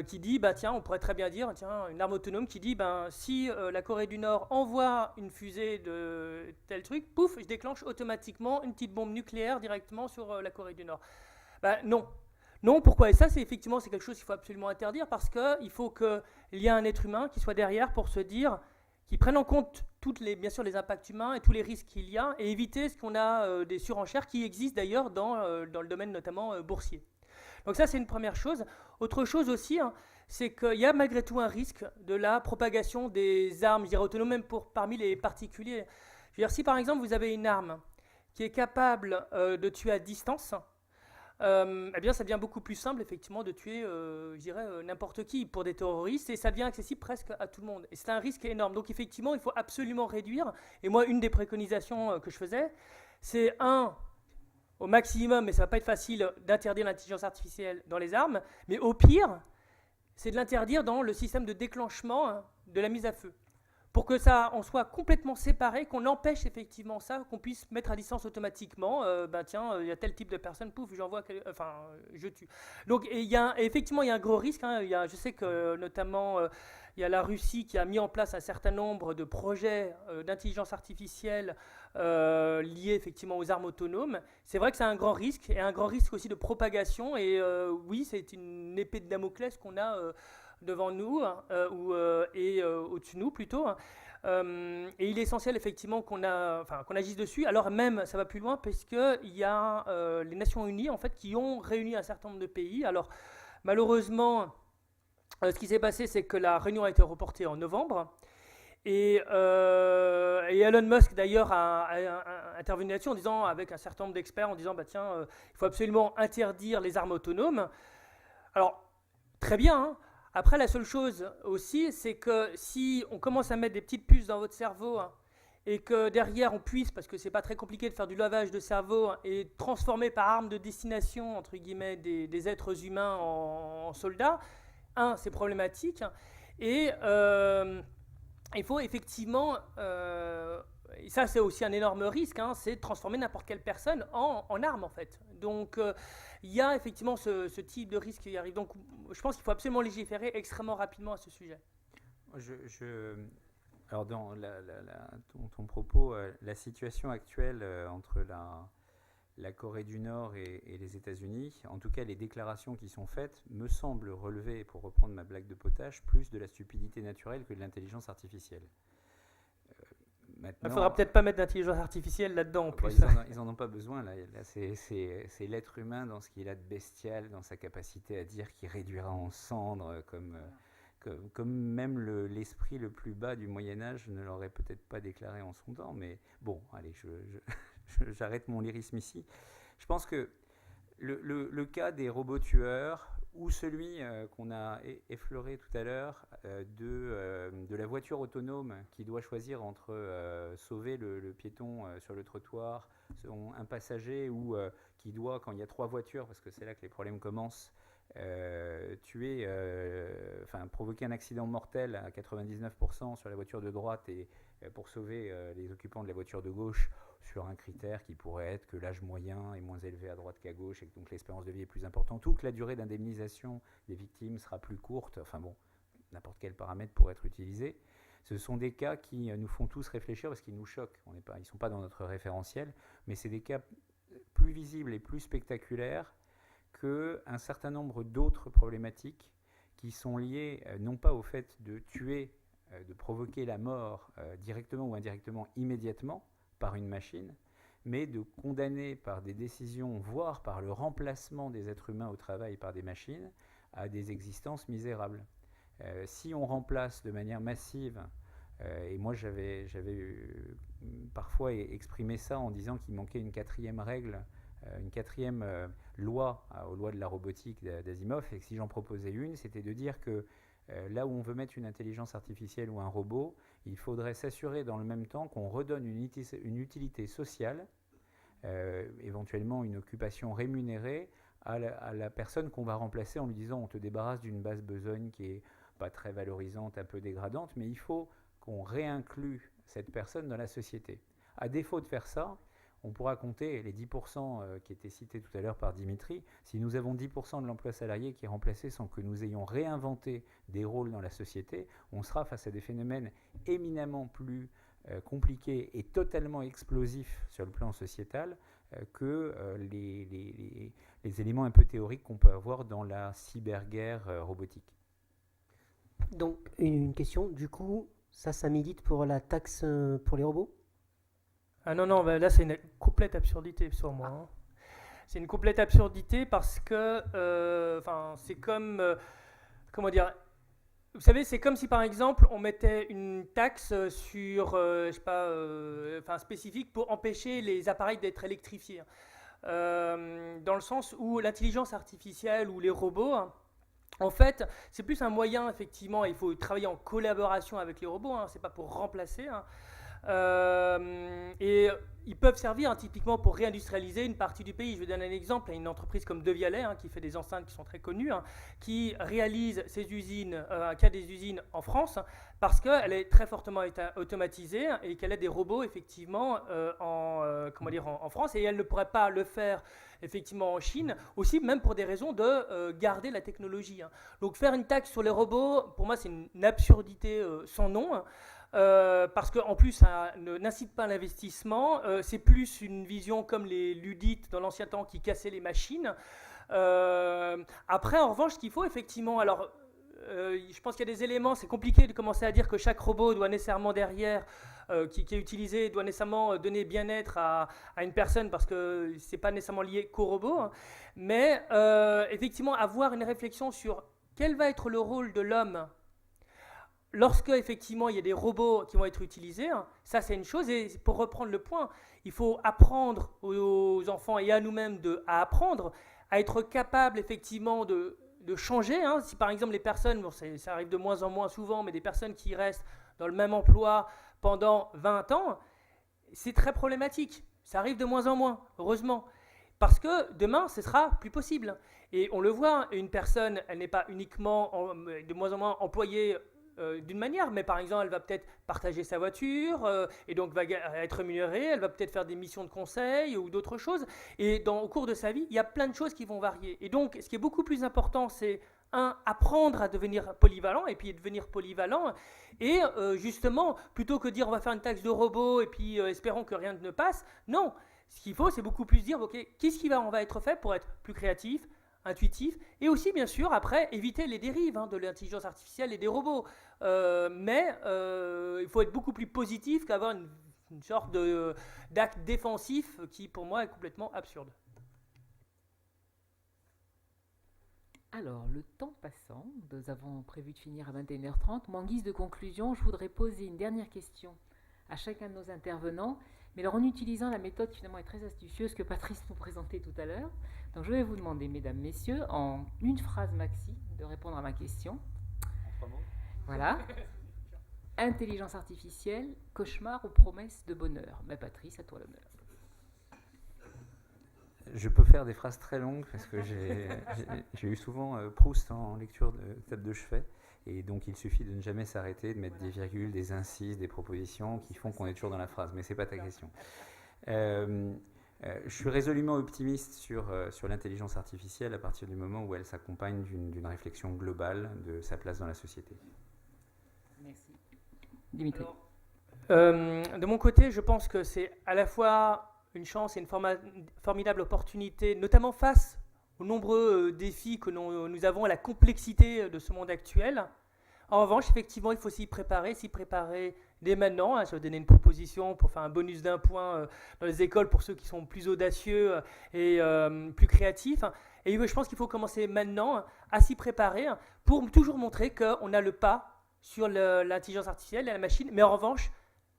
qui dit, bah tiens, on pourrait très bien dire, tiens, une arme autonome qui dit, ben si la Corée du Nord envoie une fusée de tel truc, pouf, je déclenche automatiquement une petite bombe nucléaire directement sur la Corée du Nord. Ben non. Non, pourquoi? Et ça, c'est quelque chose qu'il faut absolument interdire, parce qu'il faut qu'il y ait un être humain qui soit derrière pour se dire, qui prenne en compte bien sûr les impacts humains et tous les risques qu'il y a, et éviter ce qu'on a des surenchères qui existent d'ailleurs dans le domaine notamment boursier. Donc ça, c'est une première chose. Autre chose aussi, hein, c'est qu'il y a malgré tout un risque de la propagation des armes, je dirais autonomes, même parmi les particuliers. Je veux dire, si par exemple vous avez une arme qui est capable de tuer à distance, eh bien ça devient beaucoup plus simple effectivement de tuer, je dirais, n'importe qui pour des terroristes, et ça devient accessible presque à tout le monde. Et c'est un risque énorme. Donc effectivement, il faut absolument réduire. Et moi, une des préconisations que je faisais, c'est au maximum, mais ça va pas être facile, d'interdire l'intelligence artificielle dans les armes, mais au pire, c'est de l'interdire dans le système de déclenchement de la mise à feu. Pour que ça en soit complètement séparé, qu'on empêche effectivement ça, qu'on puisse mettre à distance automatiquement, tiens, il y a tel type de personne, pouf, je tue. Donc effectivement, il y a un gros risque, hein, je sais que notamment, il y a la Russie qui a mis en place un certain nombre de projets d'intelligence artificielle liés effectivement aux armes autonomes. C'est vrai que c'est un grand risque, et un grand risque aussi de propagation, et oui, c'est une épée de Damoclès qu'on a devant nous, et au-dessus de nous plutôt. Et il est essentiel effectivement qu'on agisse dessus. Alors même, ça va plus loin, puisqu'il y a les Nations Unies en fait, qui ont réuni un certain nombre de pays. Alors malheureusement, ce qui s'est passé, c'est que la réunion a été reportée en novembre. Et Elon Musk d'ailleurs a intervenu là-dessus en disant, avec un certain nombre d'experts, en disant il faut absolument interdire les armes autonomes. Alors très bien, hein. Après, la seule chose aussi, c'est que si on commence à mettre des petites puces dans votre cerveau, hein, et que derrière on puisse, parce que c'est pas très compliqué de faire du lavage de cerveau, hein, et transformer par arme de destination, entre guillemets, des êtres humains en soldats, c'est problématique. Et il faut effectivement, et ça c'est aussi un énorme risque, hein, c'est de transformer n'importe quelle personne en arme en fait. Donc il y a effectivement ce type de risque qui arrive. Donc je pense qu'il faut absolument légiférer extrêmement rapidement à ce sujet. Alors dans ton propos, la situation actuelle entre la Corée du Nord et les États-Unis, en tout cas les déclarations qui sont faites, me semblent relever, pour reprendre ma blague de potage, plus de la stupidité naturelle que de l'intelligence artificielle. Il ne faudra peut-être pas mettre d'intelligence artificielle là-dedans en plus. Ils n'en ont pas besoin. Là c'est l'être humain dans ce qu'il a de bestial, dans sa capacité à dire qu'il réduira en cendres, comme même l'esprit le plus bas du Moyen-Âge ne l'aurait peut-être pas déclaré en son temps. Mais bon, allez, j'arrête mon lyrisme ici. Je pense que le cas des robots tueurs, ou celui qu'on a effleuré tout à l'heure de la voiture autonome qui doit choisir entre sauver le piéton sur le trottoir, un passager, ou qui doit, quand il y a 3 voitures, parce que c'est là que les problèmes commencent, provoquer un accident mortel à 99% sur la voiture de droite et pour sauver les occupants de la voiture de gauche, sur un critère qui pourrait être que l'âge moyen est moins élevé à droite qu'à gauche et que donc l'espérance de vie est plus importante, ou que la durée d'indemnisation des victimes sera plus courte, enfin bon, n'importe quel paramètre pourrait être utilisé. Ce sont des cas qui nous font tous réfléchir parce qu'ils nous choquent. Ils ne sont pas dans notre référentiel, mais c'est des cas plus visibles et plus spectaculaires qu'un certain nombre d'autres problématiques qui sont liées non pas au fait de tuer, de provoquer la mort directement ou indirectement immédiatement par une machine, mais de condamner par des décisions, voire par le remplacement des êtres humains au travail par des machines, à des existences misérables. Si on remplace de manière massive, et moi j'avais parfois exprimé ça en disant qu'il manquait une 4e règle, une 4e loi aux lois de la robotique d'Asimov, et que si j'en proposais une, c'était de dire que là où on veut mettre une intelligence artificielle ou un robot, il faudrait s'assurer dans le même temps qu'on redonne une utilité sociale, éventuellement une occupation rémunérée, à la personne qu'on va remplacer en lui disant on te débarrasse d'une basse besogne qui est pas très valorisante, un peu dégradante, mais il faut qu'on réinclue cette personne dans la société. À défaut de faire ça, on pourra compter les 10% qui étaient cités tout à l'heure par Dimitri. Si nous avons 10% de l'emploi salarié qui est remplacé sans que nous ayons réinventé des rôles dans la société, on sera face à des phénomènes éminemment plus compliqués et totalement explosifs sur le plan sociétal que les éléments un peu théoriques qu'on peut avoir dans la cyberguerre robotique. Donc, une question, du coup, ça milite pour la taxe pour les robots ? Ah non, bah là c'est une complète absurdité sur moi. Hein. C'est une complète absurdité parce que, c'est comme, comment dire, vous savez, c'est comme si par exemple on mettait une taxe sur, spécifique pour empêcher les appareils d'être électrifiés. Dans le sens où l'intelligence artificielle ou les robots, en fait, c'est plus un moyen, effectivement, il faut travailler en collaboration avec les robots, c'est pas pour remplacer. Et ils peuvent servir typiquement pour réindustrialiser une partie du pays. Je vais donner un exemple, une entreprise comme De Vialet, qui fait des enceintes qui sont très connues, qui réalise ses usines, qui a des usines en France, parce qu'elle est très fortement automatisée et qu'elle a des robots effectivement en France, et elle ne pourrait pas le faire effectivement en Chine, aussi même pour des raisons de garder la technologie. Donc faire une taxe sur les robots, pour moi c'est une absurdité sans nom. Parce qu'en plus ça n'incite pas l'investissement, c'est plus une vision comme les Ludites dans l'ancien temps qui cassaient les machines. Après en revanche ce qu'il faut effectivement, alors je pense qu'il y a des éléments, c'est compliqué de commencer à dire que chaque robot doit nécessairement derrière qui est utilisé doit nécessairement donner bien-être à une personne, parce que c'est pas nécessairement lié qu'au robot, mais effectivement avoir une réflexion sur quel va être le rôle de l'homme lorsque, effectivement, il y a des robots qui vont être utilisés. Ça, c'est une chose. Et pour reprendre le point, il faut apprendre aux enfants et à nous-mêmes à apprendre, à être capable, effectivement, de changer. Si, par exemple, les personnes, ça arrive de moins en moins souvent, mais des personnes qui restent dans le même emploi pendant 20 ans, c'est très problématique. Ça arrive de moins en moins, heureusement. Parce que demain, ce sera plus possible. Et on le voit, une personne, elle n'est pas uniquement de moins en moins employée d'une manière, mais par exemple, elle va peut-être partager sa voiture et donc va être rémunérée, elle va peut-être faire des missions de conseil ou d'autres choses. Et au cours de sa vie, il y a plein de choses qui vont varier. Et donc, ce qui est beaucoup plus important, c'est apprendre à devenir polyvalent, et puis devenir polyvalent. Et justement, plutôt que dire on va faire une taxe de robot et puis espérons que rien ne passe, non. Ce qu'il faut, c'est beaucoup plus dire, ok, qu'est-ce qui va être fait pour être plus créatif, intuitif, et aussi bien sûr après éviter les dérives de l'intelligence artificielle et des robots. Mais il faut être beaucoup plus positif qu'avoir une sorte d'acte défensif qui pour moi est complètement absurde. Alors, le temps passant, nous avons prévu de finir à 21h30. Moi, en guise de conclusion, je voudrais poser une dernière question à chacun de nos intervenants, mais alors en utilisant la méthode qui finalement est très astucieuse que Patrice nous présentait tout à l'heure. Donc je vais vous demander, mesdames, messieurs, en une phrase maxi, de répondre à ma question. En 3 mots. Voilà. Intelligence artificielle, cauchemar ou promesse de bonheur? Mais Patrice, à toi l'honneur. Je peux faire des phrases très longues parce que j'ai eu souvent Proust en lecture de table de chevet. Et donc, il suffit de ne jamais s'arrêter, de mettre des virgules, des incises, des propositions qui font qu'on est toujours dans la phrase. Mais ce n'est pas ta question. Je suis résolument optimiste sur l'intelligence artificielle à partir du moment où elle s'accompagne d'une réflexion globale de sa place dans la société. Merci. Dimitri. De mon côté, je pense que c'est à la fois une chance et une formidable opportunité, notamment face aux nombreux défis que nous avons, à la complexité de ce monde actuel. En revanche, effectivement, il faut s'y préparer dès maintenant. Je vais donner une proposition pour faire un bonus d'1 point dans les écoles pour ceux qui sont plus audacieux et plus créatifs. Et je pense qu'il faut commencer maintenant à s'y préparer pour toujours montrer qu'on a le pas sur l'intelligence artificielle et la machine, mais en revanche,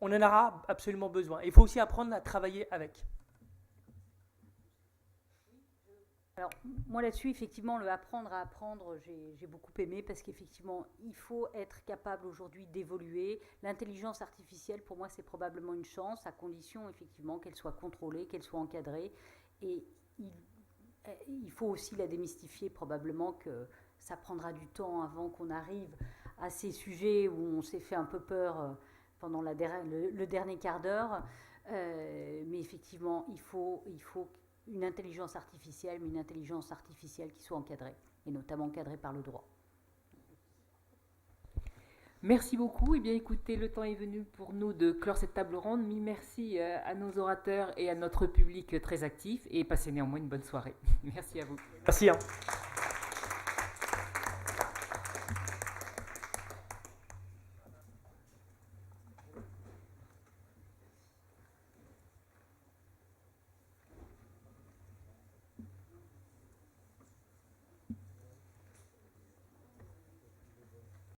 on en aura absolument besoin. Il faut aussi apprendre à travailler avec. Alors, moi là-dessus, effectivement, le apprendre à apprendre, j'ai beaucoup aimé parce qu'effectivement, il faut être capable aujourd'hui d'évoluer. L'intelligence artificielle, pour moi, c'est probablement une chance, à condition, effectivement, qu'elle soit contrôlée, qu'elle soit encadrée. Et il faut aussi la démystifier, probablement que ça prendra du temps avant qu'on arrive à ces sujets où on s'est fait un peu peur pendant le dernier quart d'heure. Mais effectivement, il faut une intelligence artificielle, mais une intelligence artificielle qui soit encadrée, et notamment encadrée par le droit. Merci beaucoup. Eh bien, écoutez, le temps est venu pour nous de clore cette table ronde. Merci à nos orateurs et à notre public très actif, et passez néanmoins une bonne soirée. Merci à vous. Merci.